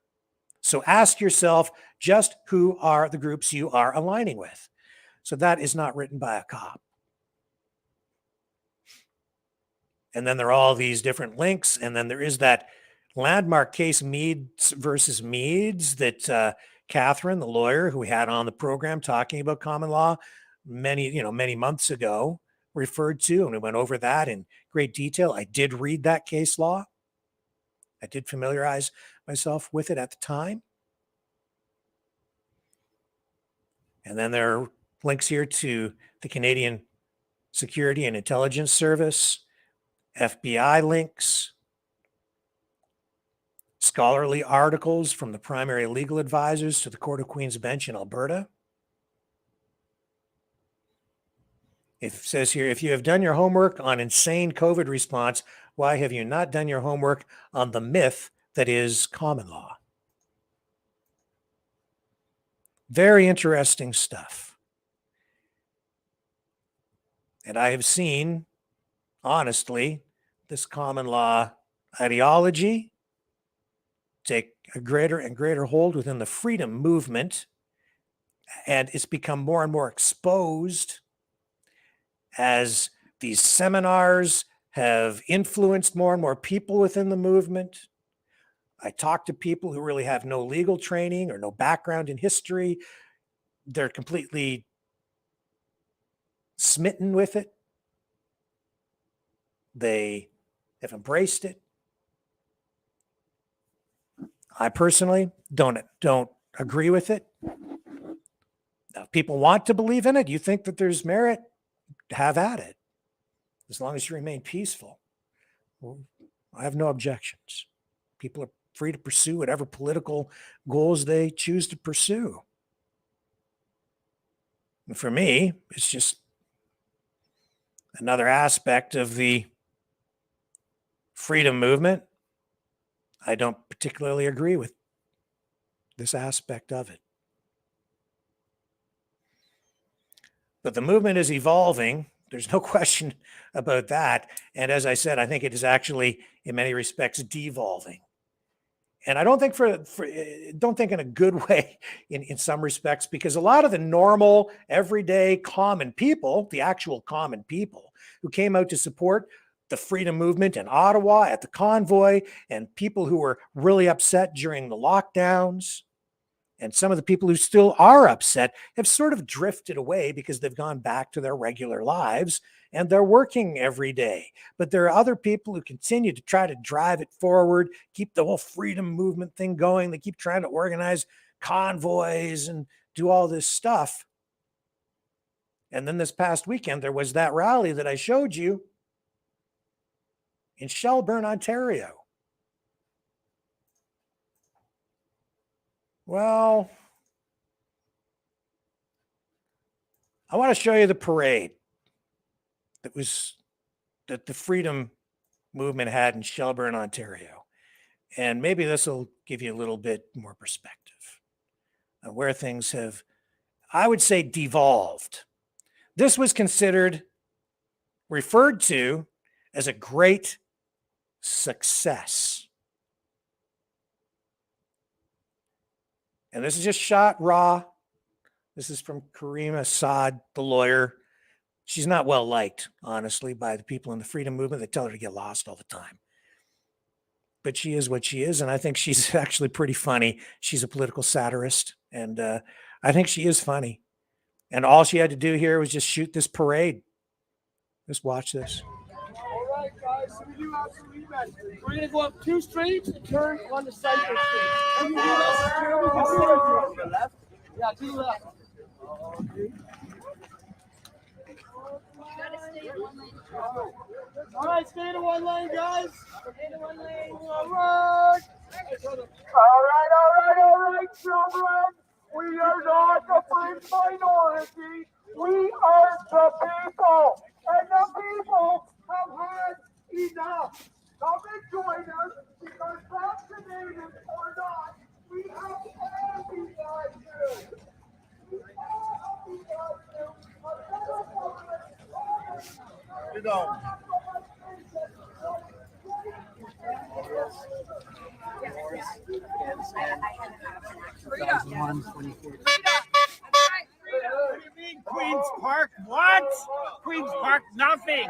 So ask yourself just who are the groups you are aligning with. So that is not written by a cop. And then there are all these different links. And then there is that landmark case, Meads versus Meads, that Catherine, the lawyer who we had on the program talking about common law many months ago, referred to, and we went over that in great detail. I did read that case law. I did familiarize myself with it at the time. And then there are links here to the Canadian Security and Intelligence Service, FBI links, scholarly articles from the primary legal advisors to the Court of Queen's Bench in Alberta. It says here, if you have done your homework on insane COVID response, why have you not done your homework on the myth that is common law? Very interesting stuff. And I have seen, honestly, this common law ideology take a greater and greater hold within the freedom movement. And it's become more and more exposed as these seminars have influenced more and more people within the movement. I talk to people who really have no legal training or no background in history. They're completely smitten with it. They have embraced it. I personally don't agree with it. Now, if people want to believe in it, you think that there's merit, have at it. As long as you remain peaceful. Well, I have no objections. People are free to pursue whatever political goals they choose to pursue. And for me, it's just another aspect of the freedom movement. I don't particularly agree with this aspect of it. But the movement is evolving. There's no question about that. And as I said, I think it is actually, in many respects, devolving. And I don't think don't think in a good way in some respects, because a lot of the normal, everyday, common people, the actual common people who came out to support the freedom movement in Ottawa at the convoy, and people who were really upset during the lockdowns, and some of the people who still are upset have sort of drifted away because they've gone back to their regular lives and they're working every day. But there are other people who continue to try to drive it forward, keep the whole freedom movement thing going. They keep trying to organize convoys and do all this stuff. And then this past weekend, there was that rally that I showed you in Shelburne, Ontario. Well, I want to show you the parade that the freedom movement had in Shelburne, Ontario. And maybe this will give you a little bit more perspective on where things have, I would say, devolved. This was referred to as a great success. And this is just shot raw. This is from Karima Saad, the lawyer. She's not well liked, honestly, by the people in the freedom movement. They tell her to get lost all the time. But she is what she is, and I think she's actually pretty funny. She's a political satirist, and I think she is funny. And all she had to do here was just shoot this parade. Just watch this. All right, guys, so we do have some events. We're going to go up 2 streets and turn on the Cypress Street. Can you do this? Jeremy, can see to the left? Yeah, to the left. Okay. All right, stay in one lane, guys. Stay in one lane. All right. All right, children. We are not the fringe minority. We are the people. And the people have had enough. Come and join us, because vaccinated or not, we have everybody to. You know. What do you mean, Queen's Park? What? Queen's Park, nothing.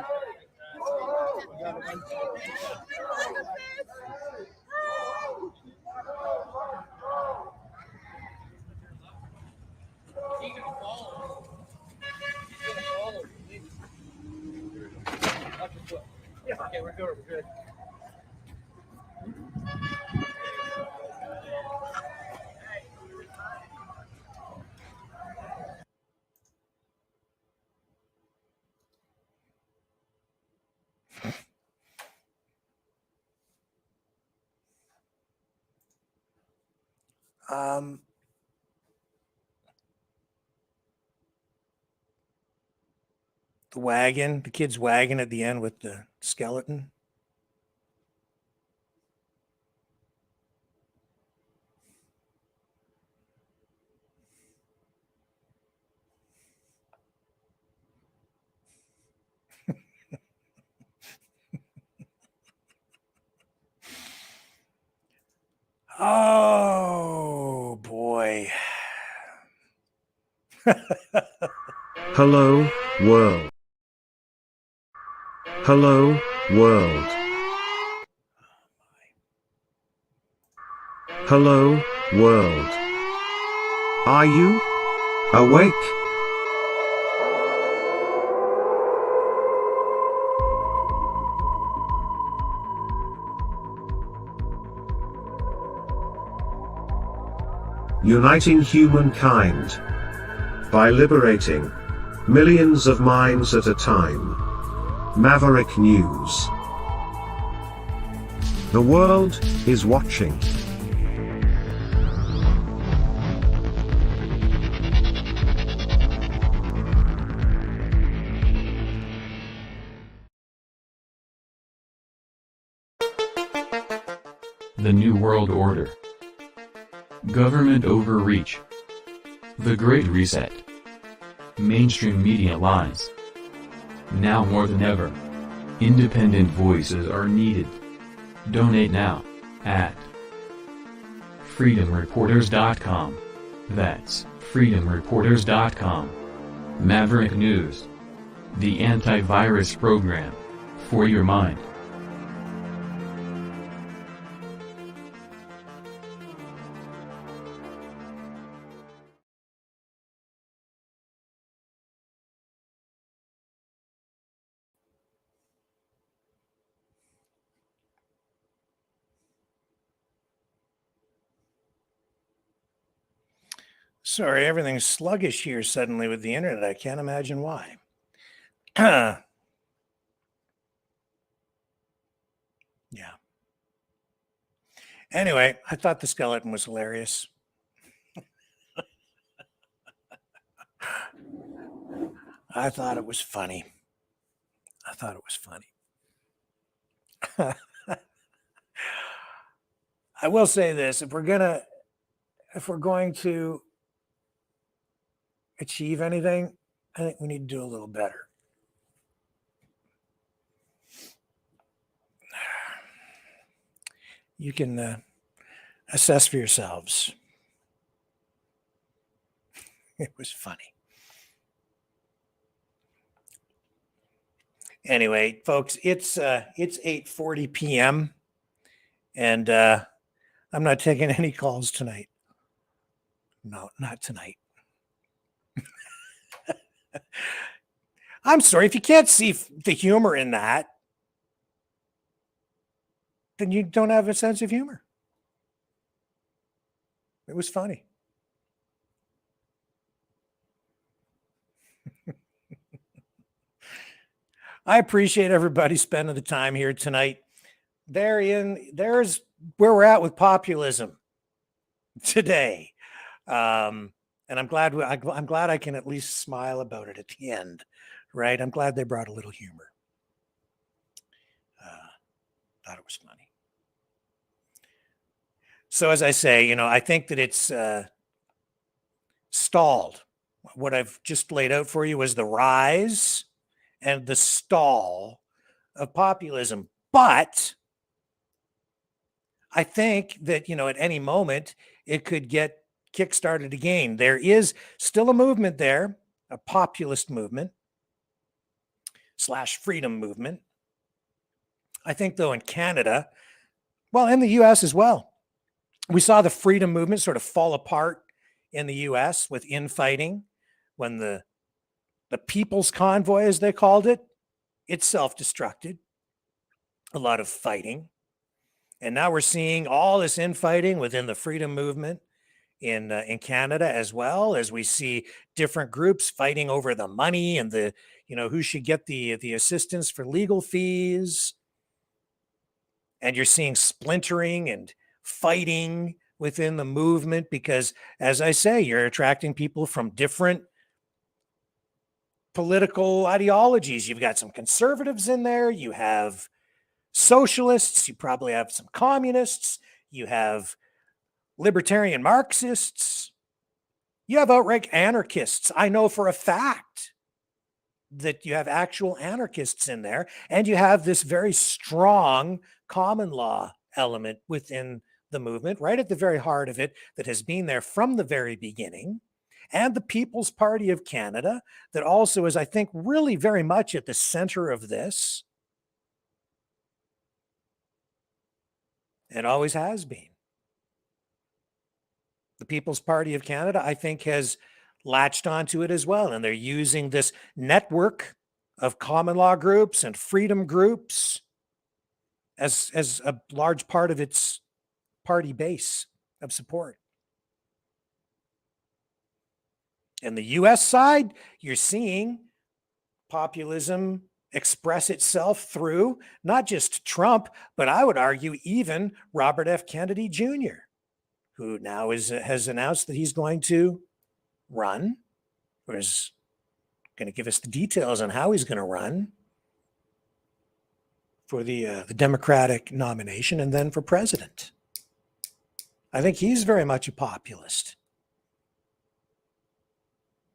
Okay, we're good. We're good. The wagon, the kid's wagon at the end with the skeleton. Oh boy. Hello, world. Hello, world. Hello, world. Are you awake? Uniting humankind by liberating millions of minds at a time. Maverick News. The world is watching. The New World Order. Government overreach. The Great Reset. Mainstream media lies. Now more than ever, independent voices are needed. Donate now at freedomreporters.com. That's freedomreporters.com. Maverick News. The antivirus program for your mind. Sorry, everything's sluggish here suddenly with the internet. I can't imagine why. Yeah. Anyway, I thought the skeleton was hilarious. I thought it was funny. I will say this, if we're going to achieve anything, I think we need to do a little better. You can assess for yourselves. It was funny. Anyway, folks, it's 8:40 p.m. and I'm not taking any calls tonight. No, not tonight. I'm sorry if you can't see the humor in that, then you don't have a sense of humor. It was funny. I appreciate everybody spending the time here tonight. There's where we're at with populism today, and I'm glad I can at least smile about it at the end, right? I'm glad they brought a little humor. Thought it was funny. So as I say, I think that it's stalled. What I've just laid out for you was the rise and the stall of populism. But I think that, at any moment it could get kickstarted again. There is still a movement there, a populist movement / freedom movement. I think, though, in Canada, well, in the US as well, we saw the freedom movement sort of fall apart in the US with infighting when the People's Convoy, as they called it, it self-destructed. A lot of fighting. And now we're seeing all this infighting within the freedom movement in Canada as well, as we see different groups fighting over the money and the, who should get the assistance for legal fees. And you're seeing splintering and fighting within the movement because, as I say, you're attracting people from different political ideologies. You've got some conservatives in there. You have socialists. You probably have some communists. You have libertarian Marxists. You have outright anarchists. I know for a fact that you have actual anarchists in there, and you have this very strong common law element within the movement, right at the very heart of it, that has been there from the very beginning. And the People's Party of Canada, that also is, I think, really very much at the center of this, and always has been. The People's Party of Canada, I think, has latched onto it as well. And they're using this network of common law groups and freedom groups as a large part of its party base of support. In the US side, you're seeing populism express itself through not just Trump, but I would argue even Robert F. Kennedy Jr., who now has announced that he's going to run, or is going to give us the details on how he's going to run for the Democratic nomination and then for president. I think he's very much a populist.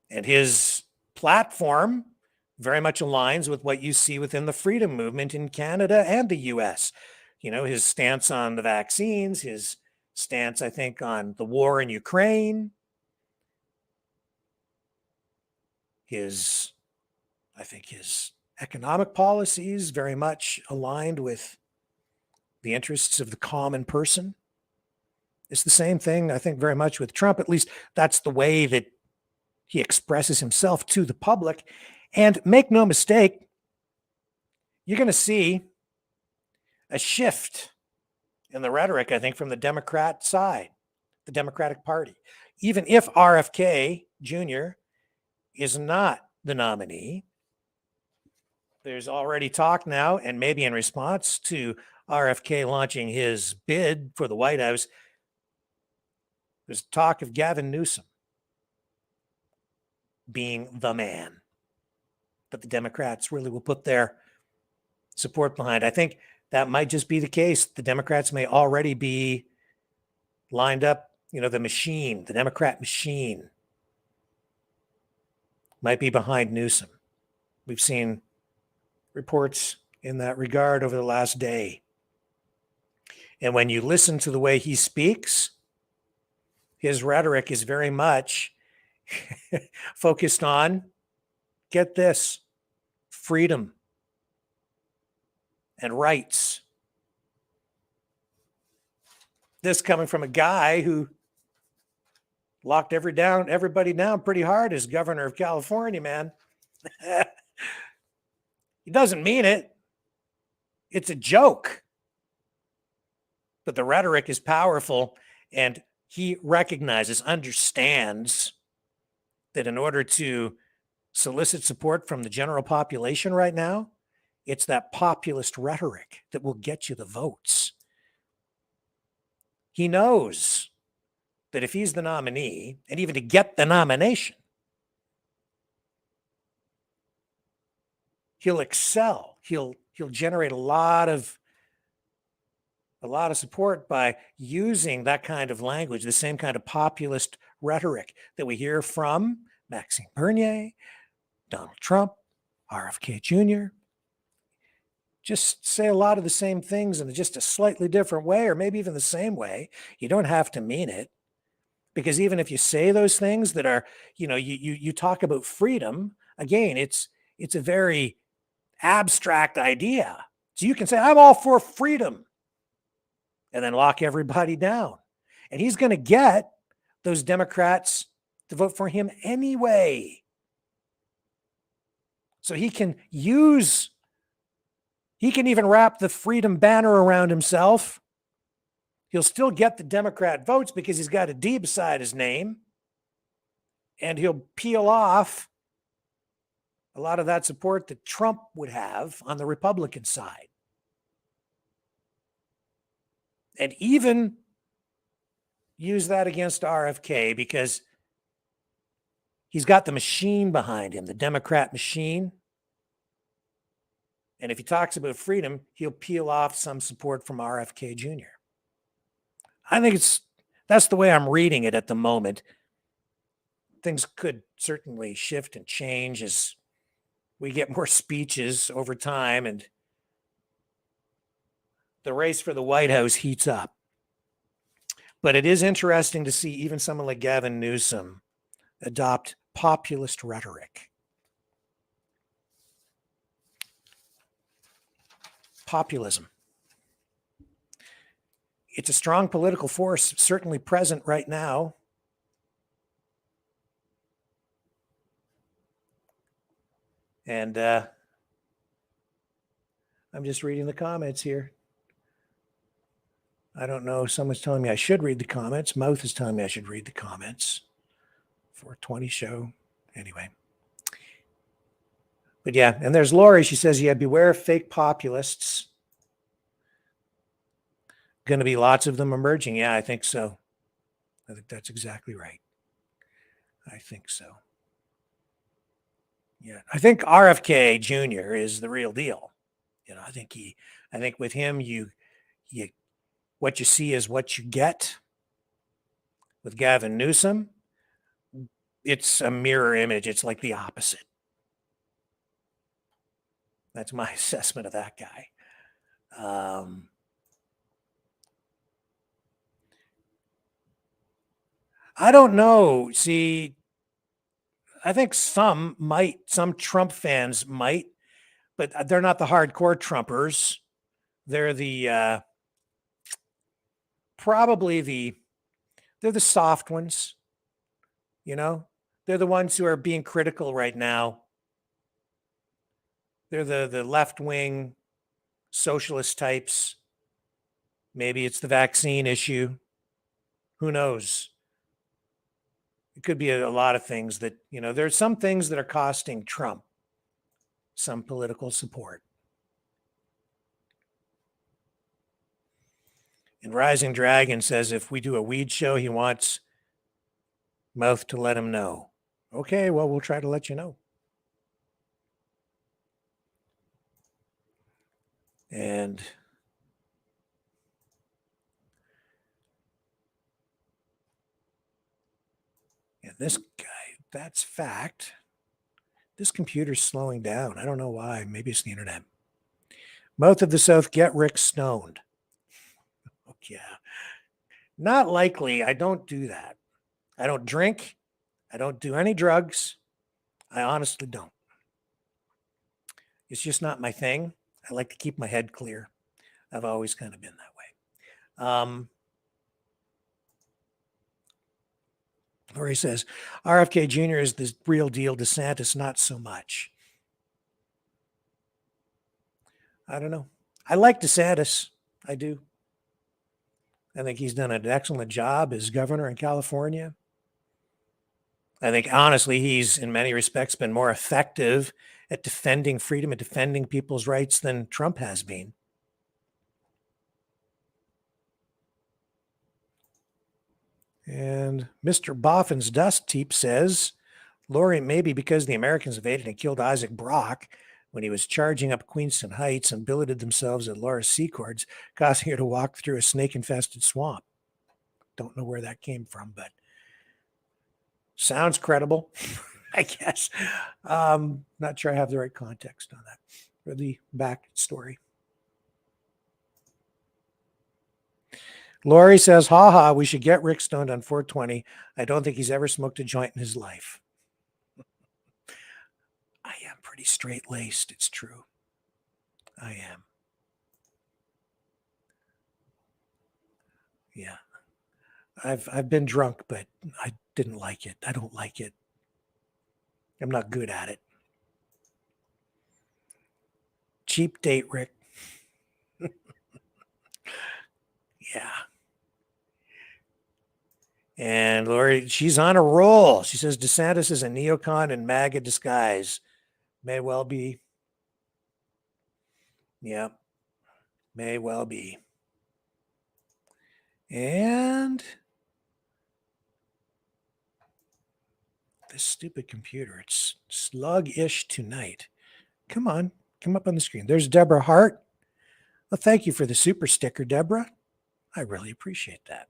And his platform very much aligns with what you see within the freedom movement in Canada and the US. His stance on the vaccines, his stance, I think, on the war in Ukraine, his economic policies very much aligned with the interests of the common person. It's the same thing, I think, very much with Trump. At least that's the way that he expresses himself to the public. And make no mistake, you're going to see a shift in the rhetoric, I think, from the Democrat side, the Democratic Party. Even if RFK Jr. is not the nominee, there's already talk now, and maybe in response to RFK launching his bid for the White House, there's talk of Gavin Newsom being the man that the Democrats really will put their support behind. I think that might just be the case. The Democrats may already be lined up, the machine, the Democrat machine might be behind Newsom. We've seen reports in that regard over the last day. And when you listen to the way he speaks, his rhetoric is very much focused on, get this, freedom and rights. This coming from a guy who locked everybody down pretty hard as governor of California, man. He doesn't mean it. It's a joke. But the rhetoric is powerful, and he recognizes, understands that in order to solicit support from the general population right now, it's that populist rhetoric that will get you the votes. He knows that if he's the nominee, and even to get the nomination, he'll excel. He'll generate a lot of support by using that kind of language, the same kind of populist rhetoric that we hear from Maxime Bernier, Donald Trump, RFK Jr. Just say a lot of the same things in just a slightly different way, or maybe even the same way. You don't have to mean it. Because even if you say those things that are, you talk about freedom, again, it's a very abstract idea. So you can say, I'm all for freedom, and then lock everybody down. And he's going to get those Democrats to vote for him anyway. So he can even wrap the freedom banner around himself. He'll still get the Democrat votes because he's got a D beside his name, and he'll peel off a lot of that support that Trump would have on the Republican side. And even use that against RFK because he's got the machine behind him, the Democrat machine. And if he talks about freedom, he'll peel off some support from RFK Jr. I think that's the way I'm reading it at the moment. Things could certainly shift and change as we get more speeches over time and the race for the White House heats up. But it is interesting to see even someone like Gavin Newsom adopt populist rhetoric. Populism. It's a strong political force, certainly present right now. And I'm just reading the comments here. I don't know. Someone's telling me I should read the comments. Mouth is telling me I should read the comments. 420 show. Anyway. But yeah, and there's Lori. She says, yeah, beware of fake populists. Going to be lots of them emerging. Yeah, I think so. I think that's exactly right. I think so. Yeah, I think RFK Jr. is the real deal. You know, I think with him, you what you see is what you get. With Gavin Newsom, it's a mirror image. It's like the opposite. That's my assessment of that guy. I don't know. See, I think some Trump fans might, but they're not the hardcore Trumpers. They're the they're the soft ones. You know, they're the ones who are being critical right now. They're the left-wing socialist types. Maybe it's the vaccine issue. Who knows? It could be a lot of things that, you know, there's some things that are costing Trump some political support. And Rising Dragon says if we do a weed show, he wants Mouth to let him know. Okay, well, we'll try to let you know. And this guy, that's fact. This computer's slowing down. I don't know why. Maybe it's the internet. Mouth of the South, get Rick stoned. Oh, yeah. Not likely. I don't do that. I don't drink. I don't do any drugs. I honestly don't. It's just not my thing. I like to keep my head clear. I've always kind of been that way. Where he says, RFK Jr. is the real deal. DeSantis, not so much. I don't know. I like DeSantis. I do. I think he's done an excellent job as governor in California. I think, honestly, he's, in many respects, been more effective at defending freedom and defending people's rights than Trump has been. And Mr. Boffin's Dust Teep says, Lori, maybe because the Americans invaded and killed Isaac Brock when he was charging up Queenston Heights and billeted themselves at Laura Secords, causing her to walk through a snake-infested swamp. Don't know where that came from, but sounds credible, I guess. Not sure I have the right context on that or the back story. Lori says, haha, we should get Rick stoned on 420. I don't think he's ever smoked a joint in his life. I am pretty straight-laced, it's true. I am. Yeah. I've been drunk, but I didn't like it. I don't like it. I'm not good at it. Cheap date, Rick. Yeah. And Lori, she's on a roll. She says DeSantis is a neocon in MAGA disguise. May well be. Yep. May well be. And this stupid computer, it's sluggish tonight. Come on, come up on the screen. There's Deborah Hart. Well, thank you for the super sticker, Deborah. I really appreciate that.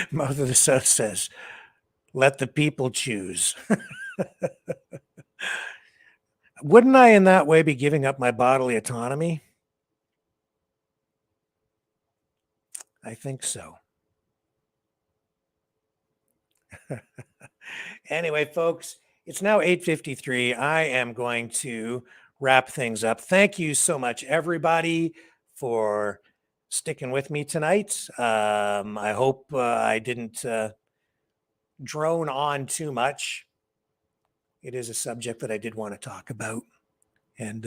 Mother of the South says, let the people choose. Wouldn't I in that way be giving up my bodily autonomy? I think so. Anyway, folks, it's now 8:53. I am going to wrap things up. Thank you so much, everybody, for sticking with me tonight. I hope I didn't drone on too much. It is a subject that I did want to talk about, and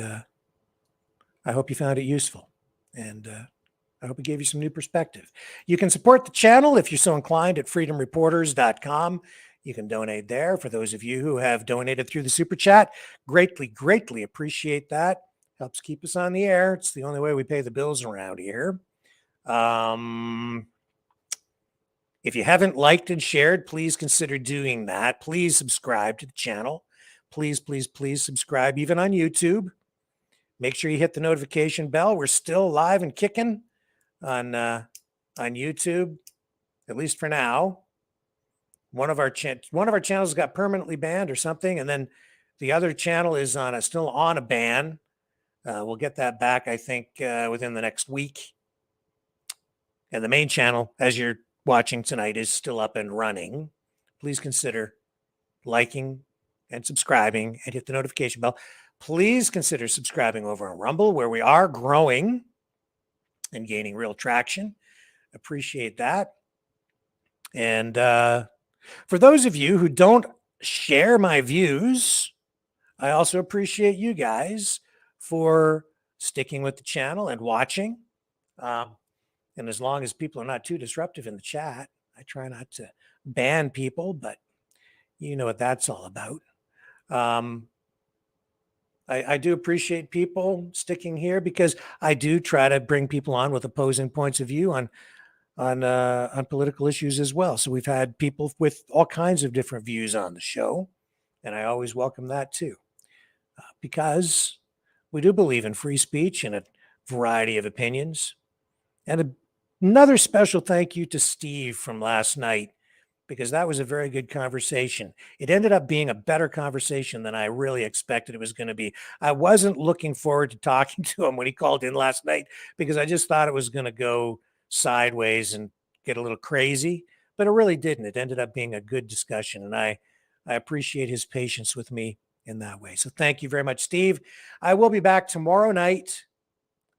I hope you found it useful, and I hope it gave you some new perspective. You can support the channel if you're so inclined at freedomreporters.com. You can donate there. For those of you who have donated through the super chat, greatly, greatly appreciate that. Helps keep us on the air. It's the only way we pay the bills around here. If you haven't liked and shared, please consider doing that. Please subscribe to the channel. Please, please, please subscribe even on YouTube. Make sure you hit the notification bell. We're still live and kicking on YouTube, at least for now. One of our channels got permanently banned or something, and then the other channel is still on a ban. We'll get that back, I think, within the next week. And the main channel, as you're watching tonight, is still up and running. Please consider liking and subscribing and hit the notification bell. Please consider subscribing over on Rumble, where we are growing and gaining real traction. Appreciate that. And for those of you who don't share my views, I also appreciate you guys for sticking with the channel and watching. And as long as people are not too disruptive in the chat, I try not to ban people, but you know what that's all about. I do appreciate people sticking here because I do try to bring people on with opposing points of view on political issues as well. So we've had people with all kinds of different views on the show, and I always welcome that too, because we do believe in free speech and a variety of opinions. And another special thank you to Steve from last night, because that was a very good conversation. It ended up being a better conversation than I really expected it was going to be. I wasn't looking forward to talking to him when he called in last night, because I just thought it was going to go sideways and get a little crazy, but it really didn't. It ended up being a good discussion, and I appreciate his patience with me in that way. So thank you very much, Steve. I will be back tomorrow night,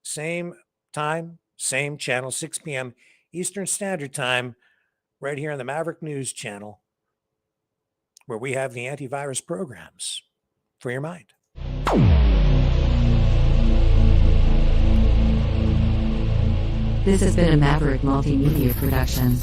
same time, same channel, 6 p.m. Eastern Standard Time, right here on the Maverick News channel, where we have the antivirus programs for your mind. This has been a Maverick Multimedia production.